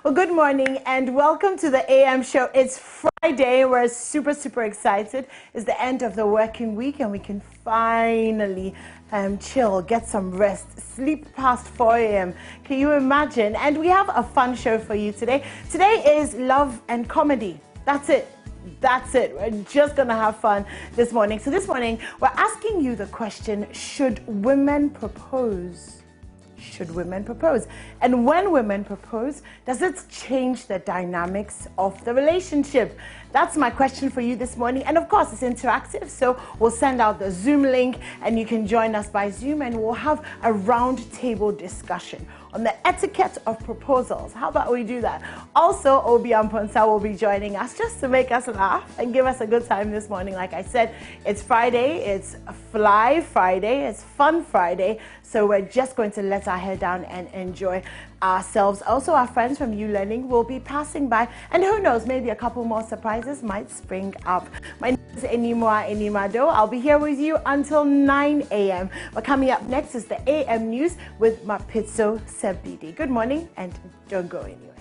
Well, good morning and welcome to the AM show. It's Friday. We're super excited. It's the end of the working week and we can finally chill, get some rest, sleep past 4 a.m. Can you imagine? And we have a fun show for you today. Today is love and comedy. That's it. We're just gonna have fun this morning. So this morning, we're asking you the question, should women propose? Should women propose? And when women propose, does it change the dynamics of the relationship? That's my question for you this morning. And of course, it's interactive, so we'll send out the Zoom link and you can join us by Zoom and we'll have a round table discussion on the etiquette of proposals. How about we do that? Also, Obi Amponsa will be joining us just to make us laugh and give us a good time this morning. Like I said, it's Friday, it's Fly Friday, it's Fun Friday, so we're just going to let our hair down and enjoy ourselves. Also, our friends from U Learning will be passing by, and who knows, maybe a couple more surprises might spring up. My name is Enimado. I'll be here with you until 9 a.m. But coming up next is the AM News with Mapitso Sebidi. Good morning, and don't go anywhere.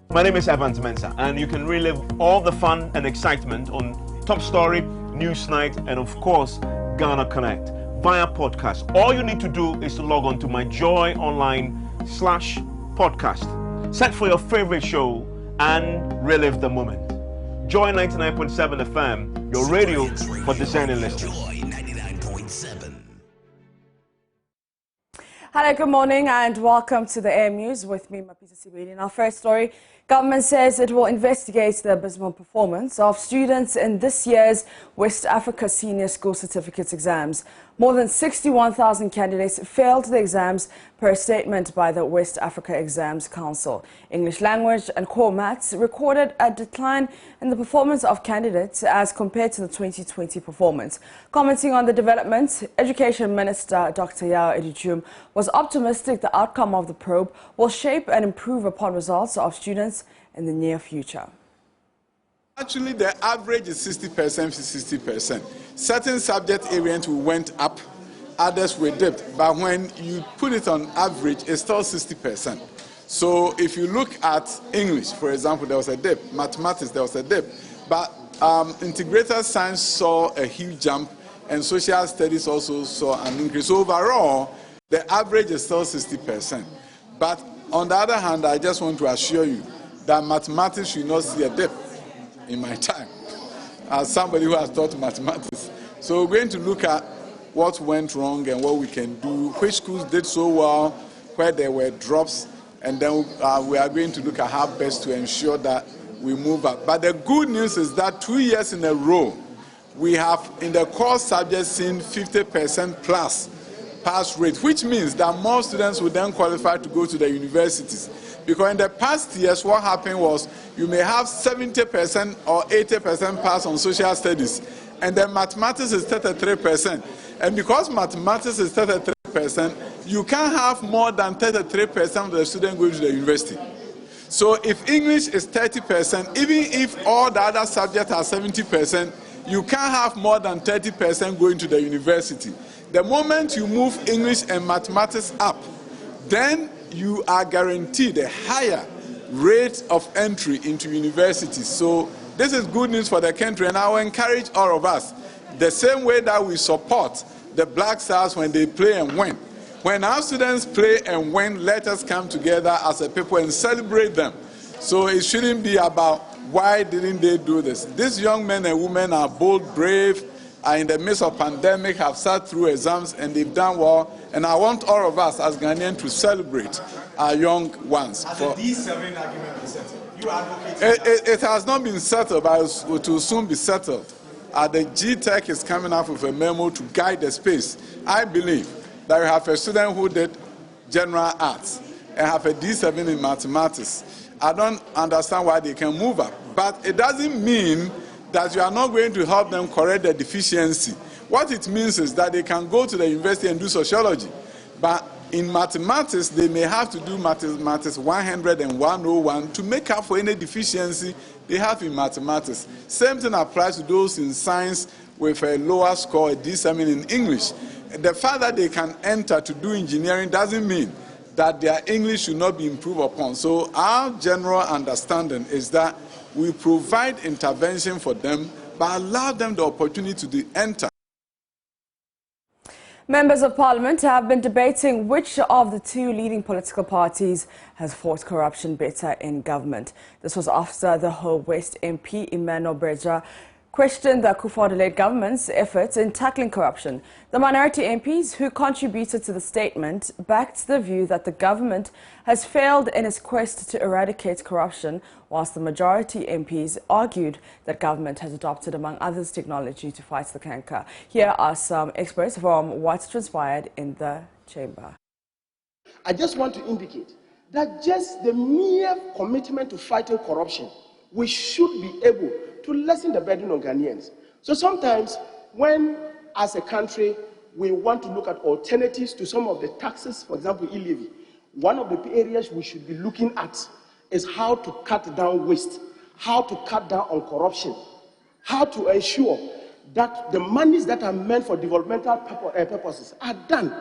My name is MENSAH, and you can relive all the fun and excitement on Top Story, Newsnight, and of course, Ghana Connect via podcast. All you need to do is to log on to myjoyonline/podcast. Search for your favorite show and relive the moment. Joy 99.7 FM, your radio for discerning listeners. Hello, good morning and welcome to the AM News with me, Mapitso Sebidi. In our first story, government says it will investigate the abysmal performance of students in this year's West Africa Senior School Certificates exams. More than 61,000 candidates failed the exams per statement by the West Africa Exams Council. English language and core maths recorded a decline in the performance of candidates as compared to the 2020 performance. Commenting on the development, Education Minister Dr. Yao Edichum was optimistic the outcome of the probe will shape and improve upon results of students in the near future. Actually, the average is 60% to 60%. Certain subject areas went up, others were dipped. But when you put it on average, it's still 60%. So if you look at English, for example, there was a dip. Mathematics, there was a dip. But integrated science saw a huge jump, and social studies also saw an increase. Overall, the average is still 60%. But on the other hand, I just want to assure you that mathematics should not see a dip in my time, as somebody who has taught mathematics. So we're going to look at what went wrong and what we can do, which schools did so well, where there were drops, and then we are going to look at how best to ensure that we move up. But the good news is that 2 years in a row, we have in the core subjects seen 50% plus pass rate, which means that more students will then qualify to go to the universities. Because in the past years, what happened was you may have 70% or 80% pass on social studies, and then mathematics is 33%. And because mathematics is 33%, you can't have more than 33% of the students going to the university. So if English is 30%, even if all the other subjects are 70%, you can't have more than 30% going to the university. The moment you move English and mathematics up, then you are guaranteed a higher rate of entry into universities. So this is good news for the country, and I will encourage all of us, the same way that we support the Black Stars when they play and win. When our students play and win, let us come together as a people and celebrate them. So it shouldn't be about why didn't they do this. These young men and women are bold, brave, are in the midst of pandemic, have sat through exams, and they've done well. And I want all of us as Ghanaians to celebrate our young ones. Has the D7 argument been settled? You advocate it has not been settled, but it will soon be settled. The GTech is coming up with a memo to guide the space. I believe that we have a student who did general arts and have a D7 in mathematics. I don't understand why they can move up, but it doesn't mean that you are not going to help them correct the deficiency. What it means is that they can go to the university and do sociology, but in mathematics, they may have to do mathematics 100 and 101 to make up for any deficiency they have in mathematics. Same thing applies to those in science with a lower score, a D7 in English. The fact that they can enter to do engineering doesn't mean that their English should not be improved upon. So our general understanding is that we provide intervention for them, but allow them the opportunity to enter. Members of Parliament have been debating which of the two leading political parties has fought corruption better in government. This was after the Ho West MP Emmanuel Breja questioned the Akufo-Addo-led government's efforts in tackling corruption. The minority MPs who contributed to the statement backed the view that the government has failed in its quest to eradicate corruption, whilst the majority MPs argued that government has adopted, among others, technology to fight the canker. Here are some experts from what transpired in the chamber. I just want to indicate that just the mere commitment to fighting corruption, we should be able to lessen the burden on Ghanaians. So sometimes when, as a country, we want to look at alternatives to some of the taxes, for example, e-levy, one of the areas we should be looking at is how to cut down waste, how to cut down on corruption, how to ensure that the monies that are meant for developmental purposes are done.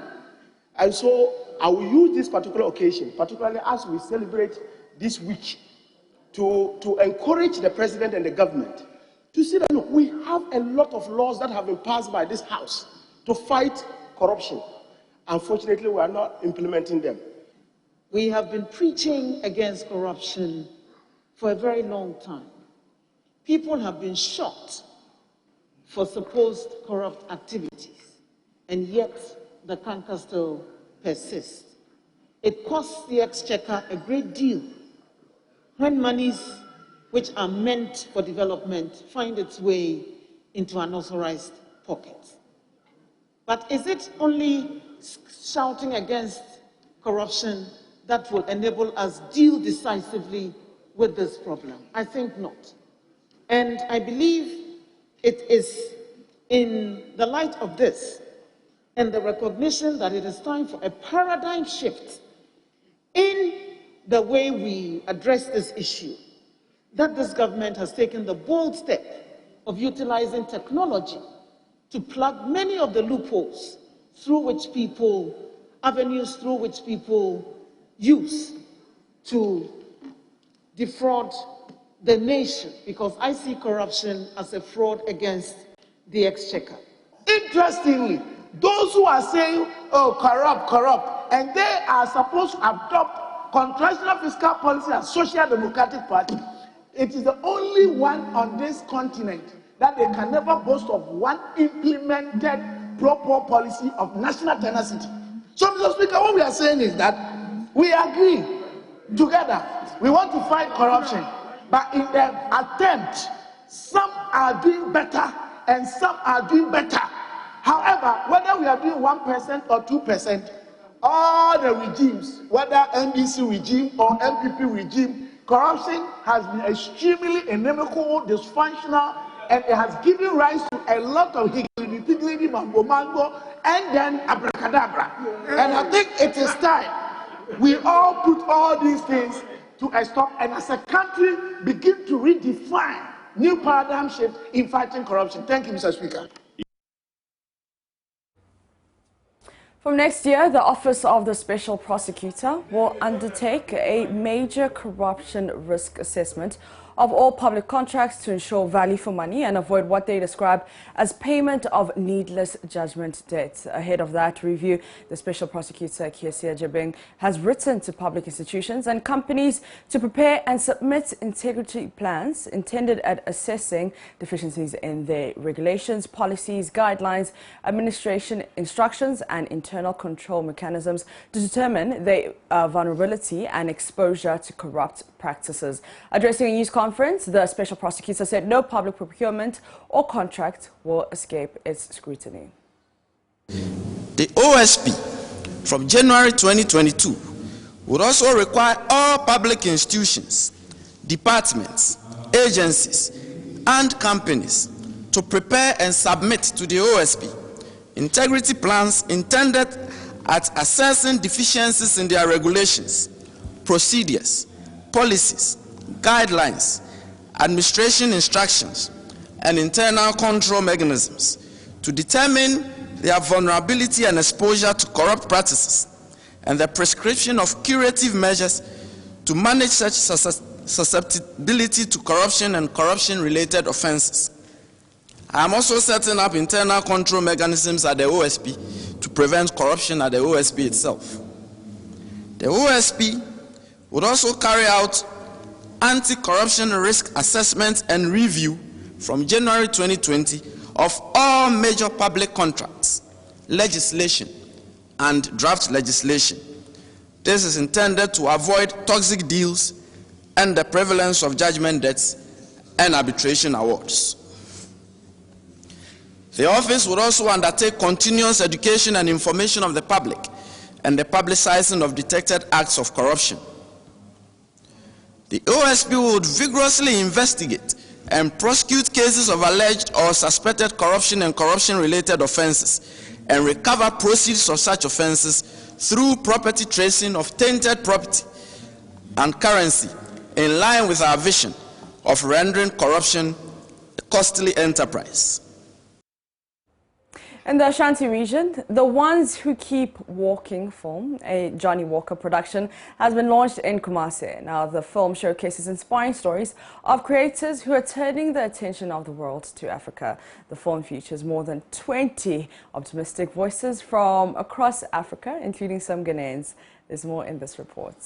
And so I will use this particular occasion, particularly as we celebrate this week, to encourage the president and the government to see that, look, we have a lot of laws that have been passed by this house to fight corruption. Unfortunately, we are not implementing them. We have been preaching against corruption for a very long time. People have been shot for supposed corrupt activities, and yet the canker still persists. It costs the exchequer a great deal when monies which are meant for development find its way into unauthorized pockets. But is it only shouting against corruption that will enable us deal decisively with this problem? I think not. And I believe it is in the light of this and the recognition that it is time for a paradigm shift in the way we address this issue that this government has taken the bold step of utilizing technology to plug many of the loopholes avenues through which people use to defraud the nation, because I see corruption as a fraud against the exchequer. Interestingly, those who are saying, oh, corrupt, and they are supposed to adopt contractional fiscal policy as Social Democratic Party, it is the only one on this continent that they can never boast of one implemented proper policy of national tenacity. So, Mr. Speaker, what we are saying is that we agree together, we want to fight corruption, but in the attempt, some are doing better and some are doing better. However, whether we are doing 1% or 2%, all the regimes, whether NDC regime or MPP regime, corruption has been extremely inimical, dysfunctional, and it has given rise to a lot of higgledy-piggledy, mambo-mango, and then abracadabra. And I think it is time we all put all these things to a stop, and as a country begin to redefine new paradigm shift in fighting corruption. Thank you, Mr. Speaker. From next year, the Office of the Special Prosecutor will undertake a major corruption risk assessment of all public contracts to ensure value for money and avoid what they describe as payment of needless judgment debt. Ahead of that review, the Special Prosecutor Kiesia Jebeng has written to public institutions and companies to prepare and submit integrity plans intended at assessing deficiencies in their regulations, policies, guidelines, administration instructions and internal control mechanisms to determine their vulnerability and exposure to corrupt practices. Addressing a news conference, the Special Prosecutor said no public procurement or contract will escape its scrutiny. The OSP from January 2022 would also require all public institutions, departments, agencies, and companies to prepare and submit to the OSP integrity plans intended at assessing deficiencies in their regulations, procedures, policies, guidelines, administration instructions, and internal control mechanisms to determine their vulnerability and exposure to corrupt practices and the prescription of curative measures to manage such susceptibility to corruption and corruption-related offenses. I am also setting up internal control mechanisms at the OSP to prevent corruption at the OSP itself. The OSP would also carry out anti-corruption risk assessment and review from January 2020 of all major public contracts, legislation, and draft legislation. This is intended to avoid toxic deals and the prevalence of judgment debts and arbitration awards. The office would also undertake continuous education and information of the public and the publicizing of detected acts of corruption. The OSP would vigorously investigate and prosecute cases of alleged or suspected corruption and corruption-related offenses and recover proceeds of such offenses through property tracing of tainted property and currency, in line with our vision of rendering corruption a costly enterprise. In the Ashanti region, The Ones Who Keep Walking film, a Johnny Walker production, has been launched in Kumasi. Now, the film showcases inspiring stories of creators who are turning the attention of the world to Africa. The film features more than 20 optimistic voices from across Africa, including some Ghanaians. There's more in this report.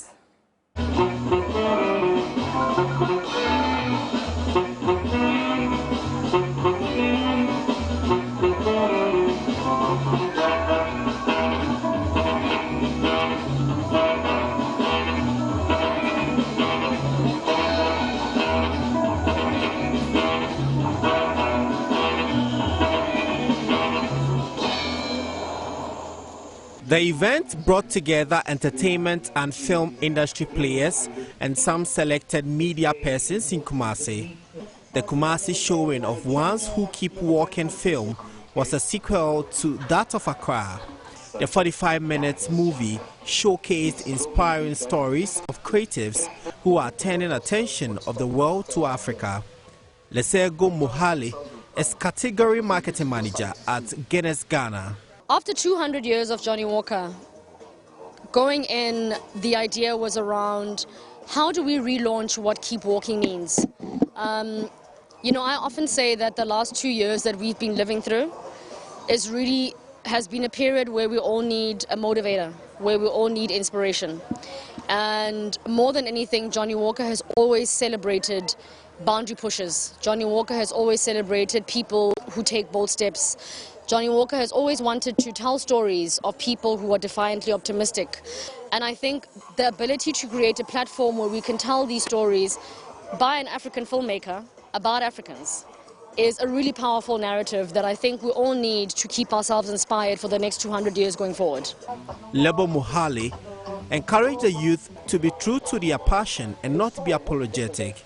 The event brought together entertainment and film industry players and some selected media persons in Kumasi. The Kumasi showing of Ones Who Keep Walking film was a sequel to that of Accra. The 45-minute movie showcased inspiring stories of creatives who are turning attention of the world to Africa. Lesego Mohale is category marketing manager at Guinness Ghana. After 200 years of Johnny Walker, going in, the idea was around how do we relaunch what Keep Walking means. You know, I often say that the last 2 years that we've been living through has been a period where we all need a motivator, where we all need inspiration. And more than anything, Johnny Walker has always celebrated boundary pushers. Johnny Walker has always celebrated people who take bold steps. Johnny Walker has always wanted to tell stories of people who are defiantly optimistic. And I think the ability to create a platform where we can tell these stories by an African filmmaker about Africans is a really powerful narrative that I think we all need to keep ourselves inspired for the next 200 years going forward. Lebo Mohale encouraged the youth to be true to their passion and not be apologetic.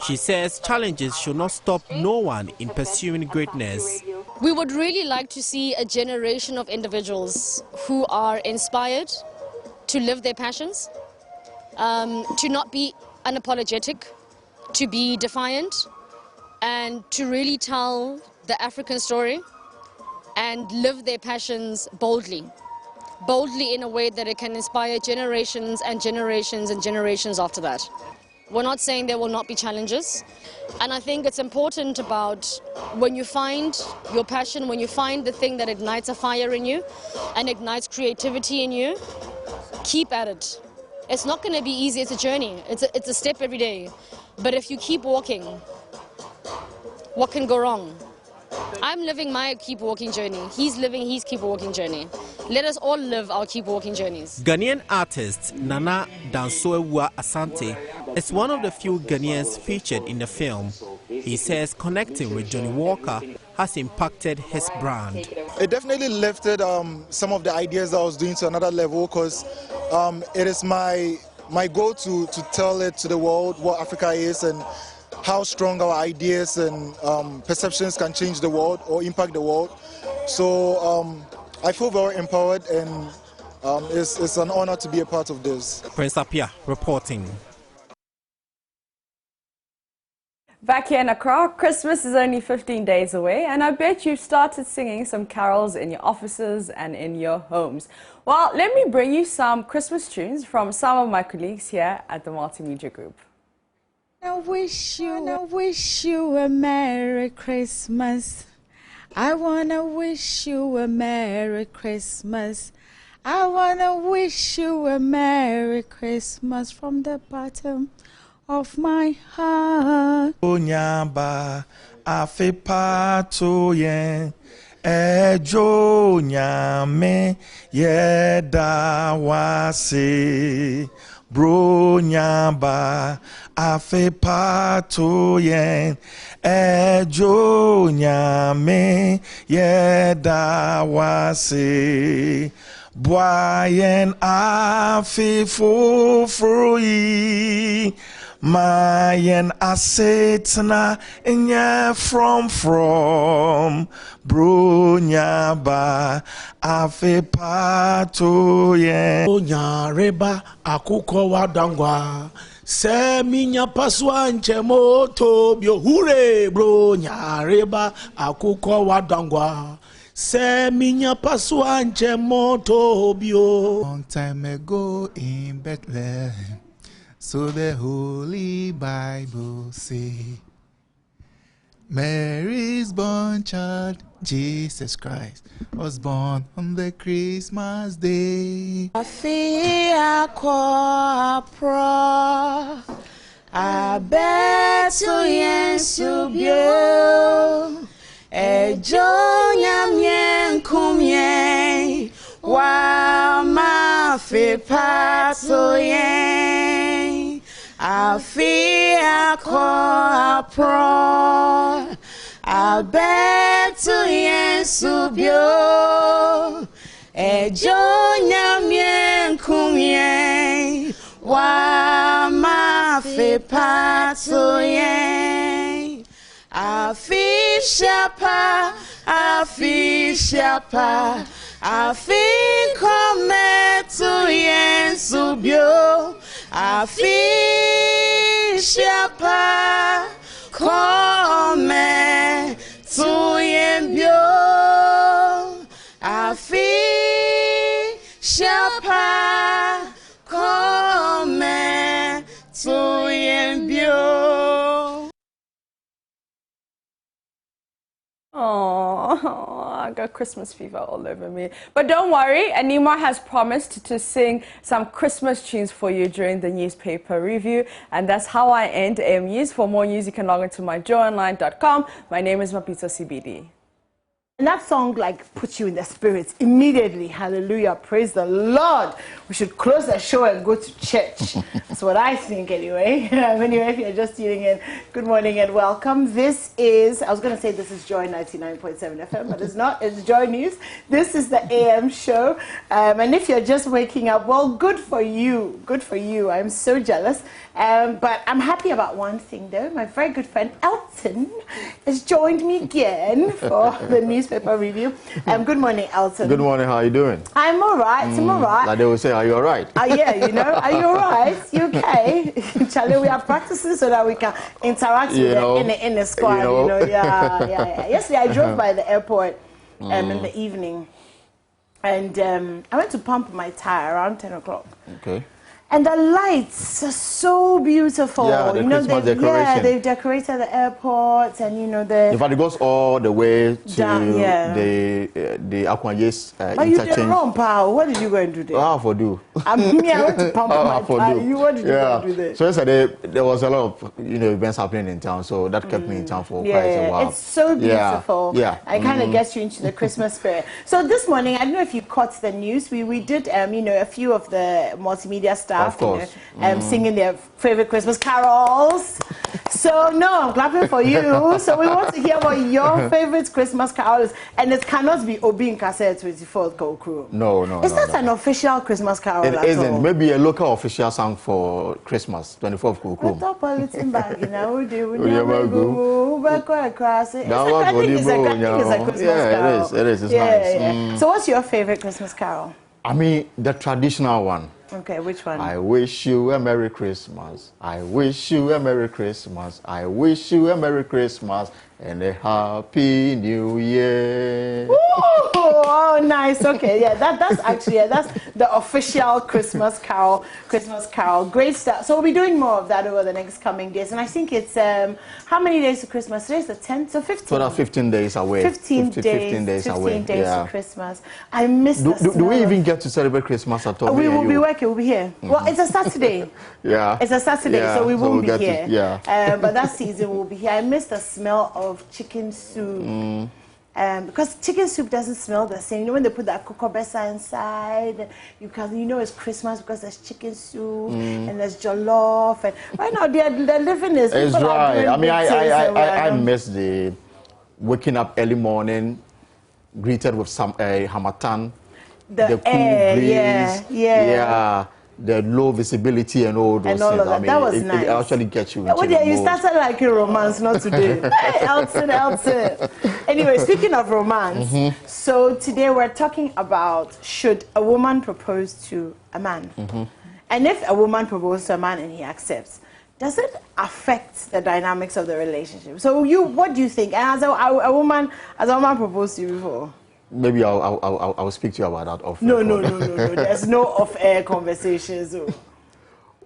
She says challenges should not stop no one in pursuing greatness. We would really like to see a generation of individuals who are inspired to live their passions, to not be unapologetic, to be defiant, and to really tell the African story and live their passions boldly in a way that it can inspire generations and generations and generations after that. We're not saying there will not be challenges, and I think it's important about when you find your passion, when you find the thing that ignites a fire in you and ignites creativity in you, keep at it. It's not going to be easy, it's a journey, it's a step every day. But if you keep walking, what can go wrong? I'm living my keep walking journey. He's living his keep walking journey. Let us all live our keep walking journeys. Ghanaian artist Nana Dansoewa Asante is one of the few Ghanaians featured in the film. He says connecting with Johnny Walker has impacted his brand. It definitely lifted some of the ideas that I was doing to another level, because it is my goal to tell it to the world what Africa is and how strong our ideas and perceptions can change the world or impact the world. So I feel very empowered, and it's an honor to be a part of this. Prince Apia reporting. Back here in Accra, Christmas is only 15 days away, and I bet you've started singing some carols in your offices and in your homes. Well, let me bring you some Christmas tunes from some of my colleagues here at the Multimedia Group. I wish you a Merry Christmas. I wanna wish you a Merry Christmas. I wanna wish you a Merry Christmas from the bottom of my heart. Onyaba afepato yen ejo nyame yeda wase bro nyaba afepato yen ejo nyame yeda wase Boyen afifufrui Mayen asetna inye from Brunyaba afepato yen Onyareba akuko wadangwa Seminya paswa nche moto bio hure bro nyareba akuko wadangwa Seminya paswa nche moto bio. Long time ago in Bethlehem, so the Holy Bible say, Mary's born child, Jesus Christ, was born on the Christmas day. Afia kwa pro abeto yensu bio ejo nyamyen kumyen wa mafe pato yen afia kwa pro abeto yensu bio ejo nyamyen kumyen wa mafe pato yen afishapa afikometu yensu bio afishapa kometu yenbio afishapa kometu yenbio. Oh, I got Christmas fever all over me. But don't worry, Anima has promised to sing some Christmas tunes for you during the newspaper review. And that's how I end AM News. For more news, you can log into myjoyonline.com. My name is Mapito CBD. And that song like puts you in the spirit immediately. Hallelujah. Praise the Lord. We should close the show and go to church. That's what I think anyway. Anyway, if you're just tuning in, good morning and welcome. This is, I was going to say this is Joy 99.7 FM, but it's not. It's Joy News. This is the AM show. And if you're just waking up, well, good for you. Good for you. I'm so jealous. But I'm happy about one thing though. My very good friend Elton has joined me again for the newspaper review. Good morning, Elton. Good morning. How are you doing? I'm all right. I'm all right. Like they will say, are you all right? Yeah, you know. Are you all right? You okay? Charlie, we are practicing so that we can interact with in the squad. You know. Yeah. Yesterday I drove by the airport in the evening, and I went to pump my tire around 10 o'clock. Okay. And the lights are so beautiful. Yeah, the Christmas decoration. Yeah, they've decorated the airport, and in fact, it goes all the way to the Aquanyes interchange. You did wrong, pal. What did you go and do there? I went to pump my tire. What did you go and do there? So yesterday there was a lot of events happening in town, so that kept me in town for quite a while. It's so beautiful. Yeah. I kind of gets you into the Christmas spirit. So this morning, I don't know if you caught the news. We did a few of the multimedia staff. Of course. Singing their favorite Christmas carols. So, no, I'm clapping for you. So, we want to hear what your favorite Christmas carol is. And it cannot be Obi Nkase 24th Kokru. No. Is that an official Christmas carol? It isn't. All? Maybe a local official song for Christmas, 24th Kokru. I think it's a Christmas carol. It is. It's nice. Yeah. So, what's your favorite Christmas carol? I mean, the traditional one. Okay, which one? I wish you a Merry Christmas. I wish you a Merry Christmas. I wish you a Merry Christmas and a happy new year. Oh, nice. Okay, yeah, that's actually that's the official Christmas carol. Great stuff. So we'll be doing more of that over the next coming days, and I think it's how many days to Christmas? Today's the 10th, so 15. So that's 15 days away. 15 days away. To Christmas. I miss the do we even get to celebrate Christmas at all? We will be working. We'll be here. Well, it's a Saturday. Yeah. It's a Saturday, so we won't be here. Yeah. But that season we'll be here. I miss the smell of chicken soup. Because chicken soup doesn't smell the same. You know when they put that cucumber inside, you know it's Christmas because there's chicken soup and there's jollof. And right now the living is. It's right. I mean, I miss the waking up early morning, greeted with some hamatan, the cool breeze, yeah, the low visibility and all those things. I mean, that was nice. It actually gets you. You started like a romance, not today. Hey, Elton. Anyway, speaking of romance, so today we're talking about should a woman propose to a man, and if a woman proposes to a man and he accepts, does it affect the dynamics of the relationship? So what do you think? And as a woman proposed to you before? Maybe I'll speak to you about that off. No. There's no off-air conversations.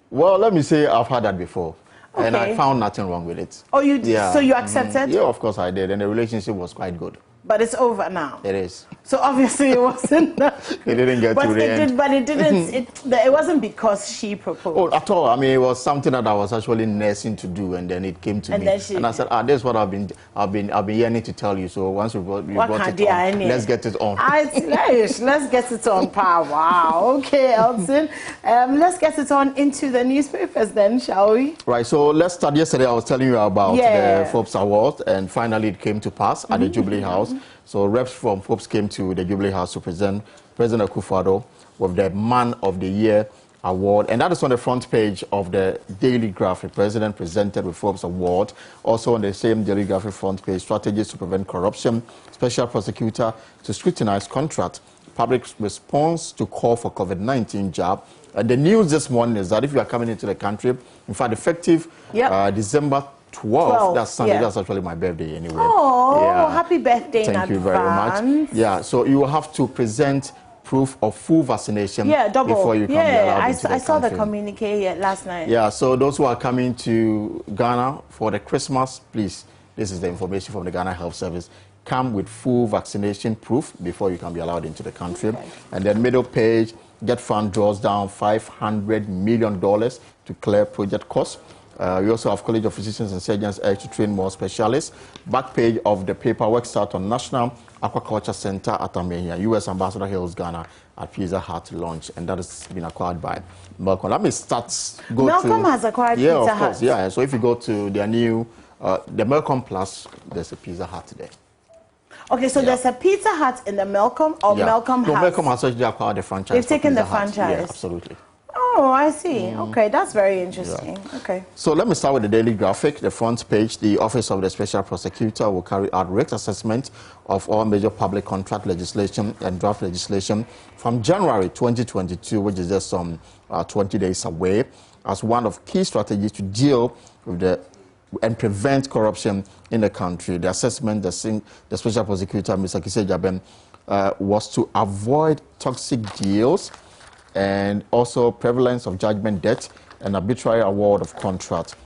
Well, let me say I've had that before. Okay. And I found nothing wrong with it. Oh, you did? Yeah. So you accepted? Yeah, of course I did. And the relationship was quite good. But it's over now. It is. So obviously it wasn't. It didn't get to the end. But it didn't. It wasn't because she proposed. Oh, at all. I mean, it was something that I was actually nursing to do, and then it came to me. And I said, this is what I've been yearning to tell you. So once we brought it on, let's get it on. Let's get it on, pa. Wow. Okay, Elton. Let's get it on into the newspapers then, shall we? Right. So let's start. Yesterday I was telling you about the Forbes Award, and finally it came to pass at the Jubilee House. So reps from Forbes came to the Jubilee House to present President Akufo-Addo with the Man of the Year Award. And that is on the front page of the Daily Graphic. President presented with Forbes Award. Also on the same Daily Graphic front page, strategies to prevent corruption, special prosecutor to scrutinize contract, public response to call for COVID-19 jab. The news this morning is that if you are coming into the country, in fact, effective December 12th, that's Sunday, that's actually my birthday anyway. Oh, happy birthday in advance. Thank you very much. Yeah, so you will have to present proof of full vaccination before you can be allowed into the country. I saw the communique last night. Yeah, so those who are coming to Ghana for the Christmas, please, this is the information from the Ghana Health Service. Come with full vaccination proof before you can be allowed into the country. Okay. And then middle page, Get Fund draws down $500 million to clear project costs. We also have College of Physicians and Surgeons urged to train more specialists. Back page of the paperwork start on National Aquaculture Center at Amenia, U.S. Ambassador Hills, Ghana, at Pizza Hut launch, and that has been acquired by Malcolm. Let me start. Malcolm has acquired Pizza Hut. Yeah, of course. Yeah, so if you go to their new, the Malcolm Plus, there's a Pizza Hut there. Okay, so there's a Pizza Hut in the Malcolm, or Malcolm has? No, Malcolm has actually acquired the franchise. They've taken the franchise. Yeah, absolutely. Oh, I see. Okay, that's very interesting. Okay. So let me start with the Daily Graphic. The front page, the Office of the Special Prosecutor will carry out risk assessment of all major public contract legislation and draft legislation from January 2022, which is just some 20 days away, as one of key strategies to deal with and prevent corruption in the country. The assessment, the Special Prosecutor, Mr. Kise Jaben, was to avoid toxic deals and also prevalence of judgment debt and arbitrary award of contract.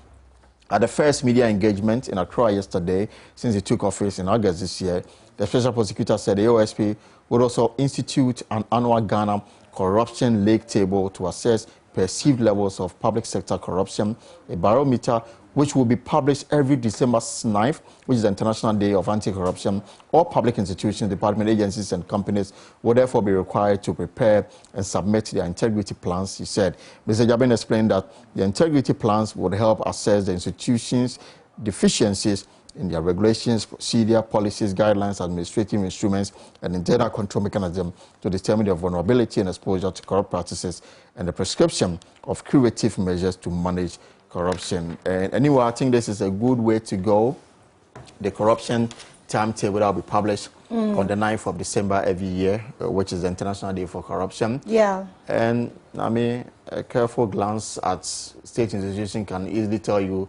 At the first media engagement in Accra yesterday, since he took office in August this year, the Special Prosecutor said the OSP would also institute an annual Ghana Corruption League table to assess perceived levels of public sector corruption, a barometer which will be published every December 9th, which is the International Day of Anti-Corruption. All public institutions, department agencies, and companies will therefore be required to prepare and submit their integrity plans, he said. Mr. Jaben explained that the integrity plans would help assess the institutions' deficiencies in their regulations, procedure, policies, guidelines, administrative instruments, and internal control mechanism to determine their vulnerability and exposure to corrupt practices and the prescription of curative measures to manage corruption. And anyway, I think this is a good way to go. The corruption timetable that will be published on the 9th of December every year, which is the International Day for Corruption. Yeah. And I mean, a careful glance at state institutions can easily tell you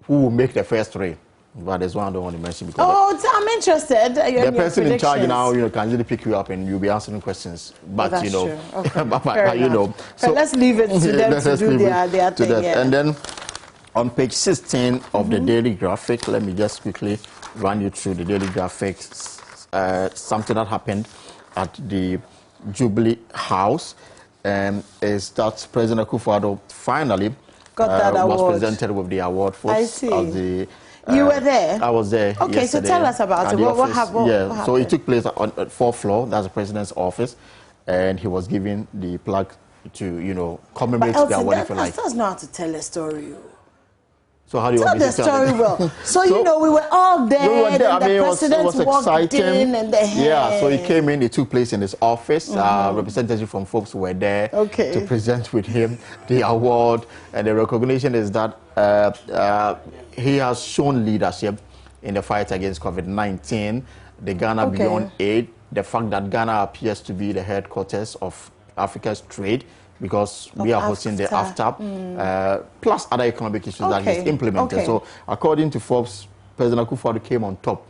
who will make the first three. But there's one I don't want to mention because I'm interested. The person in charge now, can really pick you up and you'll be answering questions. But that's true. Okay. but so let's leave it to them to do their thing. Yeah. And then on page 16 of the Daily Graphic, let me just quickly run you through the Daily Graphic. Something that happened at the Jubilee House is that President Akufo-Addo finally got that award. Was presented with the award for I see. You were there? I was there. Okay, so tell us about it. What happened? So it took place on the 4th floor. That's the president's office, and he was given the plaque to commemorate the award. That's not to tell a story. So how do you tell the story well? So we were all there. We were there. And the president walked in, and so he came in. It took place in his office. Representatives from folks were there to present with him the award, and the recognition is that he has shown leadership in the fight against COVID-19, the Ghana Beyond Aid, the fact that Ghana appears to be the headquarters of Africa's trade, because we are hosting the AFTA, plus other economic issues that he's implemented. So according to Forbes, President Akufo-Addo came on top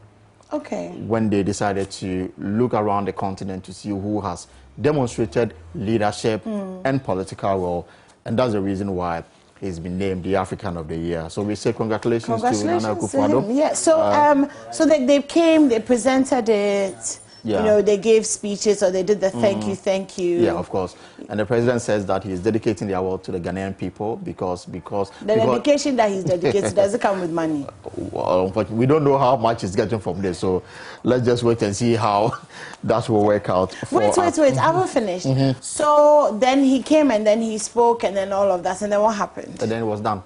when they decided to look around the continent to see who has demonstrated leadership and political will. And that's the reason why he's been named the African of the Year. So we say congratulations to Nana Akufo-Addo. Yeah, so they came, they presented it. They gave speeches or they did the thank you. Yeah, of course. And the president says that he's dedicating the award to the Ghanaian people because the dedication that he's dedicated doesn't come with money. Well, we don't know how much he's getting from this, so let's just wait and see how that will work out. Wait, I haven't finished. So then he came and then he spoke and then all of that, and then what happened? And then it was done.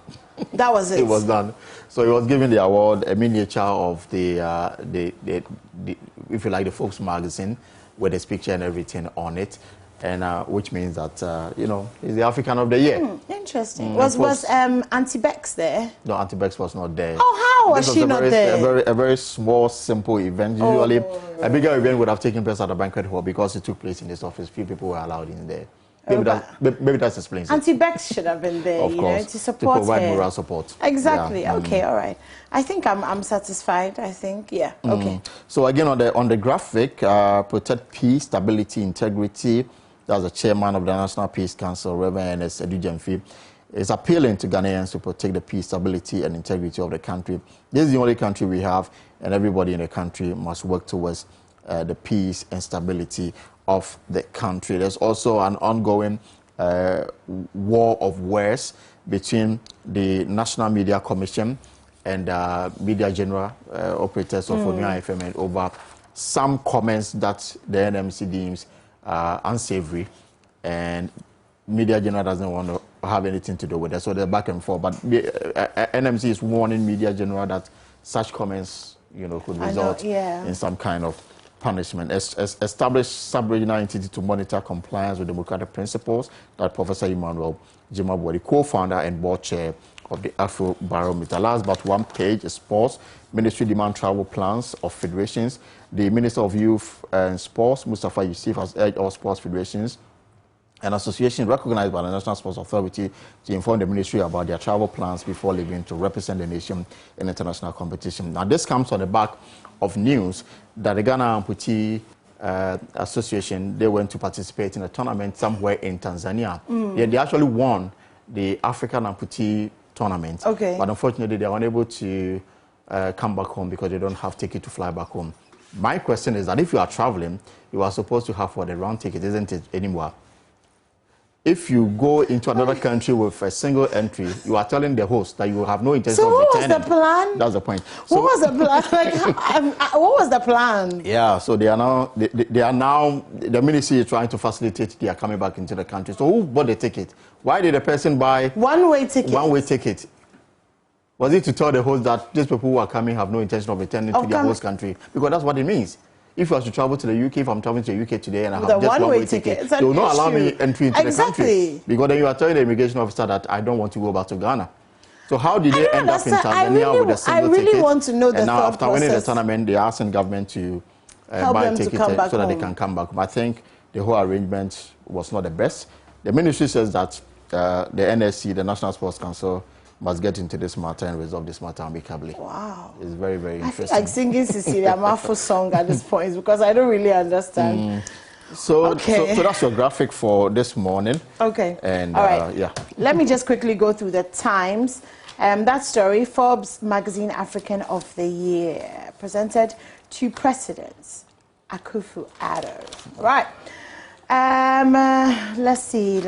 That was it. It was done. So he was given the award, a miniature of the if you like, the Forbes magazine with his picture and everything on it, and which means that he's the African of the Year. Interesting. Was Auntie Bex there? No, Auntie Bex was not there. Oh, how was she not there? A very small, simple event. Usually, a bigger event would have taken place at the banquet hall because it took place in his office. Few people were allowed in there. Maybe that explains it. Auntie Bex should have been there, of course, to support to provide moral support. Exactly. Yeah. Okay. All right. I think I'm satisfied. I think. Yeah. Okay. So again, on the graphic, protect peace, stability, integrity. That's the chairman of the National Peace Council, Reverend Ernest Edujemfi, is appealing to Ghanaians to protect the peace, stability, and integrity of the country. This is the only country we have, and everybody in the country must work towards the peace and stability of the country. There's also an ongoing war of words between the National Media Commission and Media General operators of Onua FM and over some comments that the NMC deems unsavory, and Media General doesn't want to have anything to do with it. So they're back and forth. But NMC is warning Media General that such comments, could result in some kind of punishment. Establish sub-regional entity to monitor compliance with democratic principles. That Professor Emmanuel Jimabu, the co-founder and board chair of the Afro Barometer. Last but one page is sports. Ministry demand travel plans of federations. The Minister of Youth and Sports, Mustafa Yusuf, has urged all sports federations and associations recognized by the National Sports Authority to inform the ministry about their travel plans before leaving to represent the nation in international competition. Now, this comes on the back of news that the Ghana Amputee Association, they went to participate in a tournament somewhere in Tanzania. They actually won the African Amputee tournament, but unfortunately they are unable to come back home because they don't have ticket to fly back home. My question is that if you are traveling, you are supposed to have for the round ticket, isn't it, anymore? If you go into another country with a single entry, you are telling the host that you have no intention of returning. So what was the plan? That's the point. So, what was the plan? What was the plan? Yeah, so they are now, the ministry is trying to facilitate their coming back into the country. So who bought the ticket? Why did the person buy one-way ticket? One-way ticket. Was it to tell the host that these people who are coming have no intention of returning to their host country? Because that's what it means. If I should travel to the UK, if I'm traveling to the UK today and I have just one-way ticket, they will not allow me entry into the country. Because then you are telling the immigration officer that I don't want to go back to Ghana. So how did they end up in Tanzania with a single ticket? I really want to know the And now after winning the tournament, they are asking government to buy a ticket so that they can come back. But I think the whole arrangement was not the best. The ministry says that the NSC, the National Sports Council, must get into this matter and resolve this matter amicably. Wow. It's very, very interesting. I feel like singing Cecilia Marfo's song at this point because I don't really understand. So that's your graphic for this morning. Okay. And all right. yeah. Let me just quickly go through the Times. That story, Forbes magazine African of the Year, presented to Presidents Akufo-Addo. Right. Let's see.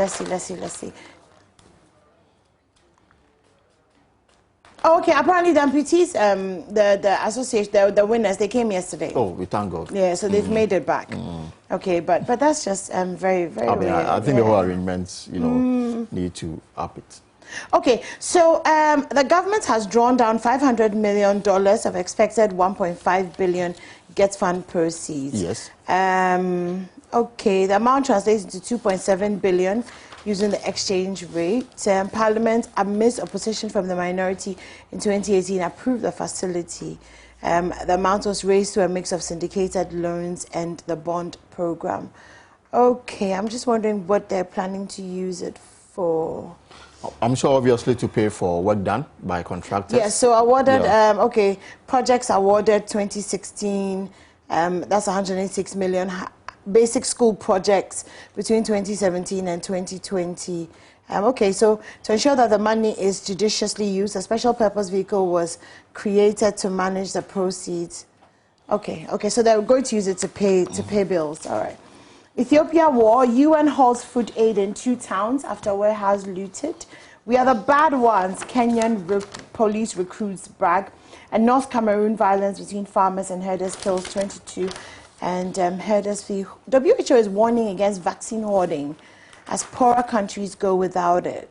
Oh, okay, apparently the amputees, the association, the winners, they came yesterday. Oh, we thank God. Yeah, so they've made it back. Okay, but that's just very, very weird. I think the whole arrangements, need to up it. Okay, so the government has drawn down $500 million of expected $1.5 billion Get Fund proceeds. Yes. Okay, the amount translates into $2.7 billion using the exchange rate. Parliament, amidst opposition from the minority in 2018, approved the facility. The amount was raised through a mix of syndicated loans and the bond program. Okay, I'm just wondering what they're planning to use it for. I'm sure, obviously, to pay for work done by contractors. Yeah, so awarded, okay, projects awarded 2016, that's 186 million. Basic school projects between 2017 and 2020. Okay, so to ensure that the money is judiciously used, a special purpose vehicle was created to manage the proceeds. Okay, so they're going to use it to pay bills. All right. Ethiopia war, UN halts food aid in 2 towns after warehouse looted. We are the bad ones, Kenyan police recruits brag. And North Cameroon violence between farmers and herders kills 22. And herders fee. WHO is warning against vaccine hoarding as poorer countries go without it.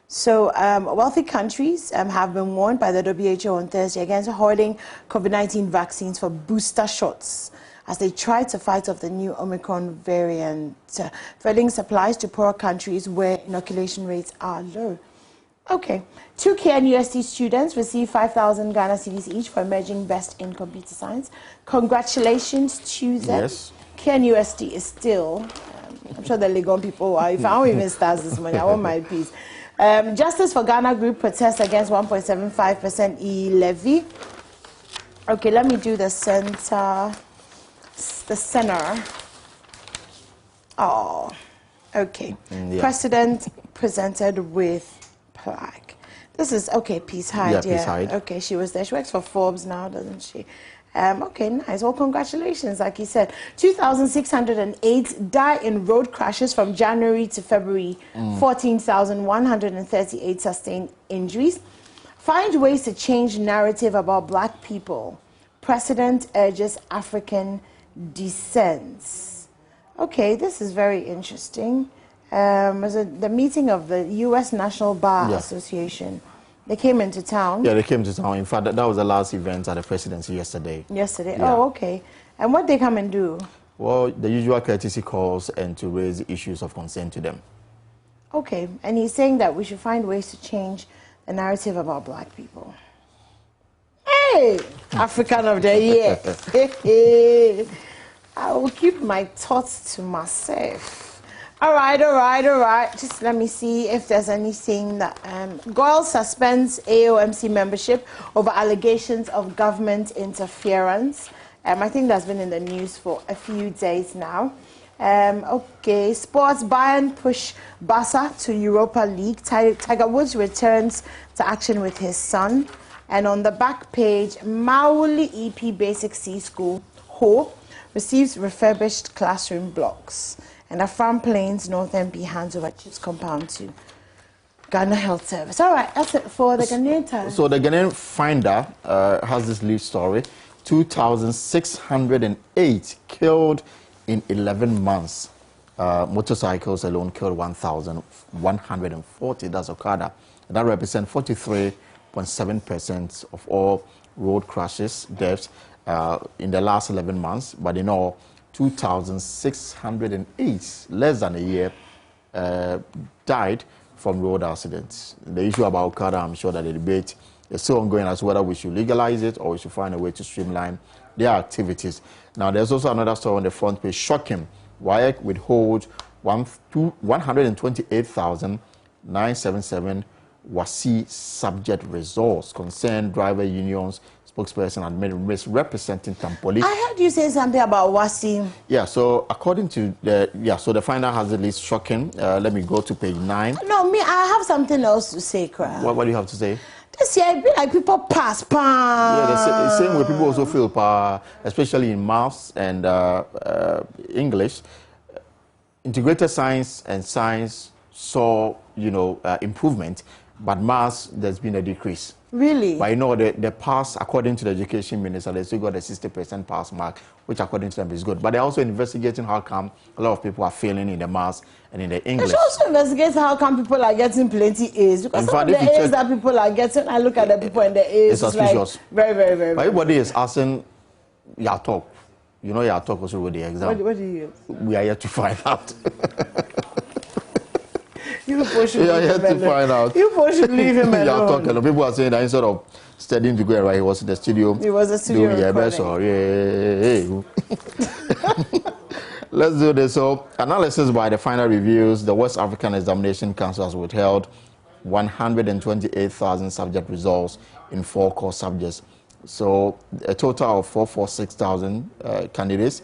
So wealthy countries have been warned by the WHO on Thursday against hoarding COVID-19 vaccines for booster shots as they try to fight off the new Omicron variant. Furthering supplies to poorer countries where inoculation rates are low. Okay, 2 KNUST students receive 5,000 Ghana cedis each for emerging best in computer science. Congratulations to them. Yes. KNUST is still, I'm sure the Legon people are, if I don't even start this morning, I want my piece. Justice for Ghana group protests against 1.75% levy. Okay, let me do the center. Oh, okay. Yeah. President presented with plaque. This is, okay, Peace Hyde. Yeah, Peace Hyde. Okay, she was there. She works for Forbes now, doesn't she? Okay, nice. Well, congratulations, like you said. 2,608 die in road crashes from January to February. 14,138 sustained injuries. Find ways to change narrative about black people. President urges African descent. Okay, this is very interesting. The meeting of the U.S. National Bar Association. They came into town. Yeah, they came to town. In fact, that was the last event at the presidency yesterday. Yesterday? Yeah. Oh, okay. And what they come and do? Well, the usual courtesy calls and to raise issues of concern to them. Okay. And he's saying that we should find ways to change the narrative about black people. Hey! African of the Year. I will keep my thoughts to myself. All right. Just let me see if there's anything that... GOIL suspends AOMC membership over allegations of government interference. I think that's been in the news for a few days now. Okay, sports, Bayern push Barca to Europa League. Tiger Woods returns to action with his son. And on the back page, Mauli EP Basic C School, Ho, receives refurbished classroom blocks. And Afram Plains North MP hands over Chiefs compound to Ghana Health Service. All right, that's it for the Ghanaian Times. So the Ghanaian Finder has this lead story. 2,608 killed in 11 months. Motorcycles alone killed 1,140. That's Okada. That represents 43.7% of all road crashes, deaths in the last 11 months. But in all, 2,608, less than a year, died from road accidents. The issue about Okada, I'm sure that the debate is still ongoing as to whether we should legalize it or we should find a way to streamline their activities. Now, there's also another story on the front page, shocking. WAEC withhold 128,977 WASI subject results. Concerned driver unions spokesperson admitted misrepresenting Tampoli. I heard you say something about WASI. Yeah, so according to so the finder has the list shocking. Let me go to page 9. No, me, I have something else to say, Crab. What do you have to say? This year, it be like people pass. Yeah, the same way people also feel, especially in maths and English. Integrated science and science saw, improvement, but maths, there's been a decrease. Really? But the pass, according to the education minister, they still got a 60% pass mark, which according to them is good. But they're also investigating how come a lot of people are failing in the maths and in the English. They should also investigate how come people are getting plenty A's. Because some of the A's that people are getting, I look at the people and the A's, it's like very, very, very. But everybody is asking, your talk. You know your talk also with the exam. What do you use? We are yet to find out. You should find out. You should leave him alone. People are saying that instead of studying to go right, he was in the studio. He was in the studio recording. Let's do this. So, analysis by the final reviews. The West African Examination Council has withheld 128,000 subject results in 4 core subjects. So, a total of 446,000 candidates,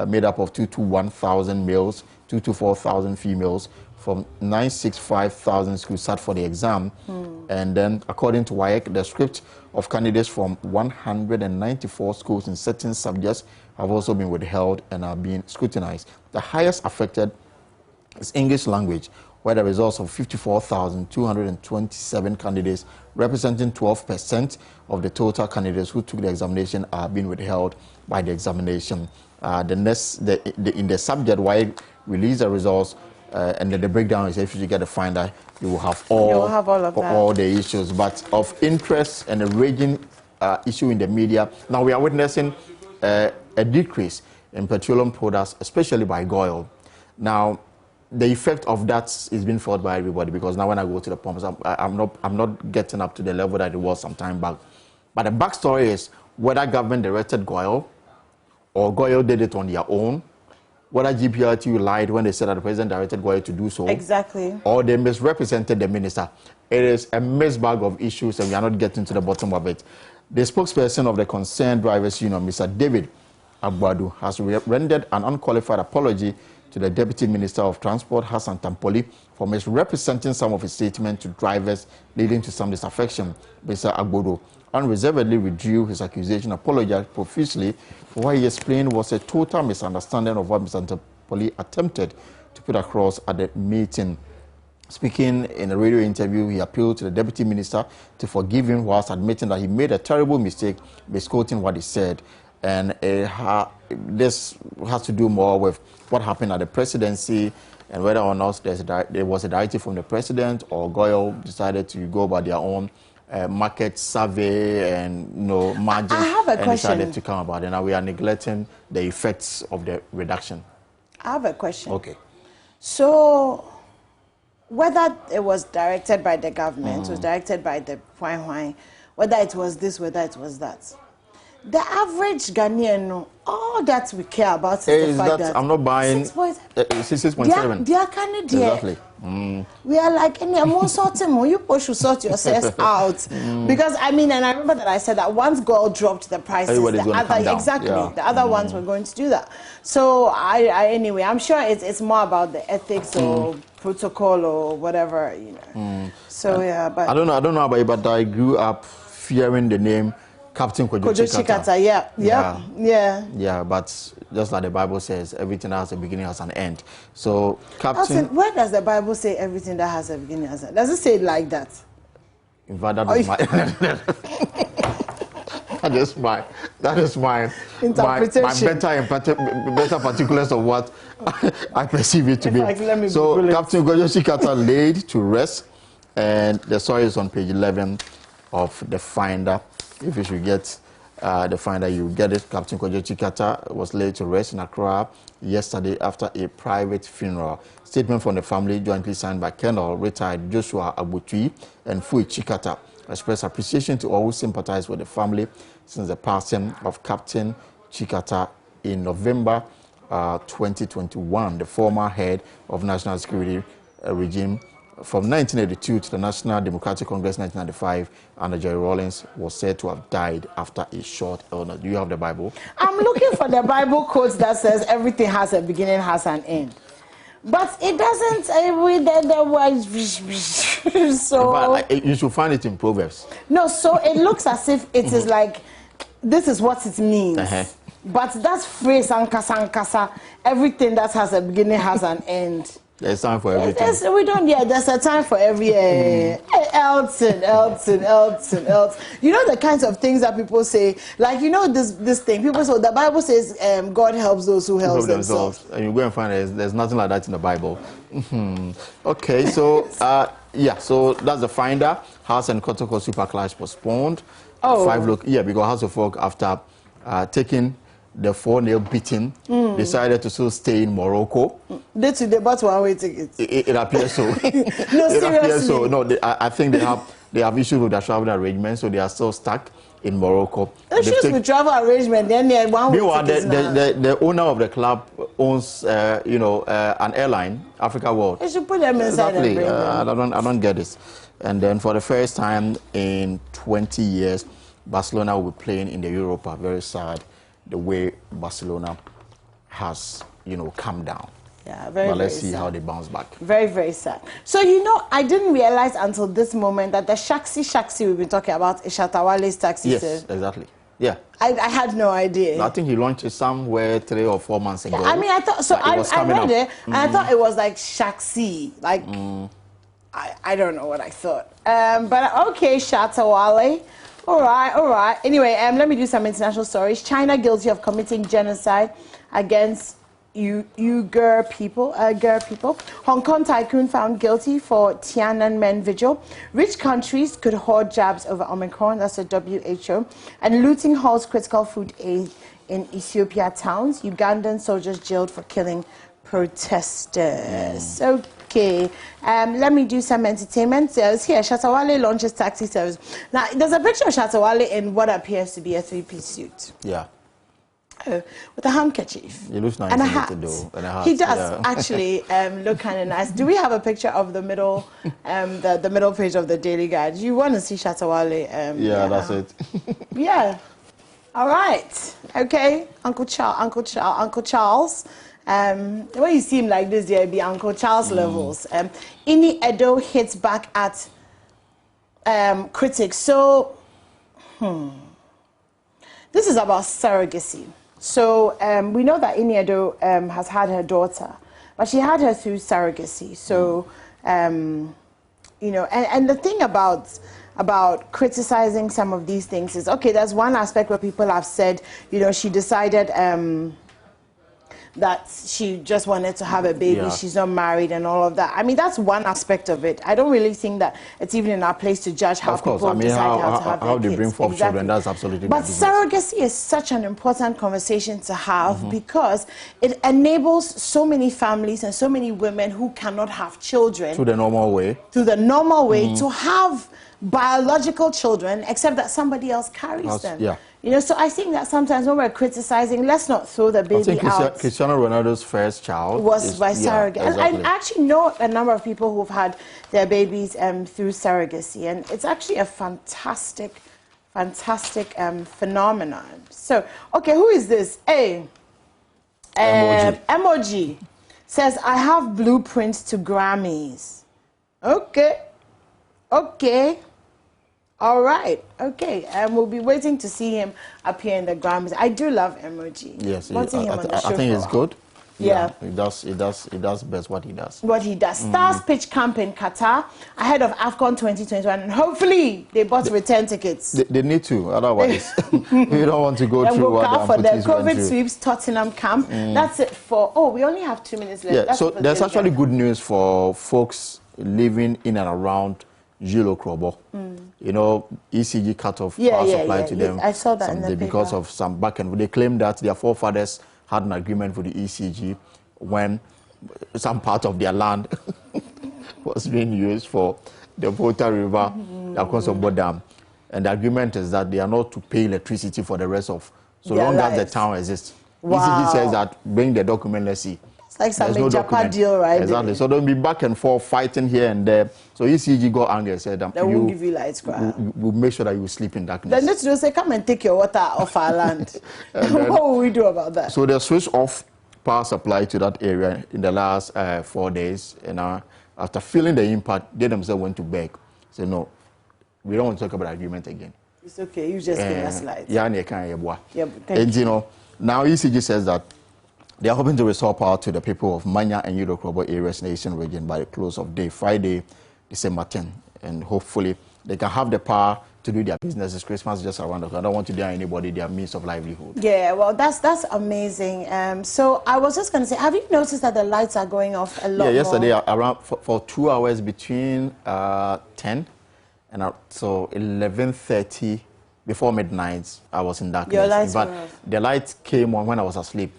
made up of 221,000 males, 224,000 females, from 965,000 schools sat for the exam. And then, according to WAEC, the script of candidates from 194 schools in certain subjects have also been withheld and are being scrutinized. The highest affected is English language, where the results of 54,227 candidates, representing 12% of the total candidates who took the examination, are being withheld by the examination. In the subject, WAEC released the results. And then the breakdown is if you get a finder, you will have all the issues. But of interest and a raging issue in the media, now we are witnessing a decrease in petroleum products, especially by oil. Now, the effect of that is being felt by everybody, because now when I go to the pumps, I'm not getting up to the level that it was some time back. But the backstory is whether government directed oil or oil did it on their own. Whether GPRT lied when they said that the president directed Goye to do so. Exactly. Or they misrepresented the minister. It is a mixed bag of issues and we are not getting to the bottom of it. The spokesperson of the Concerned Drivers Union, Mr. David Agbadu, has rendered an unqualified apology to the Deputy Minister of Transport, Hassan Tampoli, for misrepresenting some of his statements to drivers, leading to some disaffection. Mr. Agbadu unreservedly withdrew his accusation, apologized profusely for what he explained was a total misunderstanding of what Mr. Tampoli attempted to put across at the meeting. Speaking in a radio interview, he appealed to the Deputy Minister to forgive him whilst admitting that he made a terrible mistake misquoting what he said. And this has to do more with what happened at the presidency and whether or not there was a directive from the president or Goyle decided to go by their own market survey and margin. I have a question. Decided to come about it. Now we are neglecting the effects of the reduction. I have a question. Okay. So, whether it was directed by the government, was directed by the Huai, whether it was this, whether it was that, the average Ghanaian, all that we care about is the fact that I'm not buying 6.7. They are Canadian. Exactly. We are like any more sorting more. You should sort yourselves out because I mean, and I remember that I said that once gold dropped the prices, the other ones were going to do that. So anyway, I'm sure it's more about the ethics or protocol or whatever, So but I don't know about you, but I grew up fearing the name Captain Kojo Chikata. Yeah, but just like the Bible says, everything that has a beginning has an end. So, Captain... Where does the Bible say everything that has a beginning has an end? Does it say it like that? In fact, that is my interpretation. My better particulars of what I perceive it to be. So, Captain Kojo Chikata laid to rest, and the story is on page 11 of the Finder. If you should get the Finder, you get it. Captain Kojo Chikata was laid to rest in Accra yesterday after a private funeral. Statement from the family, jointly signed by Colonel retired Joshua Abutui and Fui Chikata, expressed appreciation to all who sympathize with the family since the passing of Captain Chikata in November 2021. The former head of national security regime from 1982 to the National Democratic Congress 1995, and Jerry Rawlings was said to have died after a short illness. Do you have the Bible? I'm looking for the Bible quote that says everything has a beginning, has an end. But it doesn't read the words. So but you should find it in Proverbs. No, so it looks as if it is like, this is what it means. But that phrase, ankasa, everything that has a beginning has an end. There's time for everything. There's a time for every Elton. You know the kinds of things that people say, like, you know this thing. People say, the Bible says God helps those who help themselves. And you go and find there's nothing like that in the Bible. Okay, so, yeah, so that's the finder. House and Kotoko Super Clash postponed. Because House of Folk, after taking the 4-0 beating, decided to still stay in Morocco. They bought one-way tickets. It appears so. No, seriously. No, I think they have issues with their travel arrangement, so they are still stuck in Morocco. Issues with travel arrangement, then they one-way tickets. The owner of the club owns, an airline, Africa World. They should put them inside and bring them. I don't get this. And then for the first time in 20 years, Barcelona will be playing in the Europa. Very sad, the way Barcelona has, come down. Yeah, but let's see how they bounce back. Very, very sad. So, I didn't realize until this moment that the Shaxi we've been talking about is Shatawale's taxi service. Yes, exactly. Yeah. I had no idea. I think he launched it somewhere 3 or 4 months ago. I mean, I thought, so I read it, and I thought it was like Shaxi. Like, I don't know what I thought. But okay, Shatawale. All right. Anyway, let me do some international stories. China guilty of committing genocide against Uyghur people. Hong Kong tycoon found guilty for Tiananmen vigil. Rich countries could hoard jabs over Omicron, that's the WHO. And looting halts critical food aid in Ethiopia towns. Ugandan soldiers jailed for killing protesters. Okay, let me do some entertainment. Here, Shatawale launches taxi service. Now, there's a picture of Shatawale in what appears to be a 3-piece suit. Yeah. With a handkerchief. He looks nice and a hat. He does actually look kind of nice. Do we have a picture of the middle, the middle page of the Daily Guide? You want to see Shatawale? That's it. Yeah. All right. Okay. Uncle Charles. When you see him like this, there'll be Uncle Charles levels. Ini Edo hits back at critics. So, this is about surrogacy. So, we know that Ini Edo has had her daughter, but she had her through surrogacy. So, and the thing about criticizing some of these things is, okay, there's one aspect where people have said, she decided that she just wanted to have a baby, she's not married and all of that. I mean, that's one aspect of it. I don't really think that it's even in our place to judge how people decide how to have their how they kids. bring forth children, that's absolutely But surrogacy is such an important conversation to have because it enables so many families and so many women who cannot have children to the normal way to have biological children, except that somebody else carries them. Yeah. So I think that sometimes when we're criticizing, let's not throw the baby out. Cristiano Ronaldo's first child was by surrogate. Yeah, exactly. And I actually know a number of people who've had their babies through surrogacy, and it's actually a fantastic phenomenon. So, okay, who is this? Emoji says, I have blueprints to Grammys. Okay. All right, okay, and we'll be waiting to see him appear in the Grammys. I do love Emoji. Yes, I think it's good. Yeah. It does best what he does. Stars pitch camp in Qatar ahead of AFCON 2021, and hopefully they bought return tickets. They need to, otherwise we don't want to go through what for the COVID sweeps Tottenham camp. That's it for, we only have 2 minutes left. Yeah, so there's actually good news for folks living in and around Gilo Krobo. ECG cutoff power supply to them. I saw that in the paper. Because of some back end. They claim that their forefathers had an agreement with the ECG when some part of their land was being used for the Volta River, the Akonsombo Dam. And the agreement is that they are not to pay electricity for the rest of, so long as the town exists. Wow. ECG says that, bring the document, let's see. It's like some Japa deal, right? Exactly. So don't be back and forth fighting here and there. So ECG got angry and said, they won't give you lights, we'll make sure that you sleep in darkness. Then let's just say, come and take your water off our land. What will we do about that? So they switched off power supply to that area in the last 4 days. And after feeling the impact, they themselves went to beg. Say, no, we don't want to talk about agreement again. It's okay, you just give us lights. Yeah, and you know, now ECG says that they are hoping to restore power to the people of Manya and Yudokrobo areas in the Eastern region by the close of day, Friday, December 10. And hopefully they can have the power to do their businesses. Christmas just around the corner. I don't want to deny anybody their means of livelihood. Yeah, well, that's amazing. So I was just going to say, have you noticed that the lights are going off a lot more? Yeah, yesterday around for 2 hours between 10 and so 11:30 before midnight, I was in darkness. Your lights but were off. The lights came on when I was asleep.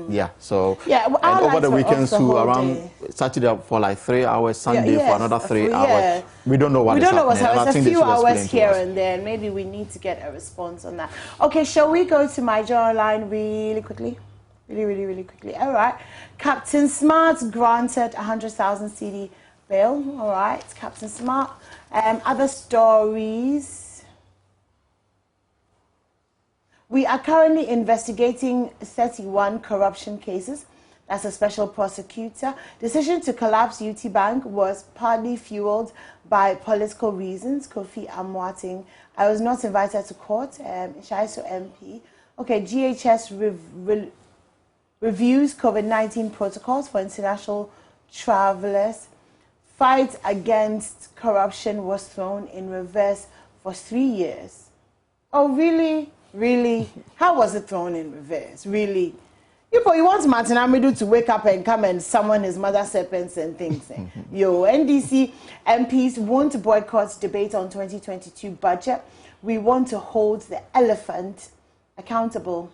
Yeah, so yeah, well, and over the weekend too, around Saturday for like 3 hours, Sunday for another 3 hours. We don't know what is happening. It's a few hours here and there. Maybe we need to get a response on that. Okay, shall we go to my jaw line really quickly? Really quickly. All right. Captain Smart granted 100,000 CD bail. All right, Captain Smart. Other stories. We are currently investigating 31 corruption cases. That's a special prosecutor. Decision to collapse UT Bank was partly fueled by political reasons. Kofi Amwating. I was not invited to court. Shaiso MP. Okay, GHS reviews COVID-19 protocols for international travelers. Fight against corruption was thrown in reverse for 3 years. Oh, really? Really? How was it thrown in reverse? Really? You want Martin Amidu to wake up and come and summon his mother serpents and things. Yo, NDC MPs won't boycott debate on 2022 budget. We want to hold the elephant accountable.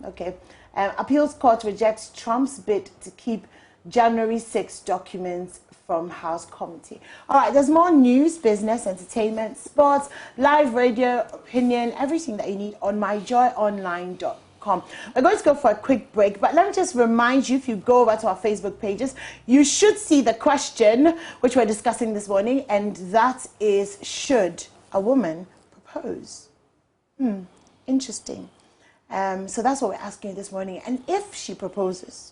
Okay. Appeals court rejects Trump's bid to keep January 6 documents from House Committee. All right, there's more news, business, entertainment, sports, live radio, opinion, everything that you need on myjoyonline.com. We're going to go for a quick break, but let me just remind you, if you go over to our Facebook pages, you should see the question which we're discussing this morning, and that is, should a woman propose? Interesting. So that's what we're asking you this morning. And if she proposes,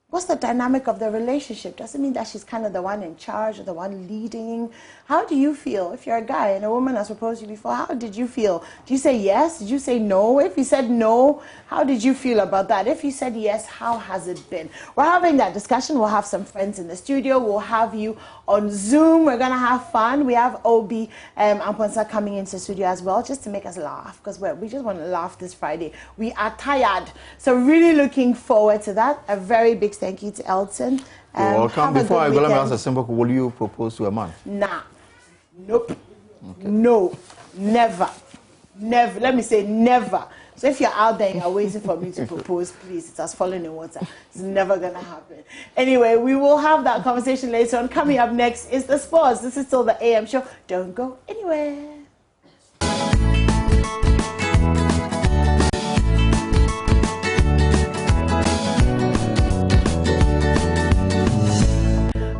what's the dynamic of the relationship? Does it mean that she's kind of the one in charge or the one leading? How do you feel? If you're a guy and a woman has proposed to you before, how did you feel? Did you say yes? Did you say no? If you said no, how did you feel about that? If you said yes, how has it been? We're having that discussion. We'll have some friends in the studio. We'll have you on Zoom. We're going to have fun. We have Obi Amponsa coming into the studio as well, just to make us laugh, because we just want to laugh this Friday. We are tired. So really looking forward to that. A very big thank you to Elton. You're welcome. Before I go, let me ask a simple question. Will you propose to a man? Nah. Nope. Okay. No. Never. Never. Let me say never. So if you're out there and you're waiting for me to propose, please, it has fallen in water. It's never going to happen. Anyway, we will have that conversation later on. Coming up next is the sports. This is still the AM show. Don't go anywhere.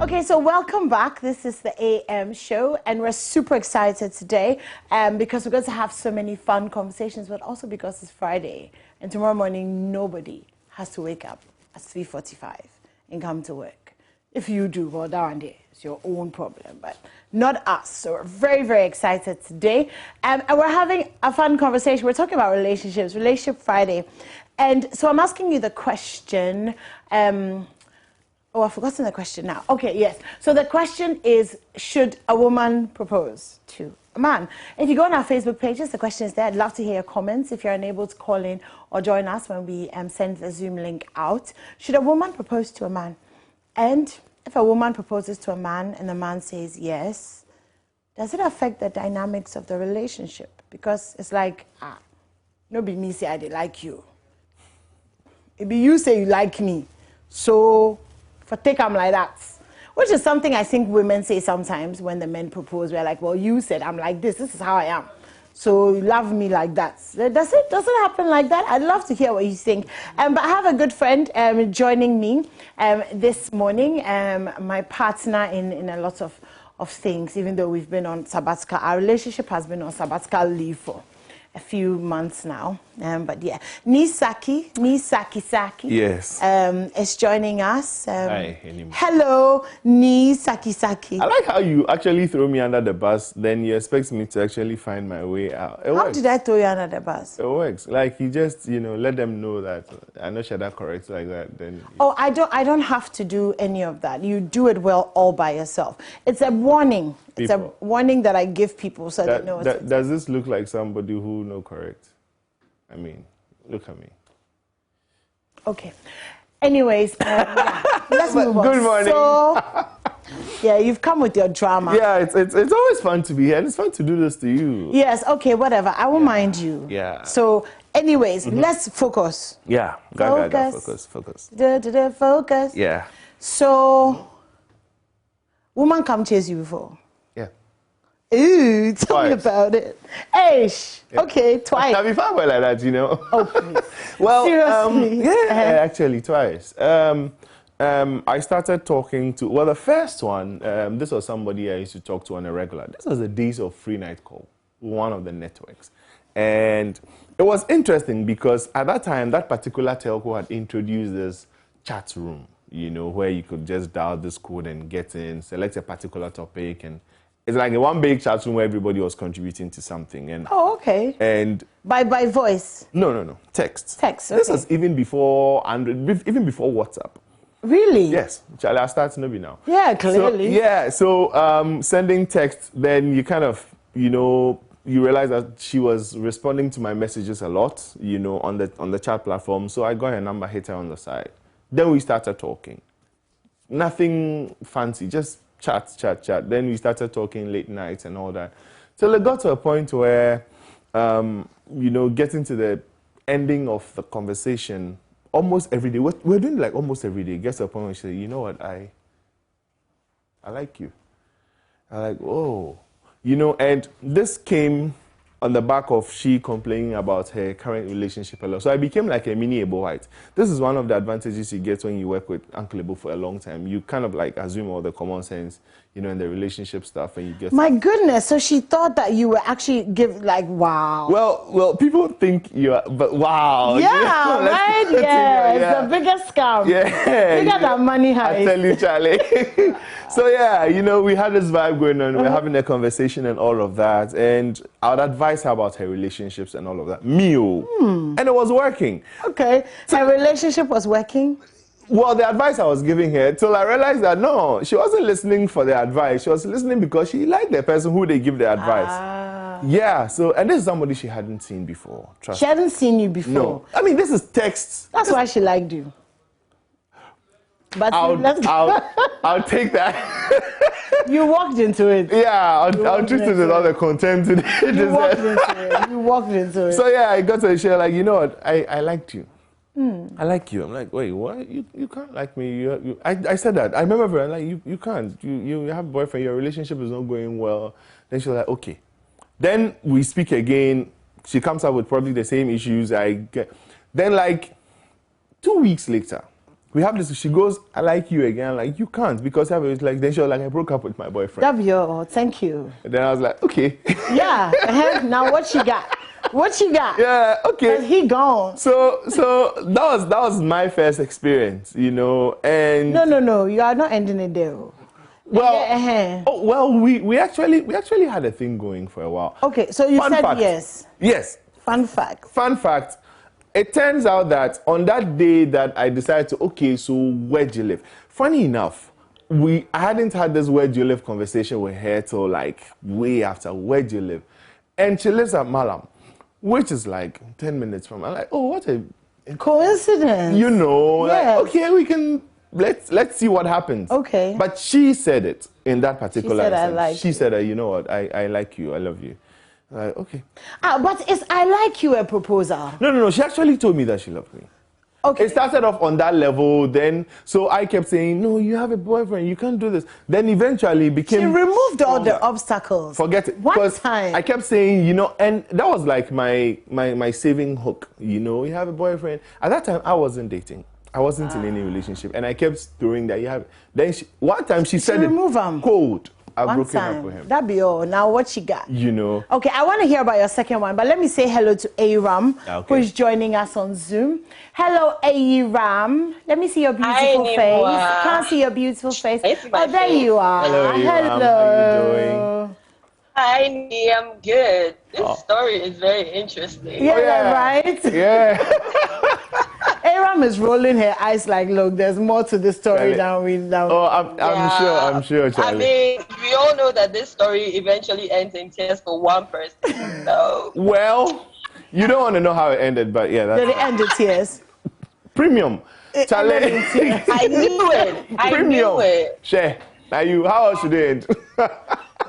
Okay, so welcome back. This is the AM show, and we're super excited today because we're going to have so many fun conversations, but also because it's Friday, and tomorrow morning nobody has to wake up at 3:45 and come to work. If you do, well, down there, it's your own problem, but not us. So we're very, very excited today, and we're having a fun conversation. We're talking about relationships, Relationship Friday, and so I'm asking you the question. Oh, I've forgotten the question now. Okay, yes. So the question is, should a woman propose to a man? If you go on our Facebook pages, the question is there. I'd love to hear your comments if you're unable to call in or join us when we send the Zoom link out. Should a woman propose to a man? And if a woman proposes to a man and the man says yes, does it affect the dynamics of the relationship? Because it's like, no be me say I like you. It be you say you like me. So for take I'm like that, which is something I think women say sometimes when the men propose. We're like, well, you said I'm like this is how I am, So love me like that. Does it happen like that? I'd love to hear what you think. But I have a good friend joining me this morning. My partner in a lot of things, even though we've been on sabbatical. Our relationship has been on sabbatical leave for a few months now. But yeah, Nisaki. Yes. Is joining us. Hi, hello, Nisaki. I like how you actually throw me under the bus, then you expect me to actually find my way out. How did I throw you under the bus? It works. Like you just, let them know that I know Shada correct like that. Then. Oh, I don't have to do any of that. You do it well all by yourself. It's a warning. It's a warning that I give people so they know. Does this look like somebody who know correct? I mean, look at me. Okay. Anyways, let's move on. Good morning. So, yeah, you've come with your drama. Yeah, it's always fun to be here, and it's fun to do this to you. Yes. Okay. Whatever. I won't mind you. Yeah. So, anyways, let's focus. Yeah. Focus. Focus. Yeah. So, woman come chase you before. Ooh, tell me about it. Eish. Yeah. Okay, twice. Have you found one like that, Oh, please. Well, seriously? Actually, twice. I started talking to, the first one, this was somebody I used to talk to on a regular. This was the days of Free Night Call, one of the networks. And it was interesting because at that time, that particular telco had introduced this chat room, where you could just dial this code and get in, select a particular topic, and it's like a one big chat room where everybody was contributing to something. And okay. And by voice? No. Text. Text. Okay. This was even before even before WhatsApp. Really? Yes. Charlie, I start maybe now. Yeah, clearly. So sending text, then you kind of, you realize that she was responding to my messages a lot, on the chat platform. So I got her number, hit her on the side. Then we started talking. Nothing fancy, just chat. Then we started talking late nights and all that. So it got to a point where, getting to the ending of the conversation almost every day. We're doing like almost every day. It gets to a point where she said, you know what, I like you. I'm like, oh. And this came on the back of she complaining about her current relationship a lot. So I became like a mini Ebo White. This is one of the advantages you get when you work with Uncle Ebo for a long time. You kind of like assume all the common sense, in the relationship stuff, and you get... My goodness, so she thought that you were actually wow. Well, people think you are, but wow. Yeah, right? Yeah, it's the biggest scam. Yeah. Bigger than money heist. I tell you, Charlie. So yeah, we had this vibe going on. We're having a conversation and all of that. And I would advise her about her relationships and all of that. And it was working. Okay. So her relationship was working? Well, the advice I was giving her, till I realized that no, she wasn't listening for the advice. She was listening because she liked the person who they give the advice. Yeah, and this is somebody she hadn't seen before. She hadn't seen you before? No. I mean, this is text. That's why she liked you. But I'll take that. You walked into it. Yeah, I'll treat it with all the contempt it deserves. You walked into it. So yeah, I got to share, like, you know what, I liked you. I like you. I'm like, wait, what? You can't like me. I said that. I remember her, like, you can't. You have a boyfriend, your relationship is not going well. Then she was like, okay. Then we speak again. She comes up with probably the same issues. Then like 2 weeks later, we have this, she goes, I like you again. Like, you can't, because I was like, then she was like, I broke up with my boyfriend. Thank you. And then I was like, okay. Yeah, now what she got? What you got? Yeah, okay. And he gone. So that was my first experience, and No, you are not ending it there. Well, we actually had a thing going for a while. Okay, so you said fact. Yes. Yes. Fun fact. It turns out that on that day that I decided to, okay, so where do you live? Funny enough, I hadn't had this where do you live conversation with her till like way after where do you live. And she lives at Malam, which is like 10 minutes from. I'm like, oh, what a coincidence. Yes. Like, okay, we can, let's see what happens. Okay. But she said it in that particular instance. She said, you know what, I like you, I love you. Like, okay. But is I like you a proposal? No. She actually told me that she loved me. It started off on that level, then, so I kept saying, no, you have a boyfriend, you can't do this. Then eventually it became She removed stronger. all the obstacles. Forget it. One Because time. I kept saying, you know, and that was like my saving hook, you know, you have a boyfriend. At that time, I wasn't dating. I wasn't in any relationship. And I kept throwing that, you have. Then one time she said remove it cold. I've One broken time. up with him. That be all. Now what she got? You know. Okay, I want to hear about your second one, but let me say hello to EYRAM, who is joining us on Zoom. Hello, EYRAM. Let me see your beautiful face. Can't see your beautiful face. Oh, there you are. Hello, EYRAM. Hello. How you doing? Hi, Nee, I'm good. This story is very interesting. Yeah, right? Yeah. EYRAM is rolling her eyes like, look, there's more to this story than we know. Oh, I'm sure, Charlie. I mean, we all know that this story eventually ends in tears for one person. So. Well, you don't want to know how it ended, but yeah, that's Did it end in tears? Premium. Charlie. I knew it. I knew it. Share. Now you, how else should it end?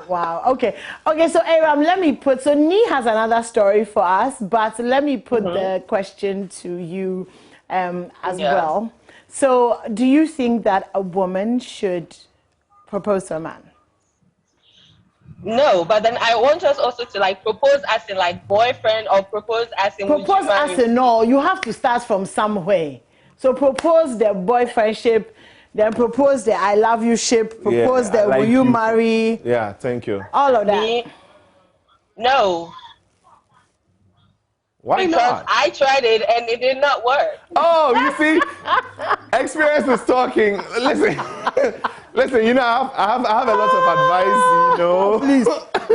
Wow. Okay. Okay. So EYRAM, let me put. So Nee has another story for us, but let me put the question to you as well. So, do you think that a woman should propose to a man? No, but then I want us also to like propose as in like boyfriend or propose as in. Propose as in no. You have to start from somewhere. So propose the boyfriendship. Then propose the I love you ship, propose the will you marry? Yeah, thank you. All of that. No. Why because not? I tried it and it did not work. Oh, you see? Experience is talking. Listen, listen, you know, I have a lot of advice, you know. Please,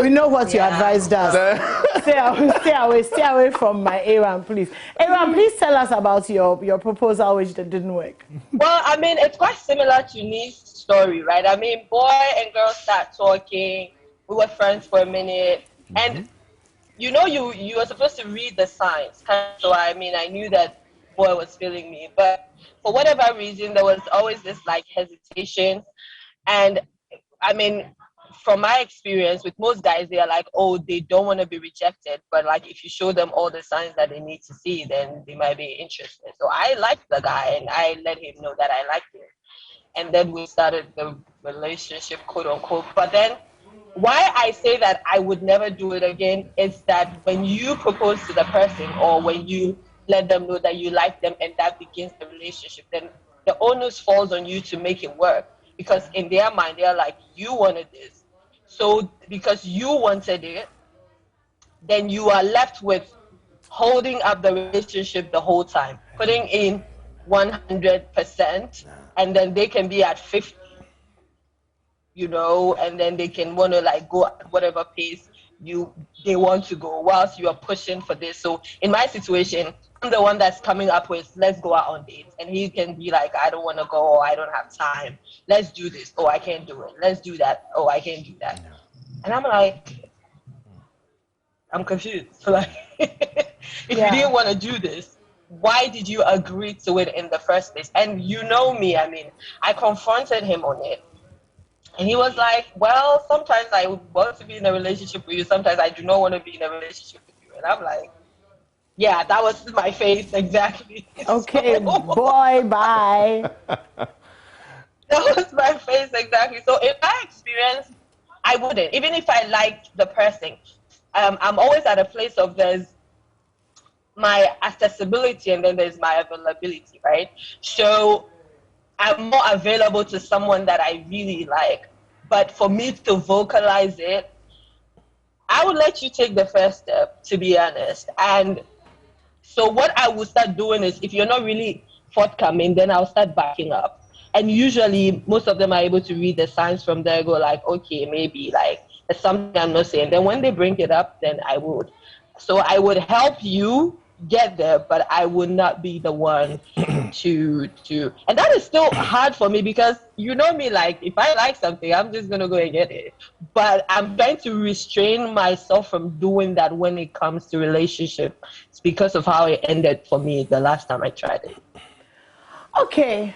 we know what your advice does. Stay away from my EYRAM, please. EYRAM, please tell us about your proposal which didn't work. Well, I mean, it's quite similar to Nee's story, right? I mean, boy and girl start talking. We were friends for a minute. And, you know, you were supposed to read the signs. So, I mean, I knew that boy was feeling me. But for whatever reason, there was always this, like, hesitation. And, I mean, from my experience with most guys, they are like, oh, they don't want to be rejected. But, like, if you show them all the signs that they need to see, then they might be interested. So I liked the guy, and I let him know that I liked him. And then we started the relationship, quote unquote. But then why I say that I would never do it again is that when you propose to the person or when you let them know that you like them and that begins the relationship, then the onus falls on you to make it work. Because in their mind, they're like, you wanted this. So because you wanted it, then you are left with holding up the relationship the whole time, putting in 100%, and then they can be at 50, you know, and then they can want to like go at whatever pace they want to go whilst you are pushing for this. So in my situation, I'm the one that's coming up with, let's go out on dates. And he can be like, I don't want to go, or I don't have time. Let's do this. Oh, I can't do it. Let's do that. Oh, I can't do that. And I'm like, I'm confused. So like, if you didn't want to do this, why did you agree to it in the first place? And you know me, I mean, I confronted him on it. And he was like, well, sometimes I want to be in a relationship with you. Sometimes I do not want to be in a relationship with you. And I'm like, yeah, that was my face, exactly. Okay, boy, bye. That was my face, exactly. So in my experience, I wouldn't. Even if I liked the person, I'm always at a place of there's my accessibility and then there's my availability, right? So I'm more available to someone that I really like. But for me to vocalize it, I would let you take the first step, to be honest. And so what I will start doing is, if you're not really forthcoming, then I'll start backing up. And usually, most of them are able to read the signs from there, go like, okay, maybe, like, there's something I'm not saying. Then when they bring it up, then I would. So I would help you get there, but I would not be the one to and that is still hard for me because you know me, like if I like something, I'm just gonna go and get it. But I'm trying to restrain myself from doing that when it comes to relationship. It's because of how it ended for me the last time I tried it. Okay,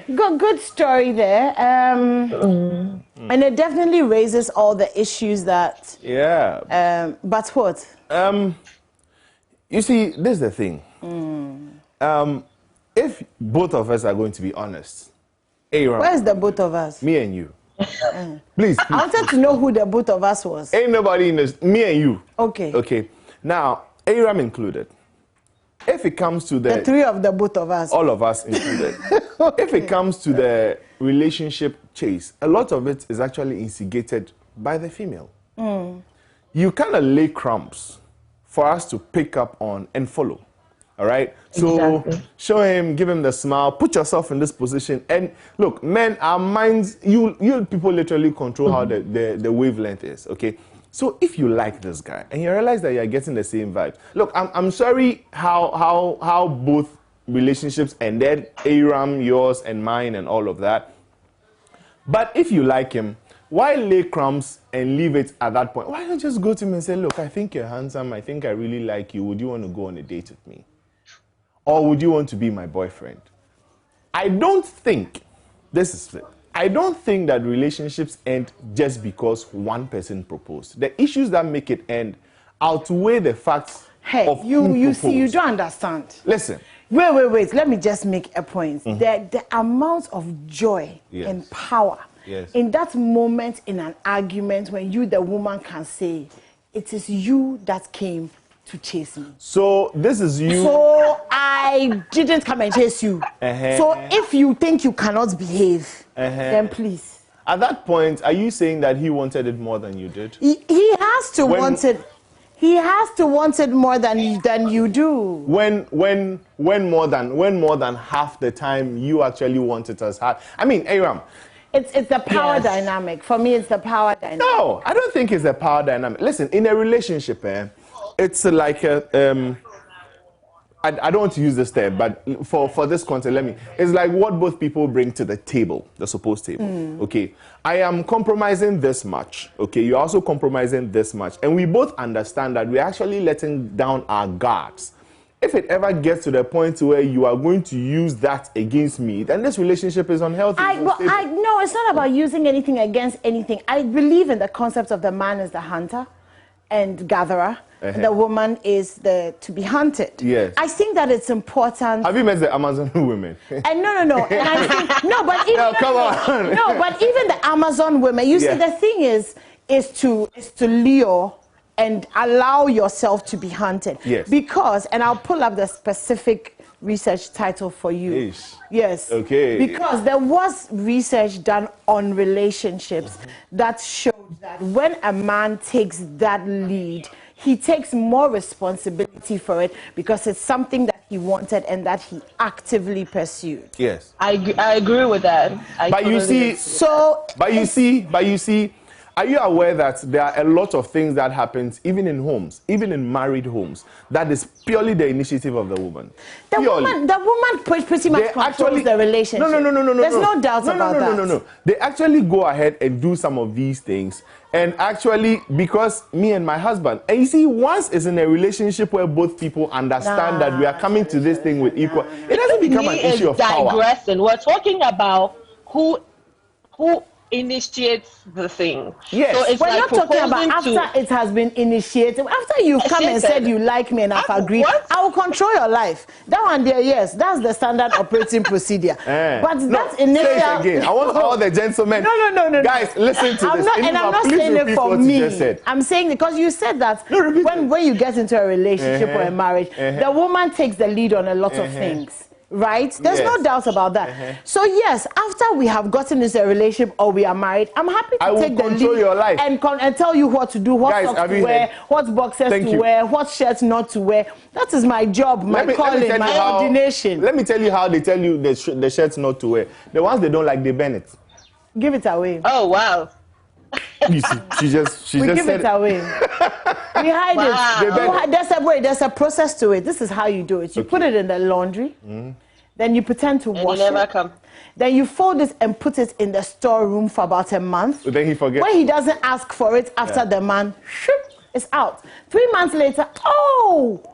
good story there. And it definitely raises all the issues that. Yeah. But what? You see, this is the thing. if both of us are going to be honest, EYRAM. Where's the both of us? Me and you. Please. I wanted to know who the both of us was. Ain't nobody in this. Me and you. Okay. Okay. Now, EYRAM included. If it comes to the three of the both of us. All of us included. Okay. If it comes to the relationship chase, a lot of it is actually instigated by the female. You kind of lay crumbs for us to pick up on and follow. All right? So show him, give him the smile, put yourself in this position. And look, men, our minds, you people literally control how the wavelength is, okay? So if you like this guy and you realize that you're getting the same vibe, look, I'm sorry how both relationships ended, EYRAM, yours and mine and all of that. But if you like him, why lay crumbs and leave it at that point? Why not just go to him and say, look, I think you're handsome. I think I really like you. Would you want to go on a date with me? Or would you want to be my boyfriend? I don't think that relationships end just because one person proposed. The issues that make it end outweigh the facts of who proposed. See, you don't understand. Listen. Wait. Let me just make a point. The amount of joy and power in that moment in an argument when you, the woman, can say, it is you that came to chase me. So this is you. So I didn't come and chase you. So if you think you cannot behave, then please. At that point, are you saying that he wanted it more than you did? He has to want it. He has to want it more than you do. When more than half the time you actually want it as hard. I mean, EYRAM. It's the power dynamic. For me, it's the power dynamic. No, I don't think it's the power dynamic. Listen, in a relationship, it's like a, I don't want to use this term, but for this content, it's like what both people bring to the table, the supposed table. Okay, I am compromising this much. Okay, you're also compromising this much. And we both understand that we're actually letting down our guards. If it ever gets to the point where you are going to use that against me, then this relationship is unhealthy. No, it's not about using anything against anything. I believe in the concept of the man as the hunter and gatherer. The woman is to be hunted. Yes. I think that it's important. Have you met the Amazon women? And no. And I think but even come on. No, but even the Amazon women. You see, the thing is to lure and allow yourself to be hunted. Yes. Because, and I'll pull up the specific research title for you. Yes. Okay. Because there was research done on relationships that showed that when a man takes that lead, he takes more responsibility for it because it's something that he wanted and that he actively pursued. Yes. I agree with that. But you see, are you aware that there are a lot of things that happens even in homes, even in married homes, that is purely the initiative of the woman? The woman pretty much controls the relationship. No. There's no doubt about that. No. They actually go ahead and do some of these things. And actually, because me and my husband, and you see, once it's in a relationship where both people understand that we are coming to this thing with equal, it doesn't become an issue of power. We're talking about who initiates the thing. Yes. So it's we're like not talking about after it has been initiated. After you've come and said you like me and I've agreed, I will control your life. That one there, yes, that's the standard operating procedure. But that's initial. Say it again. I want all the gentlemen. No. Guys, listen to this. I'm not saying it for me. I'm saying because you said that when you get into a relationship or a marriage, the woman takes the lead on a lot of things. Right? There's no doubt about that. So yes, after we have gotten into a relationship or we are married, I'm happy to take the lead your life. and tell you what to do, what socks to wear, what boxers to wear, what shirts not to wear. That is my job, my calling, my ordination. Let me tell you how they tell you the shirts not to wear. The ones they don't like, they burn it. Give it away. Oh wow. You see, she just give it away. We hide it. There's a process to it. This is how you do it. You put it in the laundry, then you pretend to wash it. Then you fold it and put it in the storeroom for about a month. So then he forgets. When he doesn't ask for it after the man, it's out. 3 months later,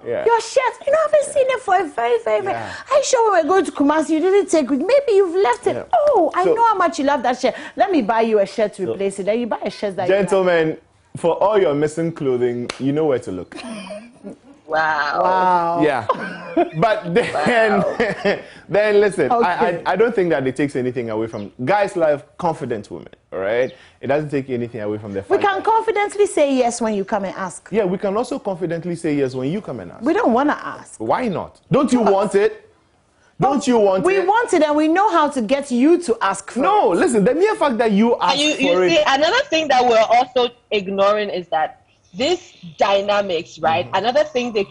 your shirt. I haven't seen it for a very. I sure when we're going to Kumasi, you didn't take it. Maybe you've left it. I know how much you love that shirt. Let me buy you a shirt to replace it. Then you buy a shirt that gentlemen, for all your missing clothing, you know where to look. Wow. Yeah. But then, then listen, I don't think that it takes anything away from guys love confident women, all right? It doesn't take anything away from their We can confidently say yes when you come and ask. Yeah, we can also confidently say yes when you come and ask. We don't want to ask. Why not? Don't you want it? Don't you want it? We want it, and we know how to get you to ask for No, it. listen, the mere fact that you ask you for see, it. another thing that we're also ignoring is that these dynamics, right? Another thing they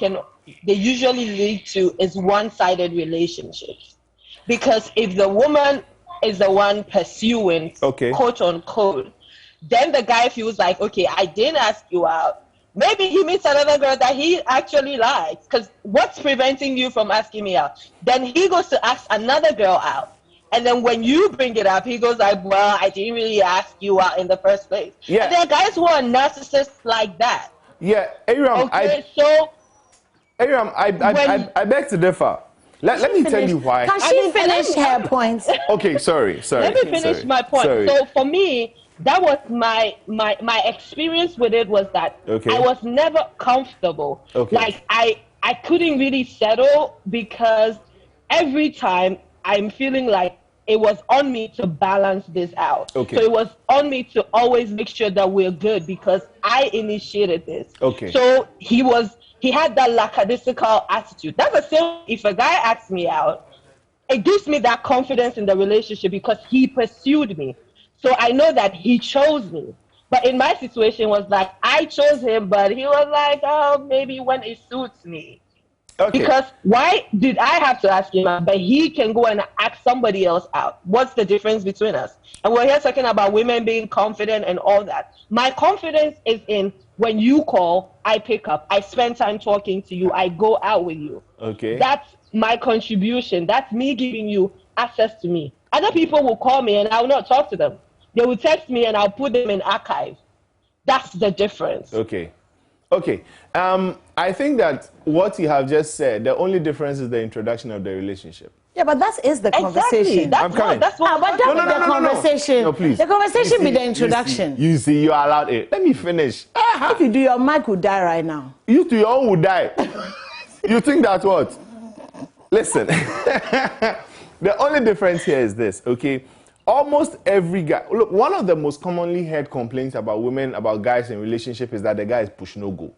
usually lead to is one-sided relationships. Because if the woman is the one pursuing, quote unquote, then the guy feels like, okay, I didn't ask you out. Maybe he meets another girl that he actually likes. Because what's preventing you from asking me out? Then he goes to ask another girl out. And then when you bring it up, he goes like, well, I didn't really ask you out in the first place. Yeah. And there are guys who are narcissists like that. Yeah, EYRAM, I beg to differ. Let me tell you why. Can she finish her points? Okay, sorry. Let me finish my point. Sorry. So for me, that was my experience with it was that I was never comfortable. Like I couldn't really settle because every time I'm feeling like it was on me to balance this out. So it was on me to always make sure that we're good because I initiated this. So he had that lackadaisical attitude. That's the same. If a guy asks me out, it gives me that confidence in the relationship because he pursued me. So I know that he chose me. But in my situation was like, I chose him, but he was like, oh, maybe when it suits me. Because why did I have to ask him out? But he can go and ask somebody else out. What's the difference between us? And we're here talking about women being confident and all that. My confidence is in when you call, I pick up. I spend time talking to you. I go out with you. That's my contribution. That's me giving you access to me. Other people will call me and I will not talk to them. They will text me and I'll put them in archive. That's the difference. I think that what you have just said, the only difference is the introduction of the relationship. Yeah, but that is the conversation. I'm coming. That's what the conversation. No, please. The conversation be the introduction. You see, you are allowed it. Let me finish. If you do, your mic will die right now. You two, your own will die. You think that's what? Listen. The only difference here is this, okay? Almost every guy, look, one of the most commonly heard complaints about women, about guys in relationship is that the guy is push no go.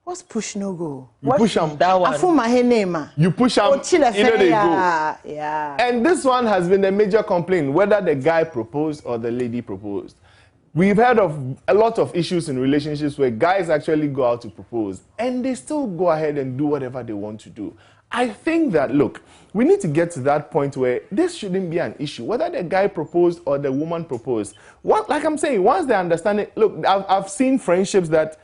What's push no go? You push them. That one. You push them, you know they go. Yeah. And this one has been the major complaint, whether the guy proposed or the lady proposed. We've heard of a lot of issues in relationships where guys actually go out to propose and they still go ahead and do whatever they want to do. I think that, look, we need to get to that point where this shouldn't be an issue, whether the guy proposed or the woman proposed. Like I'm saying, once they understand it, look, I've seen friendships that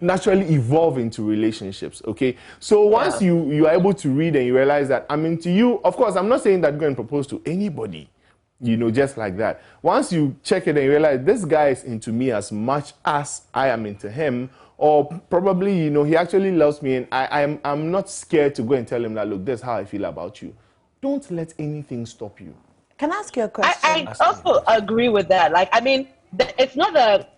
naturally evolve into relationships, okay? So once you are able to read and you realize that I'm into you, of course, I'm not saying that go and propose to anybody, you know, just like that. Once you check it and you realize this guy is into me as much as I am into him, or probably, you know, he actually loves me and I'm not scared to go and tell him that, look, this is how I feel about you. Don't let anything stop you. Can I ask you a question? I also agree with that. Like, I mean, it's not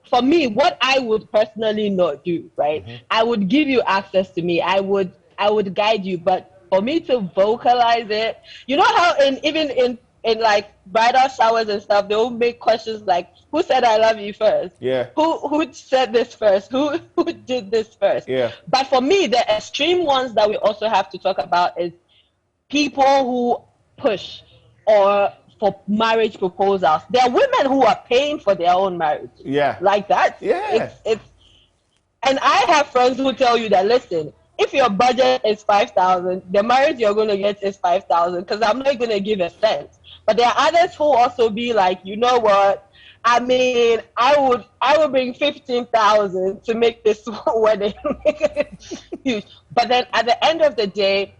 for me, what I would personally not do, right? I would give you access to me. I would guide you. But for me to vocalize it, you know how even in like bridal showers and stuff, they will make questions like, who said I love you first? Yeah. Who said this first? Who did this first? Yeah. But for me, the extreme ones that we also have to talk about is people who push or for marriage proposals. There are women who are paying for their own marriage. Yeah. Like that. Yeah. And I have friends who tell you that, listen, if your budget is 5,000, the marriage you're going to get is 5,000 because I'm not going to give a cent. But there are others who also be like, you know what? I mean, I would bring 15,000 to make this wedding huge. But then at the end of the day,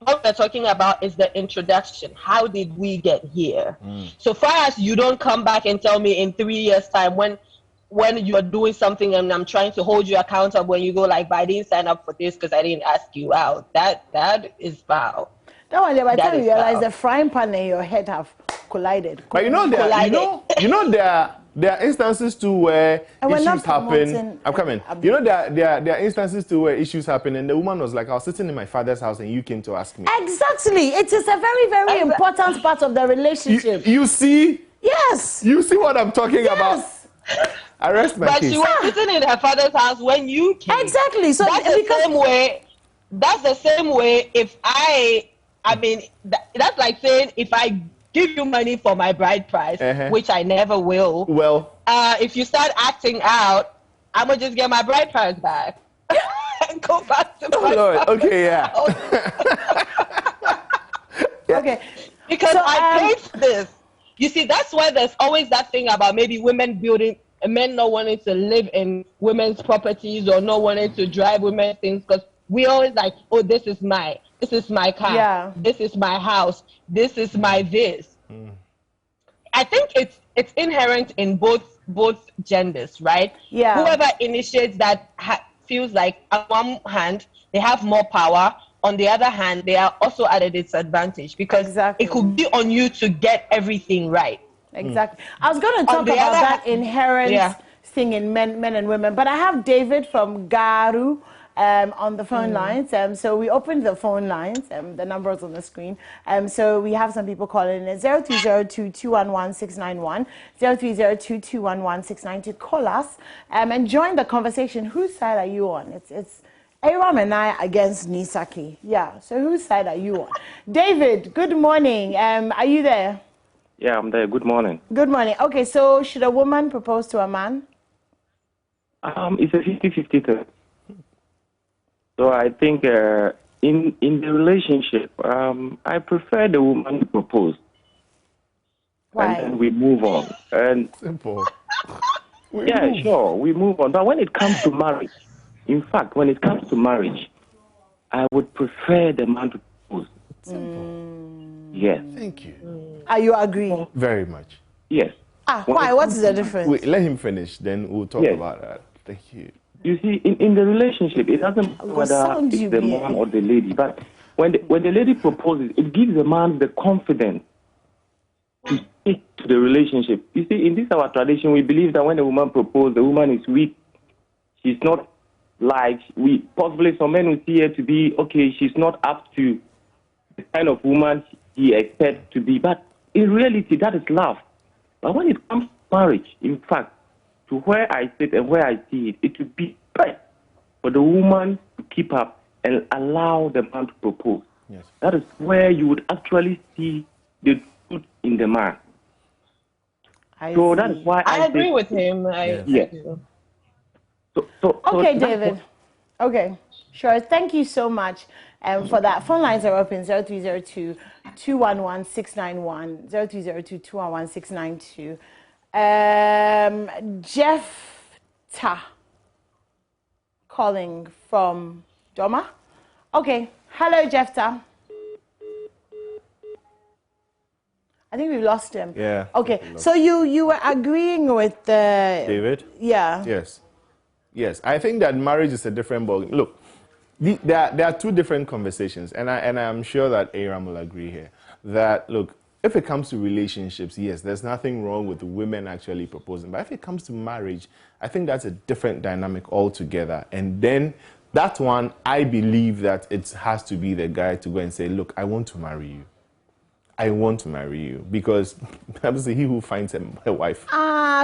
what we're talking about is the introduction. How did we get here? So far as you don't come back and tell me in 3 years' time when you're doing something and I'm trying to hold you accountable when you go like, but I didn't sign up for this because I didn't ask you out. That is foul. That one, by the time you realize the frying pan and your head have collided. But you know, there are instances too where issues happen. I'm coming. You know, there are instances too where issues happen, and the woman was like, "I was sitting in my father's house, and you came to ask me." Exactly. It is a very, very important part of the relationship. You see? Yes. You see what I'm talking about? I rest my case. But she was sitting in her father's house when you came. Exactly. So that's the same way. That's the same way. If I mean, that's like saying if I give you money for my bride price, which I never will. Well, if you start acting out, I'm gonna just get my bride price back and go back to my Lord. Okay, yeah. Okay. Because So, I paid for this. You see, that's why there's always that thing about maybe women building, men not wanting to live in women's properties or not wanting to drive women's things, because we always like, oh, this is my car, this is my house, this is my this. I think it's inherent in both genders, right? Yeah. Whoever initiates that feels like on one hand they have more power, on the other hand they are also at a disadvantage because it could be on you to get everything right. Exactly. I was going to talk about that inherent thing in men and women, but I have David from Garu on the phone lines. So we opened the phone lines. The number is on the screen. So we have some people calling in 0302-211-691, 0302-211-692. Call us and join the conversation. Whose side are you on? It's EYRAM and I against Nisaki. Yeah. So whose side are you on? David, good morning. Are you there? Yeah, I'm there. Good morning. Good morning. Okay, so should a woman propose to a man? It's a 50-50 thing. So I think in the relationship, I prefer the woman to propose. Why? And then we move on. And simple. Sure, we move on. But when it comes to marriage, in fact, when it comes to marriage, I would prefer the man to propose. Yes. Thank you. Are you agreeing? Very much. Yes. Why? What is the difference? Wait, let him finish, then we'll talk about that. Thank you. You see, in the relationship, it doesn't matter whether it's the man or the lady, but when the lady proposes, it gives the man the confidence to stick to the relationship. You see, in this our tradition, we believe that when a woman proposes, the woman is weak. She's not like, possibly some men will see her to be, okay, she's not up to the kind of woman he expects to be. But in reality, that is love. But when it comes to marriage, in fact, to where I sit and where I see it, it would be best for the woman to keep up and allow the man to propose. Yes. That is where you would actually see the truth in the man. That is why I agree with him. Yes. Okay, David. Okay, sure. Thank you so much for that. Phone lines are open 0302-211-691, 0302-211-692. Jefta calling from Doma. Okay. Hello, Jefta. I think we've lost him. Yeah. Okay. So you were agreeing with David? Yeah. Yes. Yes. I think that marriage is a different ballgame. Look, there are two different conversations, and I'm sure that EYRAM will agree here. That, look, if it comes to relationships, yes, there's nothing wrong with women actually proposing. But if it comes to marriage, I think that's a different dynamic altogether. And then that one, I believe that it has to be the guy to go and say, look, I want to marry you. I want to marry you. Because obviously he who finds a wife.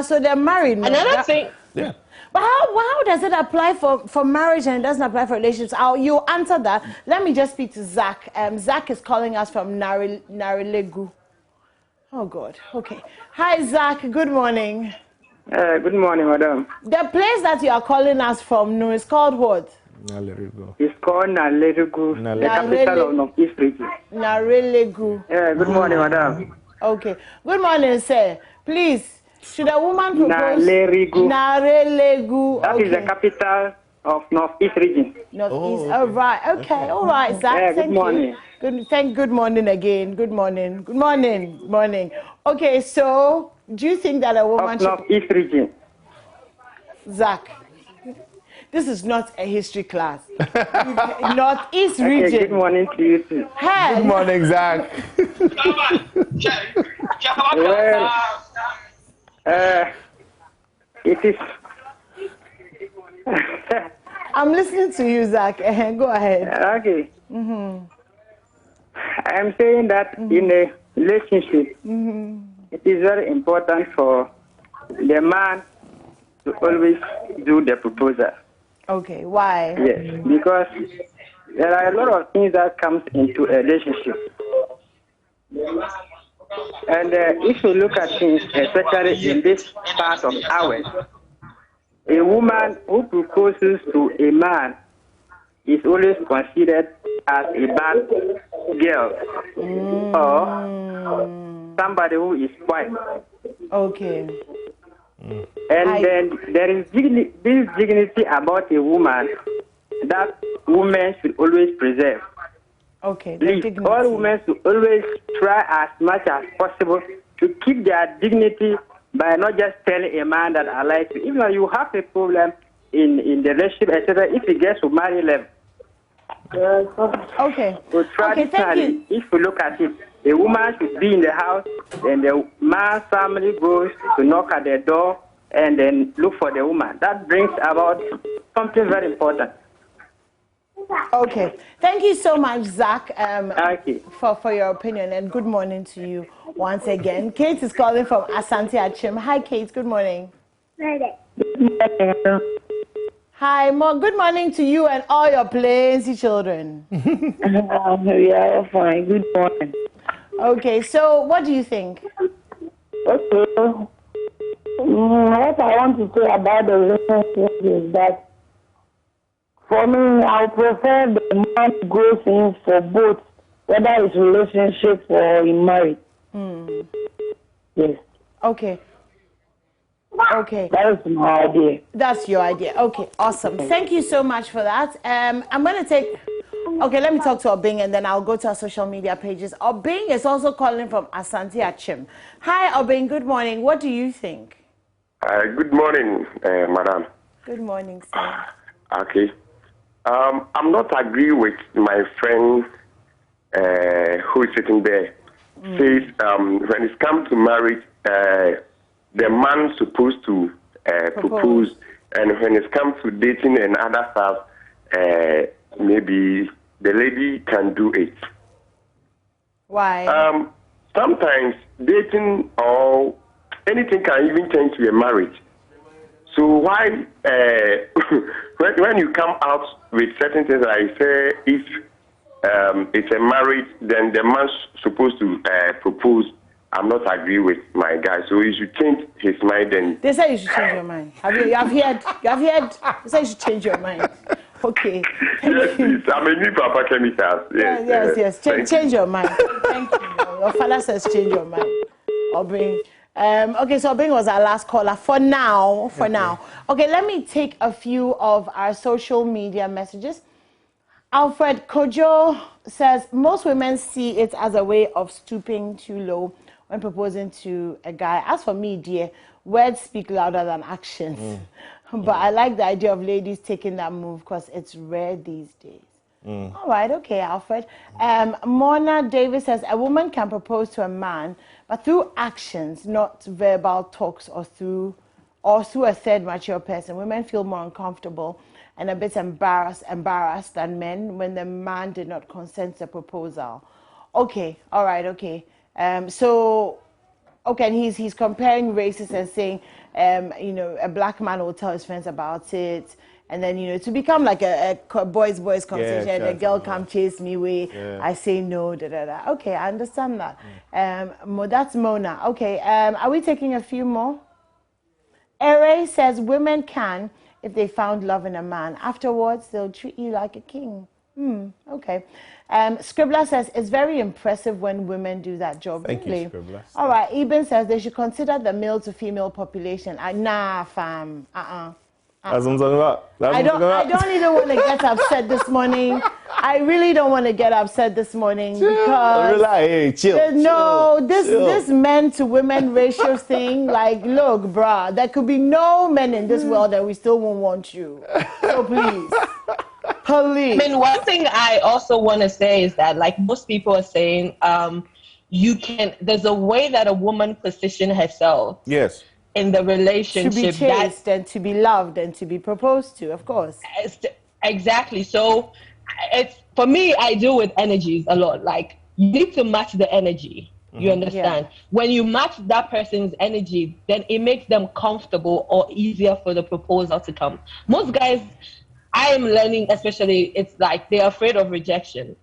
So they're married now. Another thing. Yeah. But how does it apply for marriage and it doesn't apply for relationships? You answer that. Let me just speak to Zach. Zach is calling us from Narilegu. Oh, God. Okay. Hi, Zach. Good morning. Good morning, madam. The place that you are calling us from now is called what? Narilegu. It's called Narilegu, the capital of North East region. Narilegu. Good morning, madam. Okay. Good morning, sir. Please, should a woman propose? Narilegu. Narilegu. That is the capital of North East region. Northeast. Oh, right. Okay. All right, Zach. Good morning. Good morning again. Good morning. Good morning. Good morning. Okay, so do you think that a woman should... North East region. Zach, this is not a history class. Northeast region. Good morning to you too. Hey. Good morning, Zach. it is. I'm listening to you, Zach. Go ahead. Okay. Mm-hmm. I'm saying that in a relationship, it is very important for the man to always do the proposal. Okay, why? Yes, because there are a lot of things that comes into a relationship. And if you look at things, especially in this part of ours, a woman who proposes to a man is always considered as a bad girl or somebody who is spoiled. Okay. And then there is this dignity about a woman that women should always preserve. Okay. Please, all women should always try as much as possible to keep their dignity by not just telling a man that I like you. Even though you have a problem in the relationship, etc., if he gets to marry level. Okay. So traditionally, if you look at it, a woman should be in the house, and the man's family goes to knock at the door and then look for the woman. That brings about something very important. Okay. Thank you so much, Zach, for your opinion, and good morning to you once again. Kate is calling from Asante Achim. Hi, Kate. Good morning. Hi, good morning to you and all your plenty children. Yeah, fine. Good morning. Okay, so what do you think? Okay. What I want to say about the relationship is that for me, I prefer the man goes in for both, whether it's relationship or in marriage. Yes. Okay. Okay. That is my idea. That's your idea. Okay, awesome. Thank you so much for that. I'm going to take... Okay, let me talk to Obing and then I'll go to our social media pages. Obing is also calling from Asante Achim. Hi, Obing. Good morning. What do you think? Good morning, madam. Good morning, sir. Okay. I'm not agree with my friend who is sitting there. Says when it's come to marriage, the man supposed to propose, and when it's come to dating and other stuff, maybe the lady can do it. Why? Sometimes dating or anything can even turn to a marriage. So why, when you come out with certain things, I say if it's a marriage, then the man's supposed to propose. I'm not agree with my guy, so he should change his mind. And they say you should change your mind. Have you heard? They say you should change your mind. Okay. Yes, please. I'm a new Papa Chemicals. Yes. Change your mind. Thank you. Your father says change your mind. Obing. Okay, so Obing was our last caller for now. Okay, let me take a few of our social media messages. Alfred Kojo says most women see it as a way of stooping too low when proposing to a guy. As for me, dear, words speak louder than actions. But I like the idea of ladies taking that move because it's rare these days. All right, okay, Alfred. Mona Davis says a woman can propose to a man, but through actions, not verbal talks or through a third mature person. Women feel more uncomfortable and a bit embarrassed than men when the man did not consent to a proposal. Okay, all right, okay. And he's comparing races and saying, a black man will tell his friends about it, and then, to become like a boys conversation, and a girl come chase me away, I say no, da. Okay, I understand that. That's Mona. Okay, are we taking a few more? Ere says women can, if they found love in a man. Afterwards, they'll treat you like a king. Okay. Scribbler says it's very impressive when women do that job. Thank really? you, Scribbler. All right. Eben says they should consider the male to female population. Nah, fam. That's what I'm talking about. I don't even want to get upset this morning. I really don't want to get upset this morning because this men to women ratio thing. Like, look, bruh, there could be no men in this world and we still won't want you. So please. I mean, one thing I also want to say is that, like most people are saying, there's a way that a woman positions herself. Yes. in the relationship. To be chased and to be loved and to be proposed to, of course. Exactly. So it's, for me, I deal with energies a lot. Like, you need to match the energy. You understand? Yeah. When you match that person's energy, then it makes them comfortable or easier for the proposal to come. Most guys, I am learning, especially, it's like they're afraid of rejection.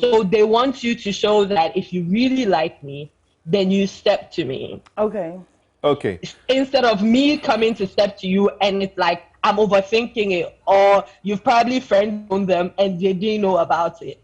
So they want you to show that if you really like me, then you step to me. Okay. Okay. Instead of me coming to step to you and it's like I'm overthinking it, or you've probably friend-zoned them and they didn't know about it.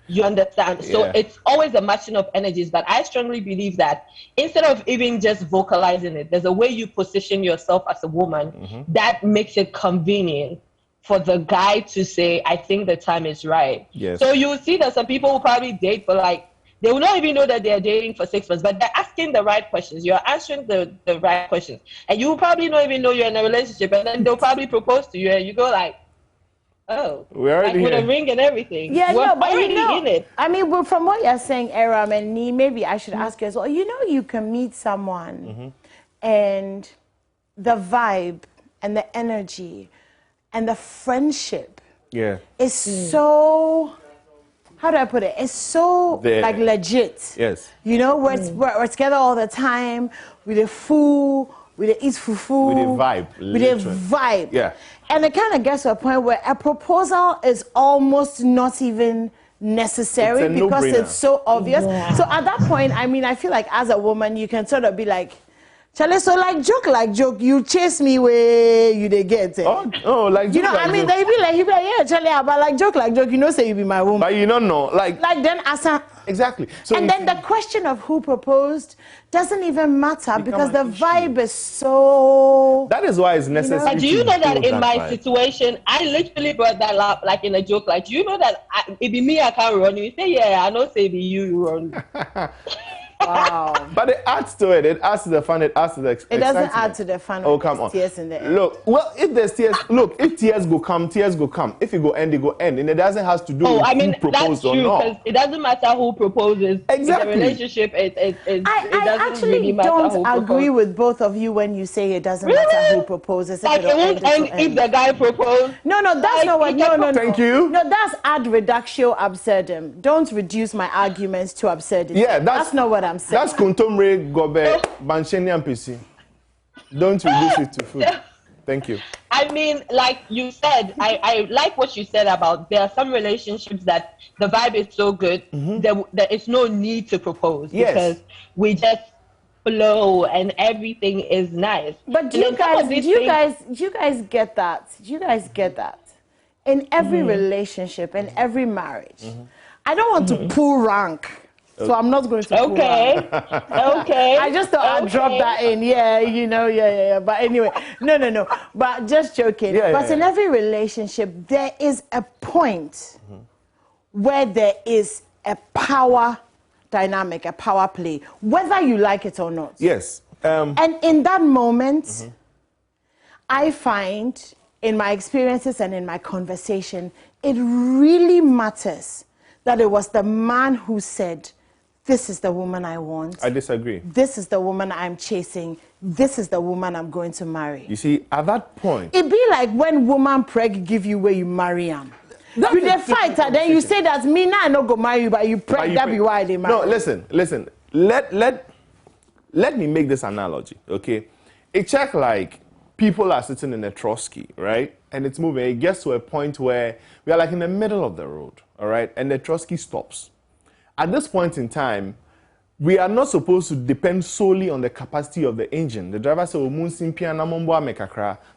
You understand? Yeah. So it's always a matching of energies, but I strongly believe that instead of even just vocalizing it, there's a way you position yourself as a woman that makes it convenient for the guy to say, I think the time is right. Yes. So you will see that some people will probably date for like, they will not even know that they're dating for 6 months, but they're asking the right questions. You're answering the right questions. And you will probably not even know you're in a relationship, and then they'll probably propose to you, and you go like, oh, we're already like with here. a ring and everything. Yeah, we're no, but already in it. I mean, well, from what you're saying, EYRAM and Nee, maybe I should ask you as well. You know, you can meet someone and the vibe and the energy and the friendship is so, how do I put it? It's so like legit. Yes. You know, we're together all the time with the food, with the eat fufu. With the vibe. With the vibe. Yeah. And it kind of gets to a point where a proposal is almost not even necessary because it's so obvious. Yeah. So at that point, I mean, I feel like as a woman, you can sort of be like, Charlie, so like joke, you chase me where you they get it. Oh, like joke, you know, like I mean, joke. they be like, yeah, Charlie, but like joke, you know, say you be my woman. But you don't know, like then as a exactly. So and then the question of who proposed doesn't even matter because the vibe is so. That is why it's necessary. But do you know that in my situation, I literally brought that up like in a joke. Like, do you know that it be me, I can't run you? You say, yeah, I know, say be you run. Wow. But it adds to it. It adds to the fun. It adds to the excitement. It doesn't add to the fun. Oh, come on. Tears in the end. Look, well, if there's tears, look, if tears go come, tears go come. If it go end, it go end. And it doesn't have to do with who proposed or not. Because it doesn't matter who proposes. Exactly. In the relationship, I actually don't agree with both of you when you say it doesn't matter who proposes. Like it won't end if the guy proposed. No, that's not what. No. Thank you. No, that's ad reductio absurdum. Don't reduce my arguments to absurdity. Yeah, that's not what I'm saying. That's Kuntomre Gobe Bancheni Ampesi. Don't reduce it to food. Thank you. I mean, like you said, I like what you said about there are some relationships that the vibe is so good there is no need to propose because we just flow and everything is nice. But do you guys get that? Do you guys get that? In every relationship, in every marriage, I don't want to pull rank. So I'm not going to. Okay. I just thought I'd drop that in. Yeah, you know, yeah. But anyway, no. But just joking. But in every relationship, there is a point where there is a power dynamic, a power play, whether you like it or not. Yes. And in that moment, I find, in my experiences and in my conversation, it really matters that it was the man who said, this is the woman I want. I disagree. This is the woman I'm chasing. This is the woman I'm going to marry. You see, at that point... It be like when woman preg give you where you marry him. You dey fight and then you say that me now I no go marry you, but you preg that be why they marry. No, listen. Let me make this analogy, okay? It check like people are sitting in a Trotsky, right? And it's moving. It gets to a point where we are like in the middle of the road, all right? And the Trotsky stops. At this point in time, we are not supposed to depend solely on the capacity of the engine. The driver says,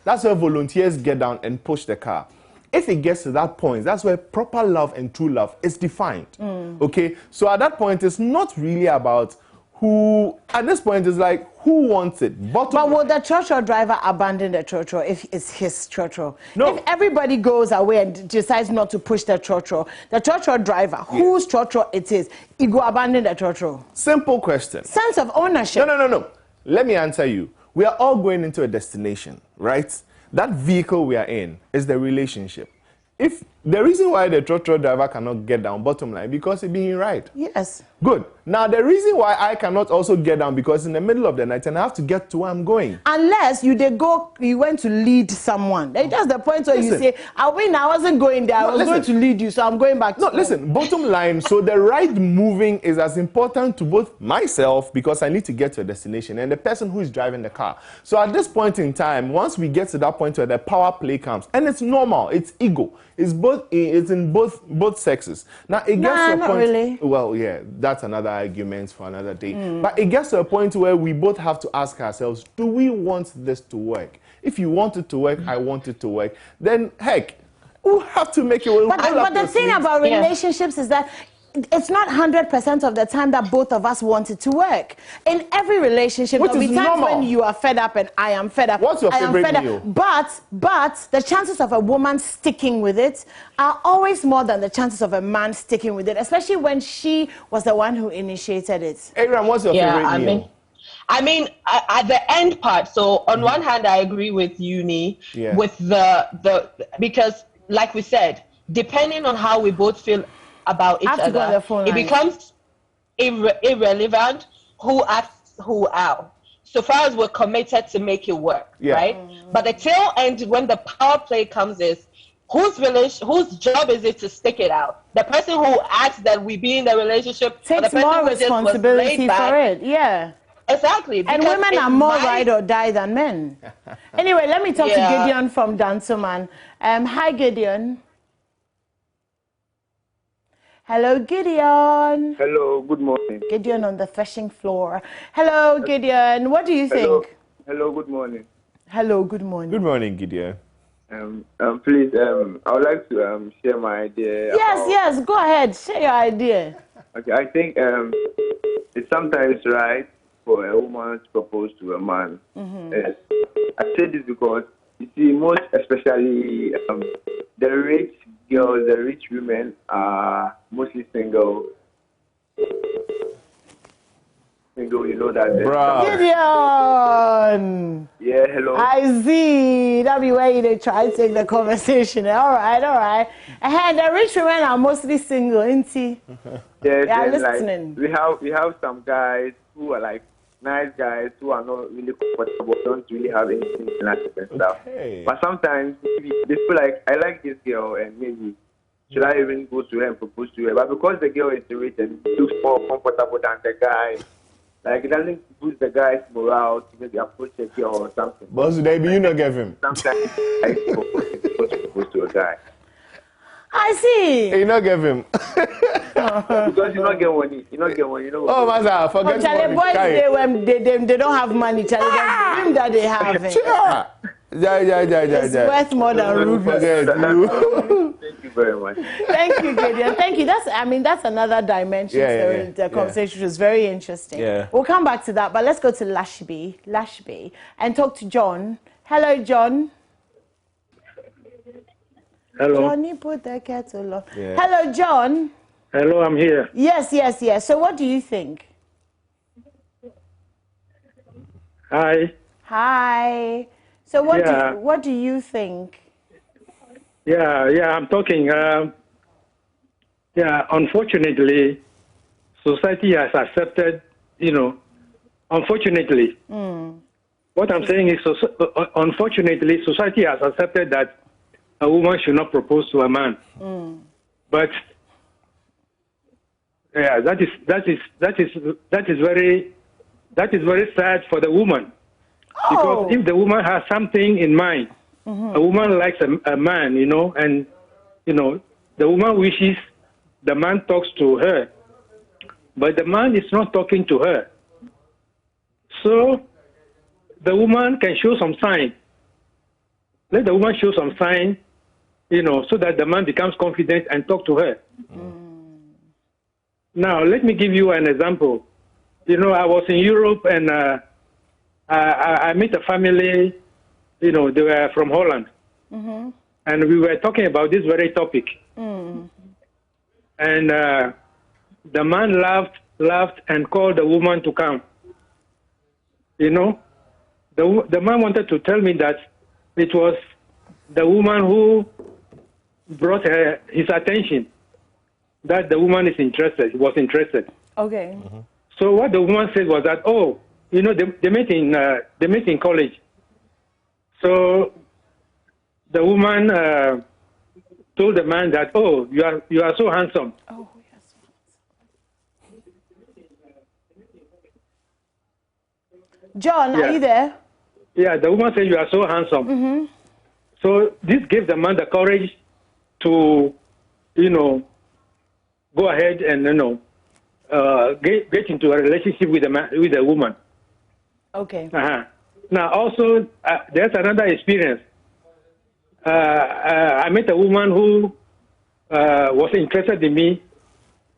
that's where volunteers get down and push the car. If it gets to that point, that's where proper love and true love is defined. Okay? So at that point, it's not really about who, at this point, it's like, who wants it? But will the trotro driver abandon the trotro if it's his trotro? No. If everybody goes away and decides not to push the trotro driver, whose trotro it is, he go abandon the trotro? Simple question. Sense of ownership. No. Let me answer you. We are all going into a destination, right? That vehicle we are in is the relationship. If the reason why the trotro driver cannot get down, bottom line, because it's being right. Yes. Good. Now, the reason why I cannot also get down, because in the middle of the night and I have to get to where I'm going. Unless you went to lead someone. That's the point where you say, I wasn't going there. I was going to lead you, so I'm going back to home. Listen, bottom line, so the right moving is as important to both myself, because I need to get to a destination, and the person who is driving the car. So at this point in time, once we get to that point where the power play comes, and it's normal, it's ego. It's in both sexes. Now, it gets to a point... Really. Well, yeah, that's another argument for another day. But it gets to a point where we both have to ask ourselves, do we want this to work? If you want it to work, I want it to work, then heck, we'll have to make it work. But the thing about relationships is that it's not 100% of the time that both of us want it to work. In every relationship, there'll be times when you are fed up and I am fed up. What's your favorite meal? But the chances of a woman sticking with it are always more than the chances of a man sticking with it, especially when she was the one who initiated it. EYRAM, what's your favorite meal? I mean, at the end part, so on one hand, I agree with Uni, with because like we said, depending on how we both feel about each other, it becomes irrelevant who asks who out. So far as we're committed to make it work, right? But the tail end, when the power play comes, is whose job is it to stick it out? The person who asks that we be in the relationship takes more responsibility for it. Yeah. Exactly. And women are more ride or die than men. Anyway, let me talk to Gideon from Dansoman. Hi, Gideon. Hello, Gideon. Hello, good morning. Gideon on the threshing floor. Hello, Gideon. What do you think? Hello, good morning. Hello, good morning. Good morning, Gideon. Please, I would like to share my idea. Yes, go ahead. Share your idea. Okay, I think it's sometimes right for a woman to propose to a man. I say this because, you see, most especially the rich girls, the rich women are mostly single. You know that. Gideon! Yeah, hello. I see. That'll be where they try to take the conversation. All right. And the rich women are mostly single, isn't he? Yes, yeah, listening. Like, we have some guys who are like nice guys who are not really comfortable, don't really have anything in life and stuff. But sometimes they feel like, I like this girl and maybe should I even go to her and propose to her? But because the girl is rich and looks more comfortable than the guy, like it doesn't boost the guy's morale to maybe approach a girl or something. Boss, baby, you not give him. Sometimes I propose to a guy. I see. You not give him. Because you not get money. You not get money. You know. Oh, Masa, forget Charlie, boys, they don't have money. Charlie, the dream that they have. It's worth more than rubies. Thank you very much. Thank you, Gideon. Thank you. That's another dimension to the conversation, which is very interesting. We'll come back to that, but let's go to Lashby, and talk to John. Hello, John. Hello. Johnny, put the kettle on. Hello, John. Hello, I'm here. Yes. So what do you think? Hi. So what do you think? I'm talking. Unfortunately, society has accepted, unfortunately. What I'm saying is, unfortunately, society has accepted that a woman should not propose to a man. But that is very sad for the woman. Because if the woman has something in mind, a woman likes a man, and the woman wishes the man talks to her, but the man is not talking to her. So the woman can show some sign. Let the woman show some sign, so that the man becomes confident and talk to her. Now, let me give you an example. I was in Europe and I met a family, they were from Holland. And we were talking about this very topic. And the man laughed and called the woman to come. The man wanted to tell me that it was the woman who brought his attention, that the woman was interested. Okay. So what the woman said was that, oh, you know, they met in college. So the woman told the man that, oh, you are so handsome. Oh, John, are you there? Yeah, the woman said you are so handsome. So this gave the man the courage to, you know, go ahead and, you know, get into a relationship with a woman. Okay. Now, also, there's another experience. I met a woman who was interested in me,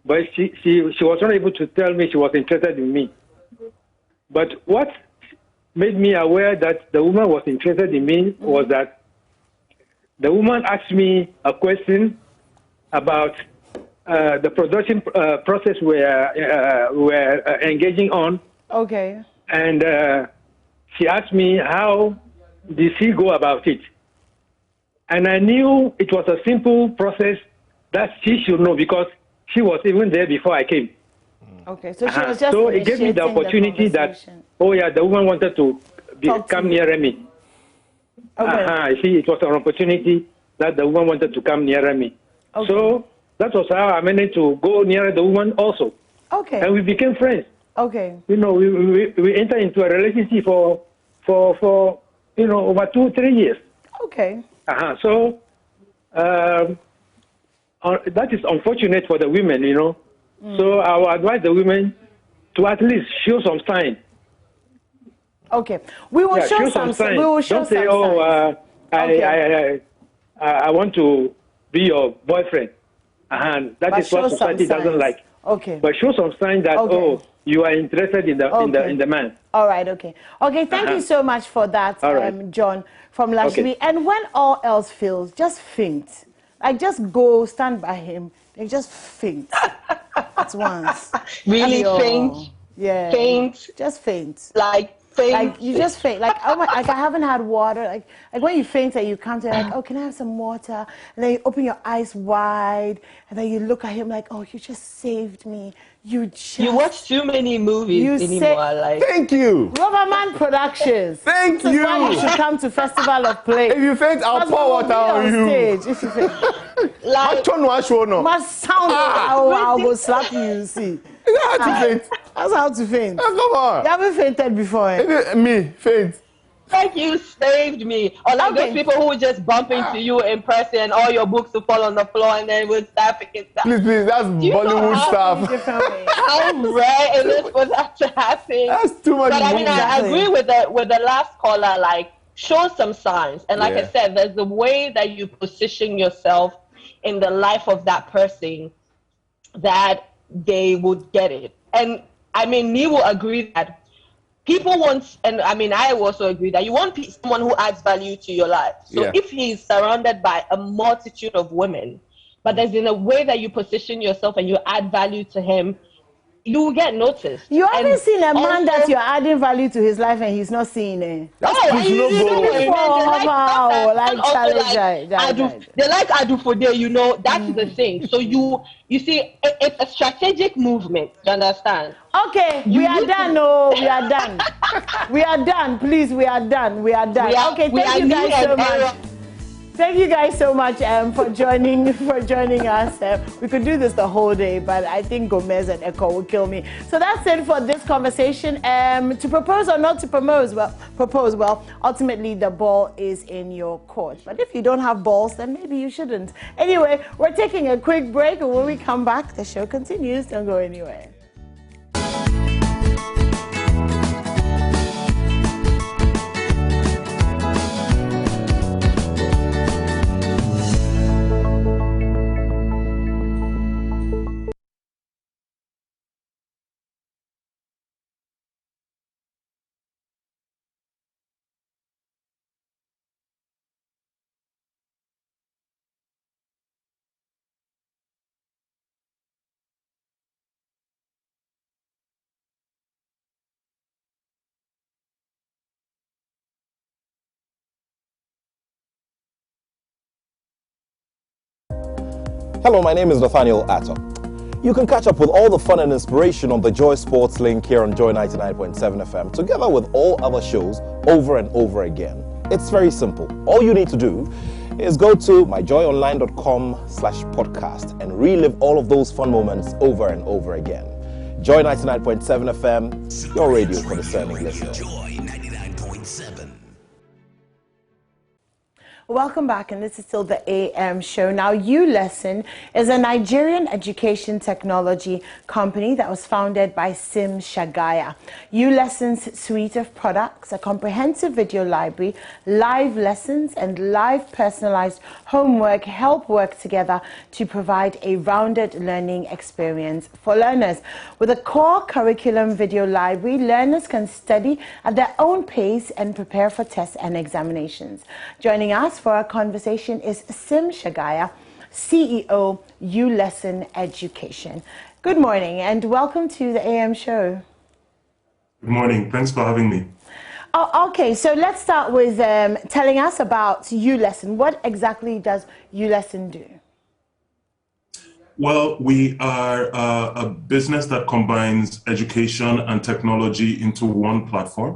but she was not able to tell me she was interested in me. But what made me aware that the woman was interested in me was that the woman asked me a question about the production process we're engaging on. Okay. And she asked me how did she go about it. And I knew it was a simple process that she should know because she was even there before I came. Okay, so she was just so it gave me the opportunity that, oh yeah, the woman wanted to come nearer me. Okay. See, it was an opportunity that the woman wanted to come nearer me. Okay. So that was how I managed to go nearer the woman also. Okay. And we became friends. Okay. You know, we entered into a relationship for you know, over 2-3 years. Okay. So that is unfortunate for the women, you know. So I would advise the women to at least show some sign. Okay. We will show some sign. We will show Don't say, some signs. I want to be your boyfriend. That is what society doesn't like. Okay. But show some sign that, oh, you are interested in the man. All right, okay. Okay, thank you so much for that, John from Lashmi. And when all else fails, just faint. Like, just go stand by him and just faint at once. Really faint? Yeah. Faint? Just faint. Like, faint? Like, you just faint. Like, oh my, like I haven't had water. Like when you faint and you come to like, oh, can I have some water? And then you open your eyes wide and then you look at him like, oh, you just saved me. You watch too many movies anymore. Like, thank you. Rubberman Productions. Thank this you. Is why you should come to Festival of Play. If you faint, I'll pour water on you. Stage, if you faint. Like, must sound. I'll go slap you. You see. That's how to faint. That's how to faint. Come on. You haven't fainted before. Eh? Me faint. Like, you saved me. Or like those people who just bump into you in person, all your books will fall on the floor and then we'll start picking stuff. Please, that's Bollywood stuff. How rare it is for that to happen. That's too much. But I mean, I agree with the last caller, like, show some signs. And like I said, there's a way that you position yourself in the life of that person that they would get it. And I mean, Ni will agree that people want, and I mean, I also agree that you want someone who adds value to your life. So if he's surrounded by a multitude of women, but there's in a way that you position yourself and you add value to him, you will get noticed. You haven't seen a man that you're adding value to his life and he's not seeing it. That's they like adu for day, you know, that's the thing. So you see, it's a strategic movement, you understand? Okay, we are done. No, we are done. We are done. Please, we are done. We are done. Okay, thank you guys so much. Thank you guys so much for joining us. We could do this the whole day, but I think Gomez and Echo will kill me. So that's it for this conversation. To propose or not to propose, well, ultimately the ball is in your court. But if you don't have balls, then maybe you shouldn't. Anyway, we're taking a quick break, and when we come back, the show continues. Don't go anywhere. Hello, my name is Nathaniel Atta. You can catch up with all the fun and inspiration on the Joy Sports link here on Joy 99.7 FM, together with all other shows over and over again. It's very simple. All you need to do is go to myjoyonline.com/podcast and relive all of those fun moments over and over again. Joy 99.7 FM, your radio for discerning listeners. Joy 99.7. Welcome back, and this is still the AM show. Now, ULesson is a Nigerian education technology company that was founded by Sim Shagaya. ULesson's suite of products, a comprehensive video library, live lessons, and live personalized homework help work together to provide a rounded learning experience for learners. With a core curriculum video library, learners can study at their own pace and prepare for tests and examinations. Joining us for our conversation is Sim Shagaya, CEO, ULesson Education. Good morning and welcome to the AM show. Good morning. Thanks for having me. Oh, okay, so let's start with telling us about ULesson. What exactly does ULesson do? Well, we are a business that combines education and technology into one platform.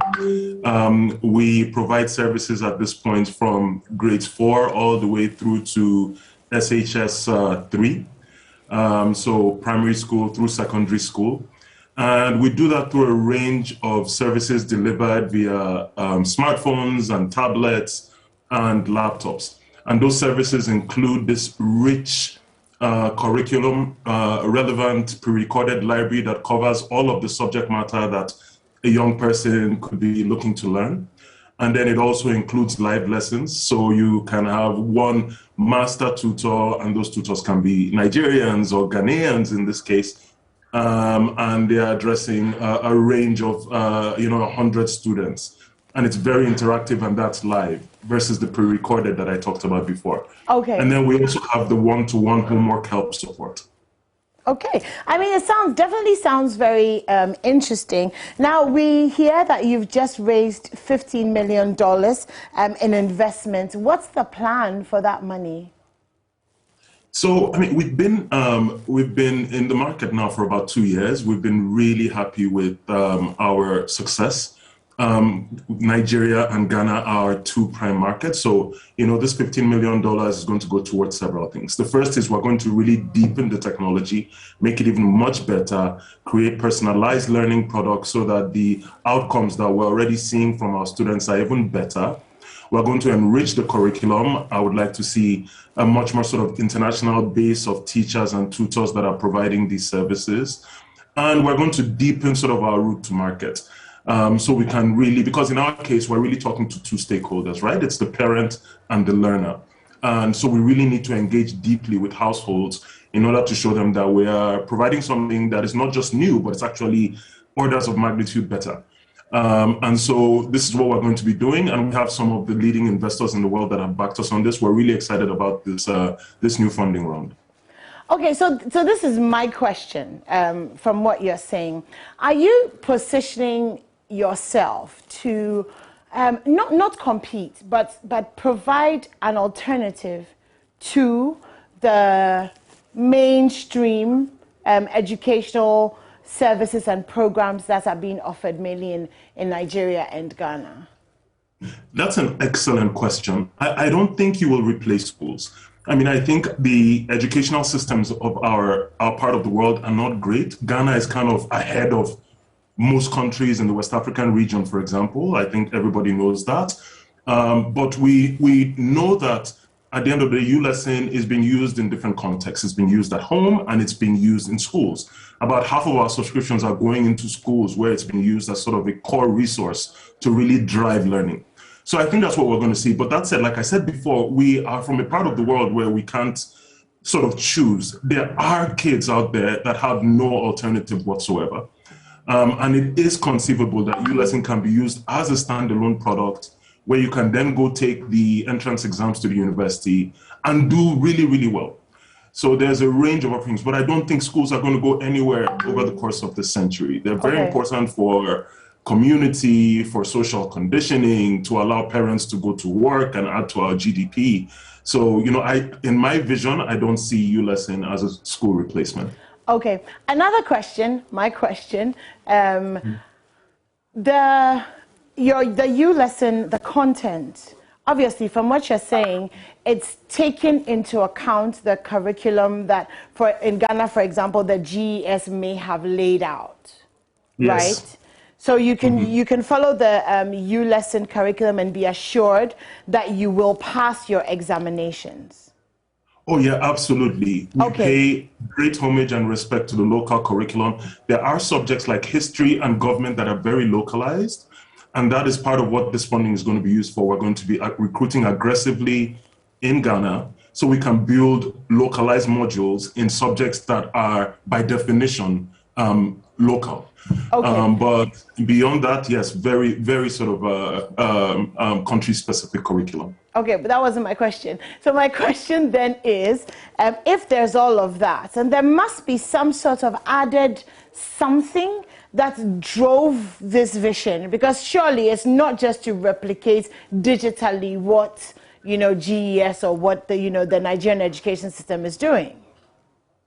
We provide services at this point from grades 4 all the way through to SHS 3, so primary school through secondary school. And we do that through a range of services delivered via smartphones and tablets and laptops. And those services include this rich curriculum, relevant pre-recorded library that covers all of the subject matter that a young person could be looking to learn. And then it also includes live lessons. So you can have one master tutor, and those tutors can be Nigerians or Ghanaians in this case. And they are addressing a range of, 100 students. And it's very interactive, and that's live versus the pre-recorded that I talked about before. Okay. And then we also have the one-to-one homework help support. Okay. I mean, it definitely sounds very interesting. Now, we hear that you've just raised $15 million in investment. What's the plan for that money? So, I mean, we've been in the market now for about 2 years. We've been really happy with our success. Nigeria and Ghana are two prime markets. So, this $15 million is going to go towards several things. The first is we're going to really deepen the technology, make it even much better, create personalized learning products so that the outcomes that we're already seeing from our students are even better. We're going to enrich the curriculum. I would like to see a much more sort of international base of teachers and tutors that are providing these services. And we're going to deepen sort of our route to market. So we can really, because in our case, we're really talking to two stakeholders, right? It's the parent and the learner. And so we really need to engage deeply with households in order to show them that we are providing something that is not just new, but it's actually orders of magnitude better. And so this is what we're going to be doing. And we have some of the leading investors in the world that have backed us on this. We're really excited about this new funding round. Okay, so this is my question from what you're saying. Are you positioning yourself to not compete, but provide an alternative to the mainstream educational services and programs that are being offered mainly in Nigeria and Ghana? That's an excellent question. I don't think you will replace schools. I mean, I think the educational systems of our part of the world are not great. Ghana is kind of ahead of most countries in the West African region, for example. I think everybody knows that. But we know that at the end of the day, ULesson is being used in different contexts. It's being used at home and it's being used in schools. About half of our subscriptions are going into schools where it's being used as sort of a core resource to really drive learning. So I think that's what we're going to see. But that said, like I said before, we are from a part of the world where we can't sort of choose. There are kids out there that have no alternative whatsoever. And it is conceivable that ULesson can be used as a standalone product where you can then go take the entrance exams to the university and do really, really well. So there's a range of offerings, but I don't think schools are going to go anywhere over the course of this century. They're very important for community, for social conditioning, to allow parents to go to work and add to our GDP. So, in my vision, I don't see ULesson as a school replacement. Okay, another question, my question, the U lesson, the content, obviously from what you're saying, it's taken into account the curriculum that, in Ghana, for example, the GES may have laid out, right? So you can follow the U lesson curriculum and be assured that you will pass your examinations. Oh, yeah, absolutely. We pay great homage and respect to the local curriculum. There are subjects like history and government that are very localized, and that is part of what this funding is going to be used for. We're going to be recruiting aggressively in Ghana so we can build localized modules in subjects that are, by definition, local. But beyond that, yes, very, very sort of country-specific curriculum. Okay, but that wasn't my question. So my question then is, if there's all of that, and there must be some sort of added something that drove this vision, because surely it's not just to replicate digitally what, you know, GES or what the, you know, the Nigerian education system is doing.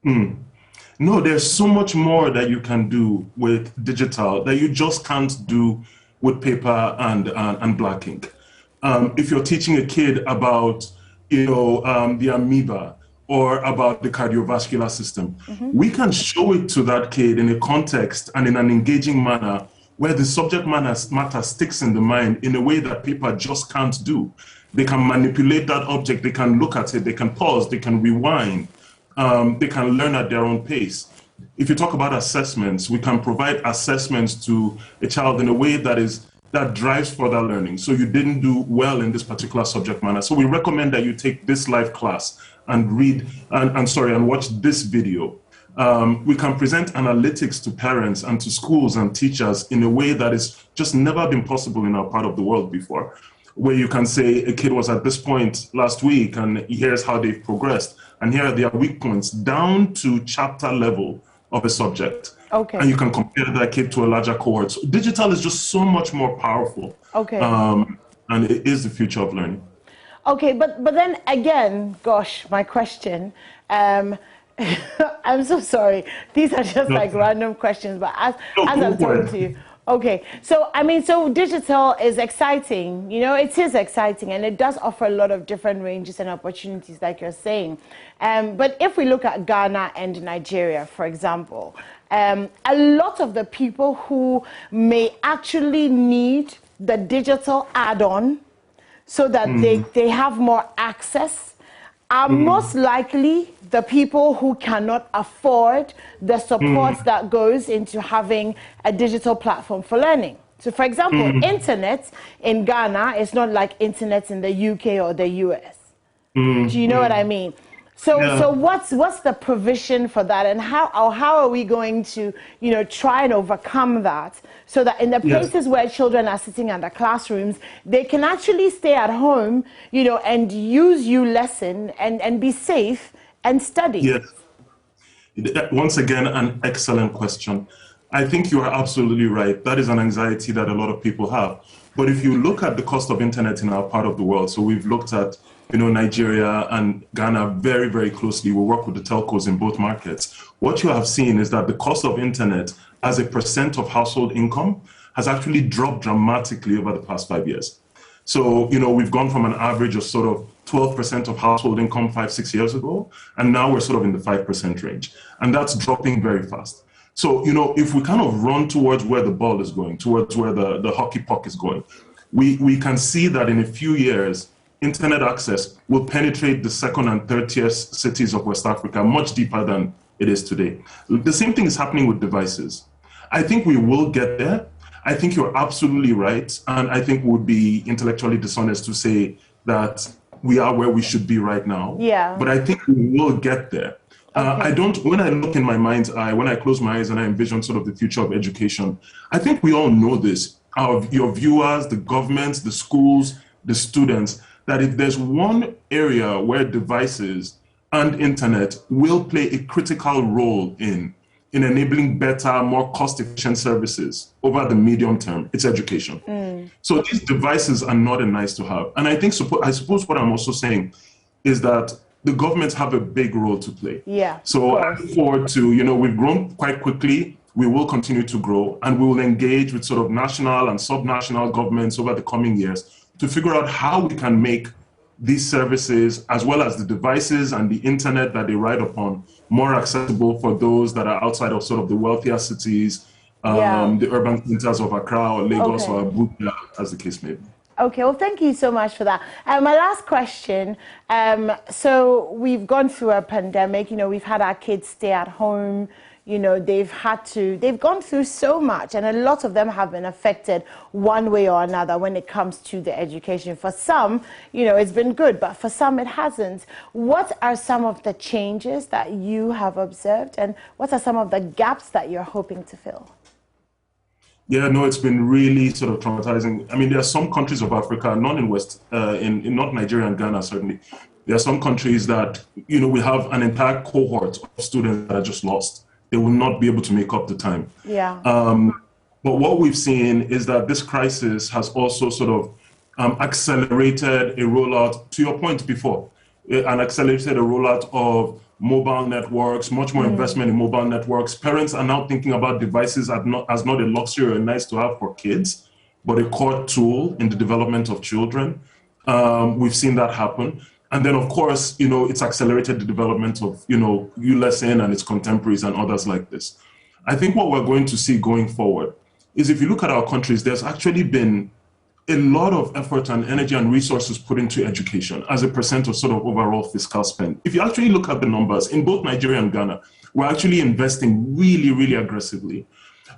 No, there's so much more that you can do with digital that you just can't do with paper and black ink. If you're teaching a kid about, you know, the amoeba or about the cardiovascular system, we can show it to that kid in a context and in an engaging manner where the subject matter sticks in the mind in a way that paper just can't do. They can manipulate that object, they can look at it, they can pause, they can rewind, they can learn at their own pace. If you talk about assessments, we can provide assessments to a child in a way that drives further learning. So you didn't do well in this particular subject matter. So we recommend that you take this live class and read, and watch this video. We can present analytics to parents and to schools and teachers in a way that is just never been possible in our part of the world before, where you can say a kid was at this point last week and here's how they've progressed. And here are their weak points down to chapter level of a subject. And you can compare that kid to a larger cohort. So digital is just so much more powerful. And it is the future of learning. Okay, but then again, gosh, my question, I'm so sorry. These are just like random questions, but as I'm talking to you. Okay, so I mean, so digital is exciting, you know, it is exciting and it does offer a lot of different ranges and opportunities like you're saying. But if we look at Ghana and Nigeria, for example, a lot of the people who may actually need the digital add-on so that they have more access are most likely the people who cannot afford the support that goes into having a digital platform for learning. So for example, internet in Ghana is not like internet in the UK or the US. Do you know what I mean? So what's the provision for that, and how are we going to, you know, try and overcome that so that in the places where children are sitting in the classrooms, they can actually stay at home, you know, and use lesson and be safe and study? Yes. Once again, an excellent question. I think you are absolutely right. That is an anxiety that a lot of people have. But if you look at the cost of internet in our part of the world, so we've looked at, you know, Nigeria and Ghana very, very closely. We work with the telcos in both markets. What you have seen is that the cost of internet as a percent of household income has actually dropped dramatically over the past 5 years. So, you know, we've gone from an average of sort of 12% of household income 5-6 years ago, and now we're sort of in the 5% range. And that's dropping very fast. So, you know, if we kind of run towards where the ball is going, towards where the hockey puck is going, we can see that in a few years, internet access will penetrate the second and third tier cities of West Africa much deeper than it is today. The same thing is happening with devices. I think we will get there. I think you're absolutely right. And I think it would be intellectually dishonest to say that we are where we should be right now. Yeah. But I think we will get there. When I look in my mind's eye, when I close my eyes and I envision sort of the future of education, I think we all know this, your viewers, the governments, the schools, the students, that if there's one area where devices and internet will play a critical role in enabling better, more cost-efficient services over the medium term, it's education. So these devices are not a nice to have. And I think, I suppose what I'm also saying is that the governments have a big role to play. Yeah. So I look forward to, we've grown quite quickly. We will continue to grow, and we will engage with sort of national and subnational governments over the coming years to figure out how we can make these services, as well as the devices and the internet that they ride upon, more accessible for those that are outside of sort of the wealthier cities, the urban centers of Accra or Lagos or Abuja, as the case may be. Okay, well, thank you so much for that. My last question, so we've gone through a pandemic, we've had our kids stay at home, they've gone through so much, and a lot of them have been affected one way or another when it comes to the education. For some, it's been good, but for some it hasn't. What are some of the changes that you have observed, and what are some of the gaps that you're hoping to fill? Yeah, no, it's been really sort of traumatizing. I mean, there are some countries of Africa, not in not Nigeria and Ghana, certainly. There are some countries that, we have an entire cohort of students that are just lost. They will not be able to make up the time. Yeah. But what we've seen is that this crisis has also sort of accelerated a rollout, to your point before, accelerated a rollout of mobile networks, much more investment in mobile networks. Parents are now thinking about devices as not a luxury or nice to have for kids, but a core tool in the development of children. We've seen that happen. And then, of course, it's accelerated the development of, ULESN and its contemporaries and others like this. I think what we're going to see going forward is, if you look at our countries, there's actually been a lot of effort and energy and resources put into education as a percent of sort of overall fiscal spend. If you actually look at the numbers in both Nigeria and Ghana, we're actually investing really, really aggressively.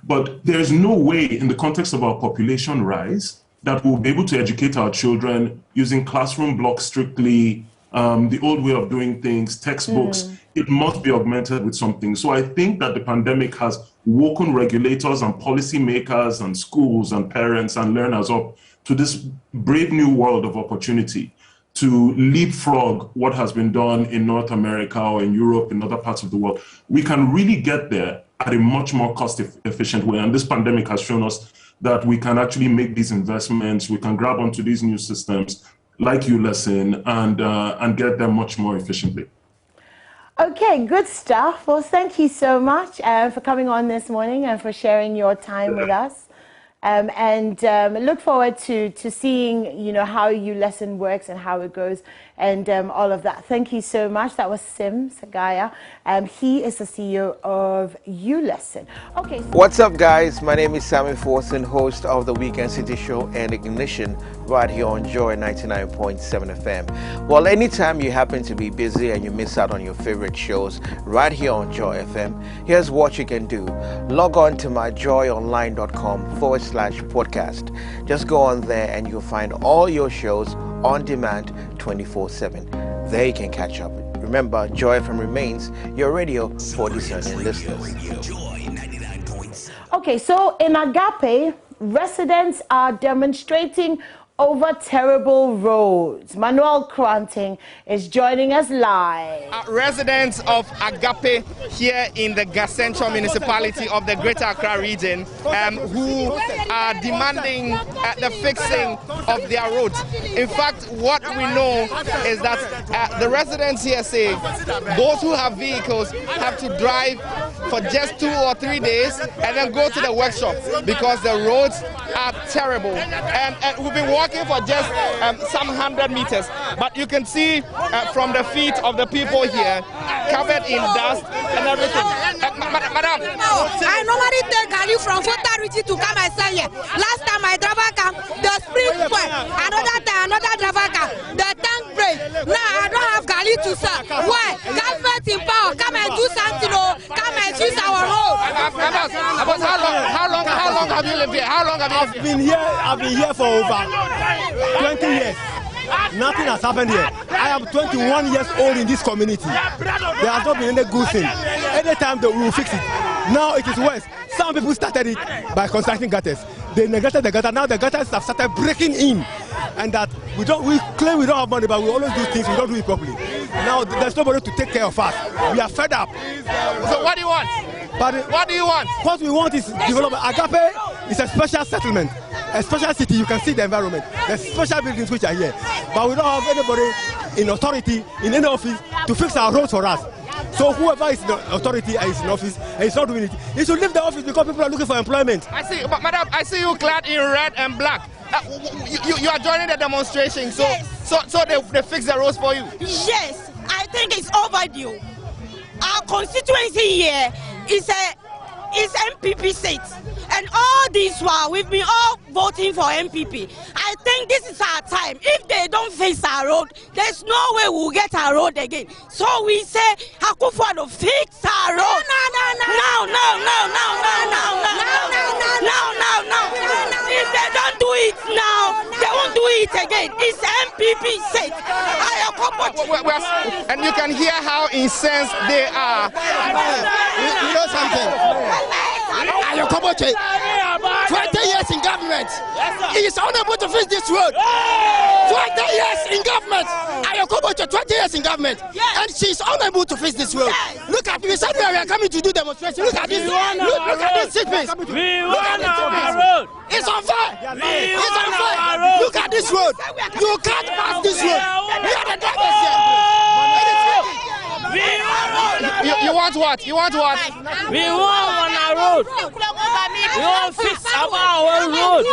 But there's no way in the context of our population rise that we'll be able to educate our children using classroom blocks strictly, the old way of doing things, textbooks. It must be augmented with something. So I think that the pandemic has woken regulators and policymakers and schools and parents and learners up to this brave new world of opportunity to leapfrog what has been done in North America or in Europe, in other parts of the world. We can really get there at a much more cost-efficient way. And this pandemic has shown us that we can actually make these investments, we can grab onto these new systems like ULESN and get them much more efficiently. Okay, good stuff. Well, thank you so much for coming on this morning and for sharing your time with us. Look forward to seeing, how ULESN works and how it goes and all of that. Thank you so much. That was Sim Sagaya. He is the CEO of ULESN. Okay. What's up, guys? My name is Sammy Forson, host of the Weekend City Show and Ignition right here on Joy 99.7 FM. Well, anytime you happen to be busy and you miss out on your favorite shows right here on Joy FM, here's what you can do. Log on to myjoyonline.com/podcast. Just go on there and you'll find all your shows on demand 24/7. There you can catch up. Remember, Joy FM remains your radio for discerning listeners. Okay, so in Agape, residents are demonstrating over terrible roads. Manuel Kranting is joining us live. Residents of Agape here in the Central Municipality of the Greater Accra region who are demanding the fixing of their roads. In fact, what we know is that the residents here say those who have vehicles have to drive for just 2 or 3 days and then go to the workshop because the roads are terrible. And we've been walking for just some 100 meters, but you can see from the feet of the people here covered in dust and everything. Madam, I normally take Gali from Fota Ritchie to come and sell here. Last time my driver came, the spring point. Another time, another driver came, the tank break. Now I don't have Gali to sell. Why? Government in power, come and do something, come and fix our road. How long have you lived here? How long have you lived here? I've been here for over 20 years. Nothing has happened here. I am 21 years old in this community. There has not been any good thing. Anytime they will fix it. Now it is worse. Some people started it by constructing gutters. They neglected the gutter. Now the gutters have started breaking in. And that we claim we don't have money, but we always do things, we don't do it properly. Now there's nobody to take care of us. We are fed up. So what do you want? What do you want? What we want is development. Agape is a special settlement, a special city. You can see the environment. There's special buildings which are here, but we don't have anybody in authority in any office to fix our roads for us. So whoever is in the authority and is in office and is not doing it, he should leave the office because people are looking for employment. I see, but madam, I see you clad in red and black. You are joining the demonstration, so they fix the roads for you. Yes, I think it's overdue. Our constituency here is MPP seat, and all this while we've been all voting for MPP. I think this is our time. If they don't fix our road, there's no way we'll get our road again. So we say, Akufo-Addo, fix our road. No. If they don't do it now, they won't do it again. It's MPP seat. And you can hear how incensed they are. You know something? 20 years in government. He is unable to fix this road. 20 years in government. 20 years in government. And she is unable to fix this road. Look at me. Said we are coming to do demonstration. Look at this. Look at this sickness. It's unfair. It's unfair. Look at this road. You can't pass this road. We are the drivers here. You want what? You want what? We want on our road. We want to fix our road.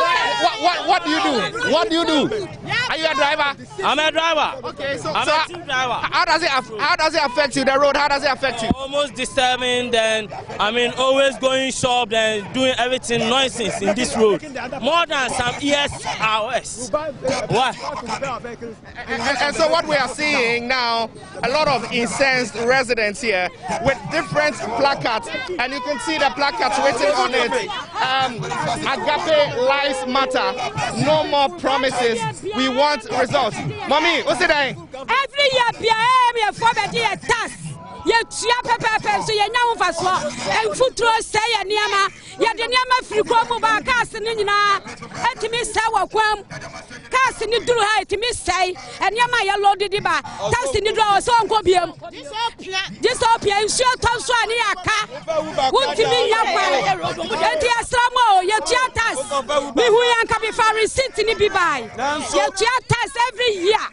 What do you do? What do you do? Are you a driver? I'm a driver. Okay, so I'm a team driver. How does it affect you? The road? How does it affect you? Almost disturbing. Then always going shop and doing everything nonsense in this road. More than some hours. What? And so what we are seeing now, a lot of incensed residents here with different placards, and you can see the placards written on it. Agape lives matter. No more promises. We want results. Mommy, what's it saying? Every year, we are for the task. You pepper, so you know for so. And food say a niama. You the niama free come back, casting in and me say what come. Casting it through her to me say, and Yama loaded the bar. Casting the door, so go be this up here, sure, Tom Swaniaka. Won't you mean Yapa? And the Astramo, your theaters. Me who can come if I receipt in the Bibai. Your theaters every year.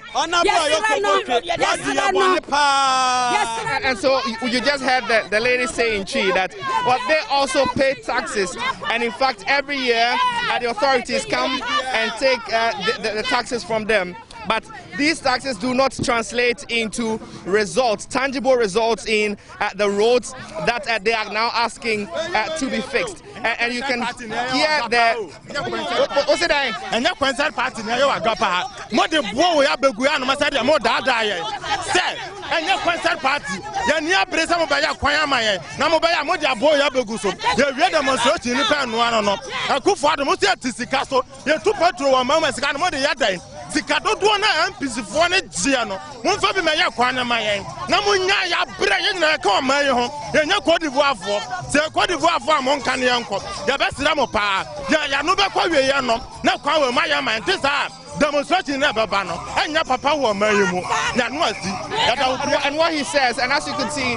Yes, and so you just heard the lady say in Chi that they also pay taxes, and in fact every year the authorities come and take the taxes from them. But these taxes do not translate into results, tangible results in the roads that they are now asking to be fixed. And you can hear the... What's it saying? And your concert party, you are Gapa. More the boy, we have Beguan, Masada, more Dada. Say, and your concert party, you're near Bresa by your Quayama, Namobaya, Modia boy, Abeguso. You read them on search in the pen, one or not. I could for the Musia Castle, you're two petrol, one moment, and more the other. Sikado duana MPC for ne Giano. One for me, Kwana Mayan. Namunya, ya bring in a come, my home. You're not Cote d'Ivoire for. Say Cote d'Ivoire for Moncani uncle. The best Ramopa. Ya no back where you know. Now, Kwa Maya man, this are demonstrating never banner. And your papa will marry you. And what he says, and as you can see,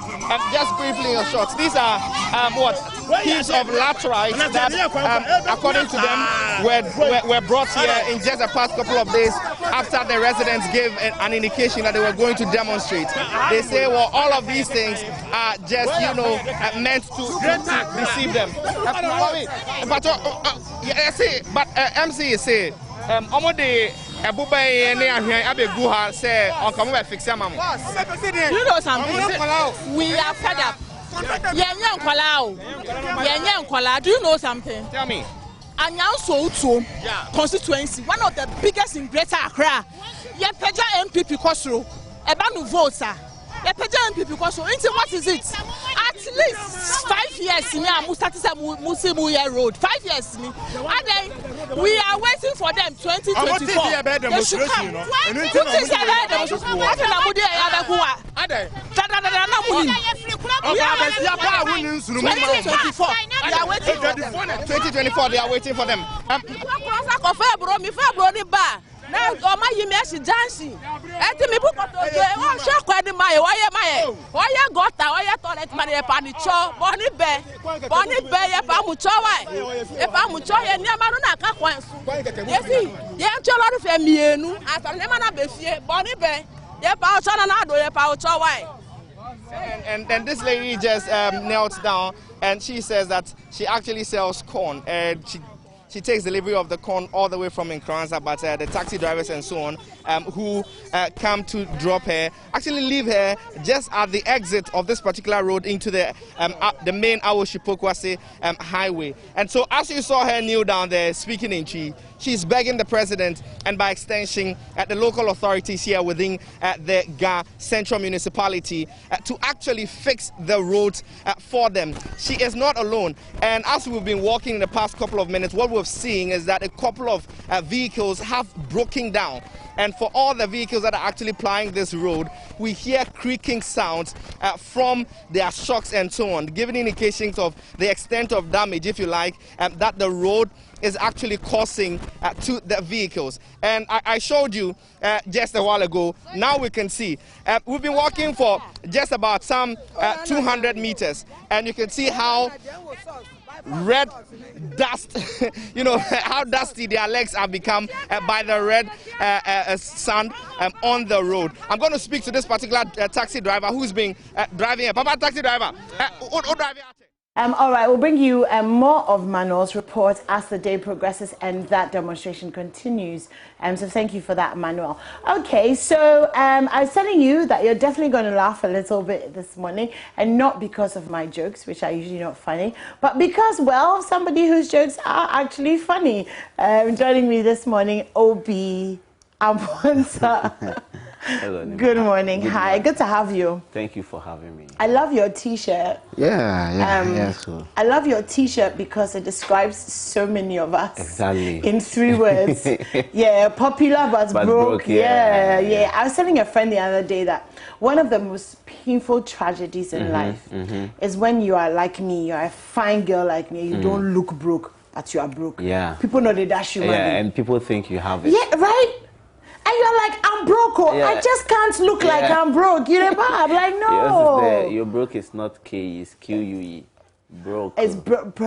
just briefly in shots, these are heaps of laterite that, according to them, were brought here in just the past couple of days after the residents gave an indication that they were going to demonstrate. They say, well, all of these things are just, meant to deceive them. But MC is saying, you know something? We are fed up. Do you know something? Tell me. Anyanso constituency, one of the biggest in Greater Accra. Yepeja MPP Kosro, Ebanu voter. Yepeja MPP Kosro. What is it? At least 5 years in Musimu Road. 5 years. And then we are waiting for them 2024. They should come. They are waiting for them. Now, my image dancing. And me book on shock where the my why you got that, why you toilet money upon the chore, Bonnie Bear, a pamucho, a pamucho, and Yamaruna Kakwan. Yes, the actual lot of Emienu, after Lemana Bessie, Bonnie Bear, And this lady just knelt down, and she says that she actually sells corn, and she takes delivery of the corn all the way from Nkranza, but the taxi drivers and so on who come to drop her actually leave her just at the exit of this particular road into the main Awo-Shipokwase highway. And so as you saw her kneel down there speaking in Chi, she's begging the president and by extension the local authorities here within the Ga Central Municipality to actually fix the roads for them. She is not alone, and as we've been walking in the past couple of minutes, what we're seeing is that a couple of vehicles have broken down. And for all the vehicles that are actually plying this road, we hear creaking sounds from their shocks and so on, giving indications of the extent of damage, if you like, that the road is actually causing to the vehicles. And I showed you just a while ago. Now we can see. We've been walking for just about some 200 meters, and you can see how red dust, you know, how dusty their legs have become by the red sand on the road. I'm going to speak to this particular taxi driver who's been driving here. Papa, taxi driver. All right, we'll bring you more of Manuel's report as the day progresses and that demonstration continues. So thank you for that, Manuel. Okay, so I was telling you that you're definitely going to laugh a little bit this morning, and not because of my jokes, which are usually not funny, but because, well, somebody whose jokes are actually funny. Joining me this morning, Obi Amonsa. Hello, good morning. Good Hi, morning. Good to have you. Thank you for having me. I love your t-shirt. Yeah, so. I love your t-shirt because it describes so many of us. Exactly. In 3 words. Yeah, popular but broke. Yeah. I was telling a friend the other day that one of the most painful tragedies in life is when you are like me, you're a fine girl like me, you don't look broke, but you are broke. Yeah. People know they dash you money. Yeah, and people think you have it. Yeah, right? And you're like, I'm broke. I just can't look like I'm broke. You know, I'm like, no. Yes, your broke is not K, it's Q-U-E. Broke. It's broke.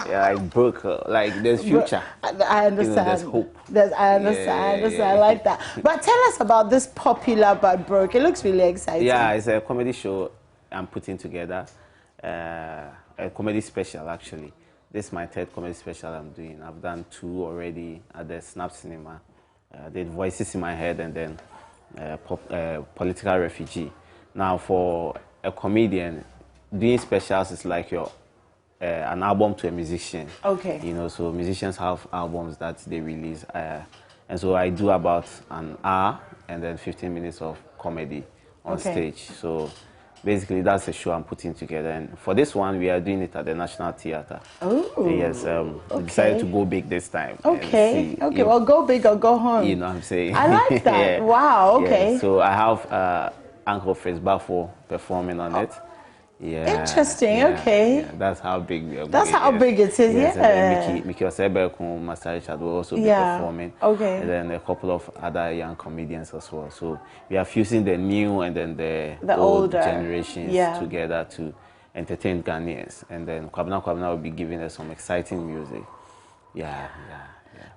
Yeah, like broke. Like there's future. I understand. You know, there's hope. I understand. I like that. But tell us about this popular but broke. It looks really exciting. Yeah, it's a comedy show I'm putting together. A comedy special, actually. This is my 3rd comedy special I'm doing. I've done 2 already at the Snap Cinema. Did Voices in My Head and then Political Refugee. Now, for a comedian, doing specials is like your an album to a musician. Okay. You know, so musicians have albums that they release. And so I do about an hour and then 15 minutes of comedy on stage. So basically, that's a show I'm putting together. And for this one, we are doing it at the National Theatre. Oh. Yes, we decided to go big this time. Okay. Okay, well, go big or go home. You know what I'm saying? I like that. Yeah. Wow, okay. Yeah. So I have Uncle Fritz Bafo performing on it. Yeah. Interesting, okay. Yeah. That's how big we are going. That's how big it is, yes, yeah. And then Mickey Osebeku, Master Richard will also be performing. Okay. And then a couple of other young comedians as well. So we are fusing the new and then the old generations together to entertain Ghanaians. And then Kwabena will be giving us some exciting music. Yeah.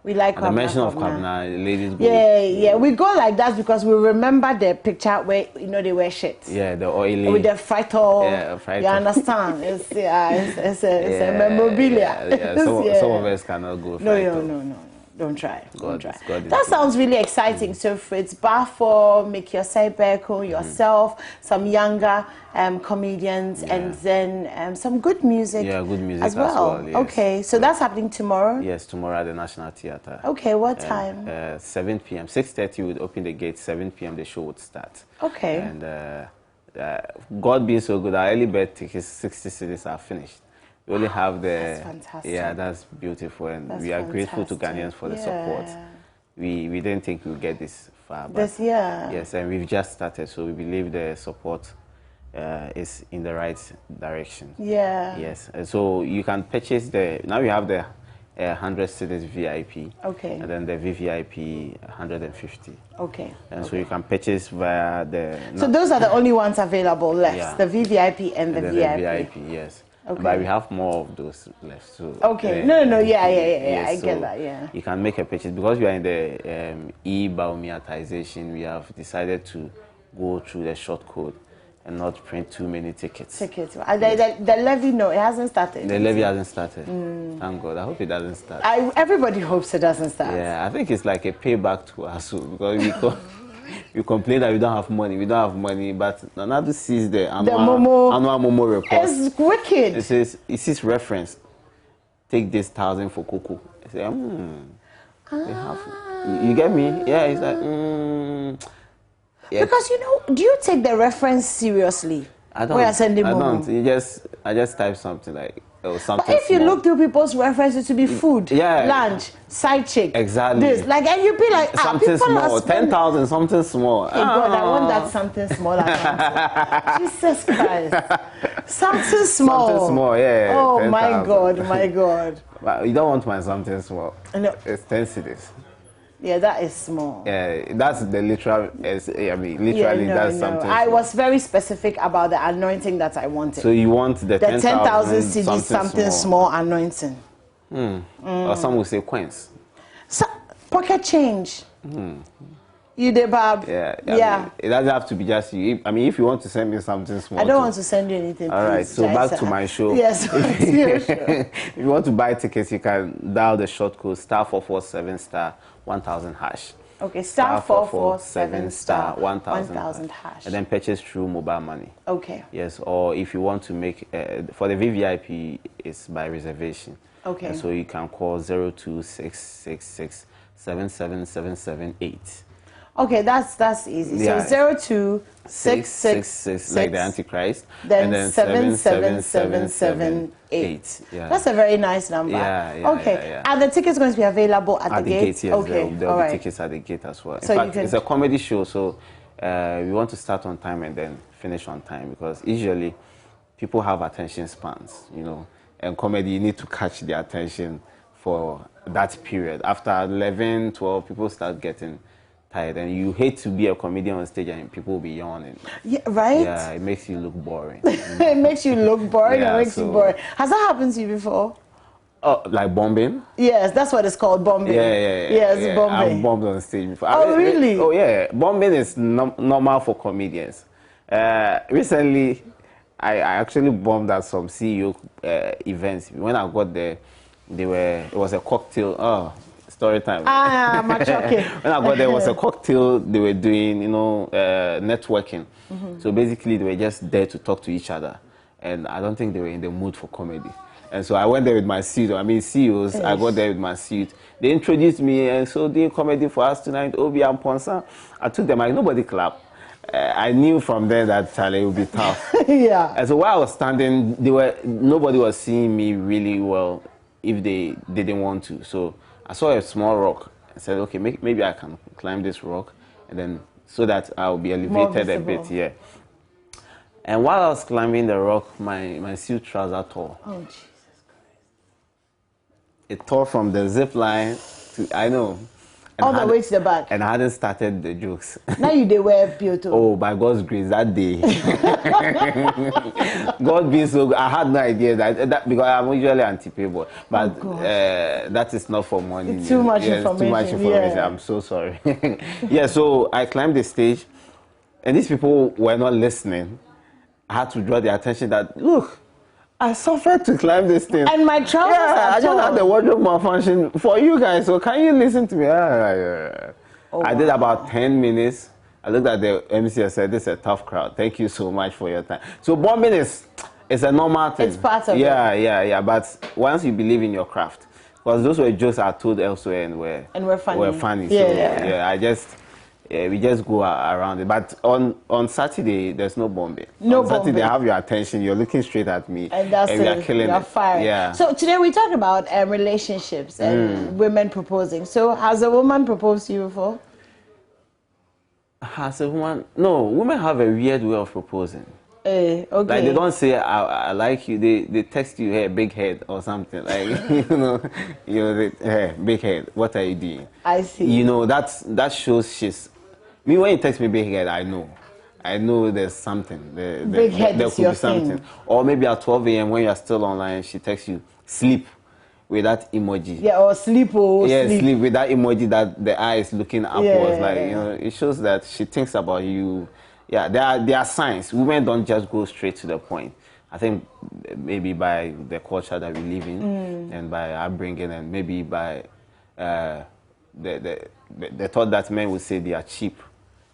We like the mention of Kwabena, ladies go. Yeah. We go like that because we remember the picture where, you know, they wear shit. Yeah, the oily. With the frighto. Yeah, frighto. You understand? It's a memorabilia. Yeah. Some of us cannot go frighto. No. Don't try. God That sounds really exciting. So Fritz Bafo, Mickey Osei yourself, some younger comedians, and then some good music. Yeah, good music as well. Yes. Okay, so that's happening tomorrow? Yes, tomorrow at the National Theatre. Okay, what time? 7 p.m. 6:30 we would open the gate. 7 p.m. the show would start. Okay. And God being so good, our early bird tickets, 60 cities are finished. We only have the... That's fantastic. Yeah, that's beautiful, and we are grateful to Ghanaians for the support. We didn't think we would get this far, but yes, and we've just started, so we believe the support is in the right direction. Yeah. Yes, and so you can purchase now we have the 100 cities VIP. Okay. And then the VVIP 150. Okay. And so you can purchase via the... So those are the only ones available left, the VVIP and the VIP. The VIP, yes. Okay. But we have more of those left. So okay. No. Yeah. I so get that. Yeah. You can make a purchase because we are in the e-biomeatization. We have decided to go through the short code and not print too many tickets. The levy, no, it hasn't started. The levy hasn't started. Thank God. I hope it doesn't start. Everybody hopes it doesn't start. Yeah, I think it's like a payback to us because we complain that we don't have money, but another sees the annual Momo report. It's wicked. It says reference. Take this 1,000 for cocoa. I say, you get me? Yeah, it's like, yeah. Because do you take the reference seriously? I don't. I just type something like something. But if you look through people's references to be food, lunch, side chick, exactly. This, and you be like, something small, 10,000, something small. Hey God, I want that something small. Jesus Christ, something small. Something small, yeah. Oh 10, my God. But you don't want my something small. No. It's 10 cities. Yeah, that is small. Yeah, that's the literal. Literally, that's something. I was very specific about the anointing that I wanted. So you want the 10,000 CDs, something small anointing. Or some will say coins. Pocket change. You did, Bob. Yeah. It doesn't have to be just you. If you want to send me something small. I don't want to send you anything. All right. So back to my show. Yes. If you want to buy tickets, you can dial the short code *447* 1000 hash. Okay, *447* 1000 hash. And then purchase through mobile money. Okay. Yes, or if you want to make for the VVIP, it's by reservation. Okay. And so you can call 02666 77778. Okay, that's easy. Yeah. So 02666 like the Antichrist, then and then 77778. Yeah. That's a very nice number. Yeah. Are the tickets going to be available at the gate? Yes, okay. There'll be tickets at the gate as well. In fact, it's a comedy show, so we want to start on time and then finish on time because usually people have attention spans, and comedy, you need to catch their attention for that period. After 11, 12, people start getting tired, and you hate to be a comedian on stage and people will be yawning. Yeah, right? Yeah, it makes you look boring. It makes you look boring. Yeah, it makes you boring. Has that happened to you before? Oh, like bombing? Yes, that's what it's called, bombing. Yeah. Yes, bombing. I've bombed on stage before. Oh, really? Oh, yeah. Bombing is normal for comedians. Recently, I actually bombed at some CEO events. When I got there, it was a cocktail. Story time. Machoke. When I got there, was a cocktail they were doing, networking. So basically, they were just there to talk to each other. And I don't think they were in the mood for comedy. And so I went there with my suit. CEOs, I got there with my suit. They introduced me, and so doing comedy for us tonight, Obi and Ponsa. I took them, nobody clapped. I knew from there that it would be tough. Yeah. And so while I was standing, nobody was seeing me really well if they didn't want to. So I saw a small rock and said, okay, maybe I can climb this rock, and then so that I'll be elevated a bit, yeah. And while I was climbing the rock, my suit trouser tore. Oh, Jesus Christ. It tore from the zip line to, I know. All the way to the back. And I hadn't started the jokes. Now you did wear Pioto. Oh, by God's grace, that day. God being so good, I had no idea that because I'm usually anti-payboy. But that is not for money. It's too much information. Too much information. Yeah. I'm so sorry. Yeah, so I climbed the stage, and these people were not listening. I had to draw their attention that, look, I suffered to climb this thing. And my trousers are I just had the wardrobe malfunction for you guys, so can you listen to me? I did about 10 minutes. I looked at the MC and said, this is a tough crowd. Thank you so much for your time. So bombing is a normal thing. It's part of it. Yeah. But once you believe in your craft, because those were jokes I told elsewhere and were funny. We just go around it. But on Saturday, there's no bombing. On Saturday, they have your attention. You're looking straight at me. And that's we are killing it. Firing. Yeah. So today we talk about relationships and women proposing. So has a woman proposed to you before? Has a woman? No, women have a weird way of proposing. Okay. Like they don't say I like you. They text you, hey, big head or something. Like hey, big head. What are you doing? I see. That shows she's. Me, when you text me big head, I know. I know there's something. Big head there is could your be something. thing. Or maybe at 12 a.m. when you're still online, she texts you, sleep, with that emoji. Yeah, or sleep or sleep with that emoji that the eye is looking upwards. Yeah. Like, you know, it shows that she thinks about you. Yeah, there are signs. Women don't just go straight to the point. I think maybe by the culture that we live in and by upbringing and maybe by the thought that men would say they are cheap,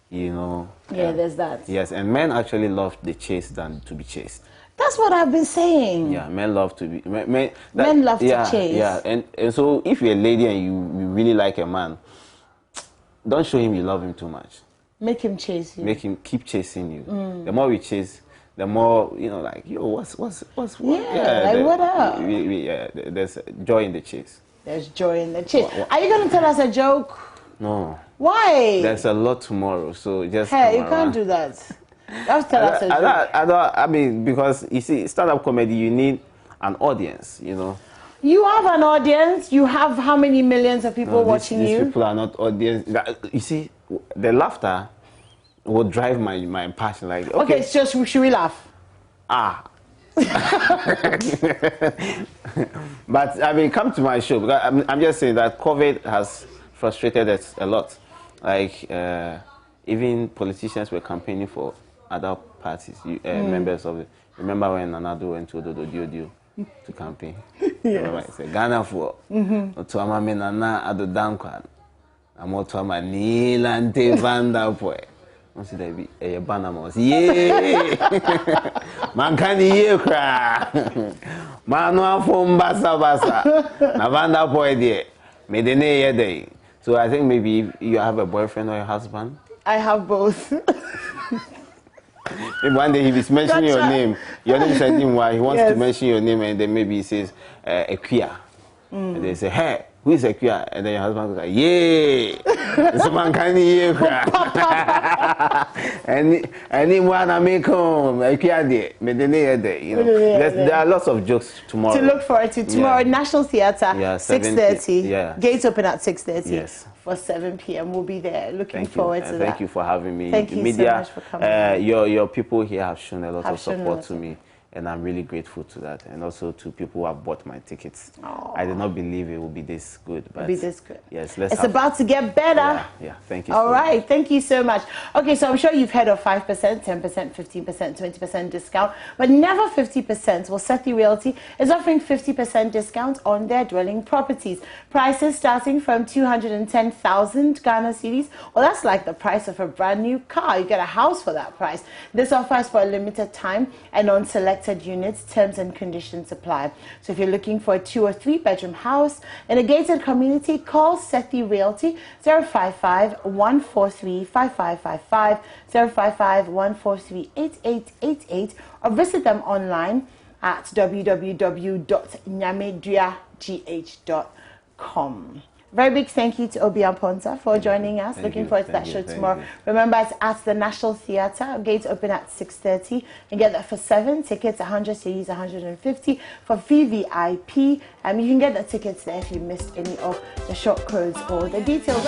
you know. Yeah, there's that. Yes, and men actually love the chase than to be chased. That's what I've been saying. Yeah, men love to be... Men love to chase. Yeah, and so if you're a lady and you really like a man, don't show him you love him too much. Make him chase you. Make him keep chasing you. The more we chase, the more, you know, like, yo, what? Yeah, like, what up? There's joy in the chase. There's joy in the chase. Are you going to tell us a joke? No. Why? There's a lot tomorrow, so just... Hey, you can't do that. Just tell us a joke. I mean, because, you see, stand-up comedy, you need an audience, you know. You have an audience. You have how many millions of people watching you? These people are not audience. You see, the laughter will drive my passion. Like, okay, so should we laugh? But I mean, come to my show because I'm just saying that COVID has frustrated us a lot. Like even politicians were campaigning for other parties, members of it. Remember when Nanado went to Ododio to campaign? Remember, he said, Ghana for Otuama Menana Adodankwan. I'm Otuama Nilante Vandapoe. I said, there be a banamos. Yay! Mankani ye cry. Manua from Basa. Navanda boy there. Medene ye day. So I think maybe if you have a boyfriend or a husband. I have both. If one day he is mentioning your name is saying why he wants to mention your name, and then maybe he says Equia. And they say, hey, who is Equia? And then your husband goes like, yay! This man can hear cry. Anyone I make home, Equia day, you know. There are lots of jokes tomorrow. To look forward to tomorrow, National Theatre, 6:30. Yeah. Gates open at 6:30. Yes. For 7 p.m. We'll be there. Looking forward to that. Thank you for having me. Thank you so much for coming. Your people here have shown a lot of support to me, and I'm really grateful to that. And also to people who have bought my tickets. Aww. I did not believe it would be this good. But be this good. Yes, it's about to get better. Yeah, thank you. All right, thank you so much. Okay, so I'm sure you've heard of 5%, 10%, 15%, 20% discount, but never 50%. Well, Sethi Realty is offering 50% discount on their dwelling properties. Prices starting from 210,000 Ghana cedis. Well, that's like the price of a brand new car. You get a house for that price. This offer is for a limited time and on selected units. Terms and conditions apply. So if you're looking for a 2 or 3 bedroom house in a gated community, call Sethi Realty 055-143-5555, 055-143-8888, or visit them online at www.nyamedriagh.com. Very big thank you to Obian Ponta for joining us. Looking forward to that show tomorrow. Remember, it's at the National Theatre. Gates open at 6:30. You get that for 7 tickets, 100 cedis, 150 for VVIP. You can get the tickets there if you missed any of the short codes or the details.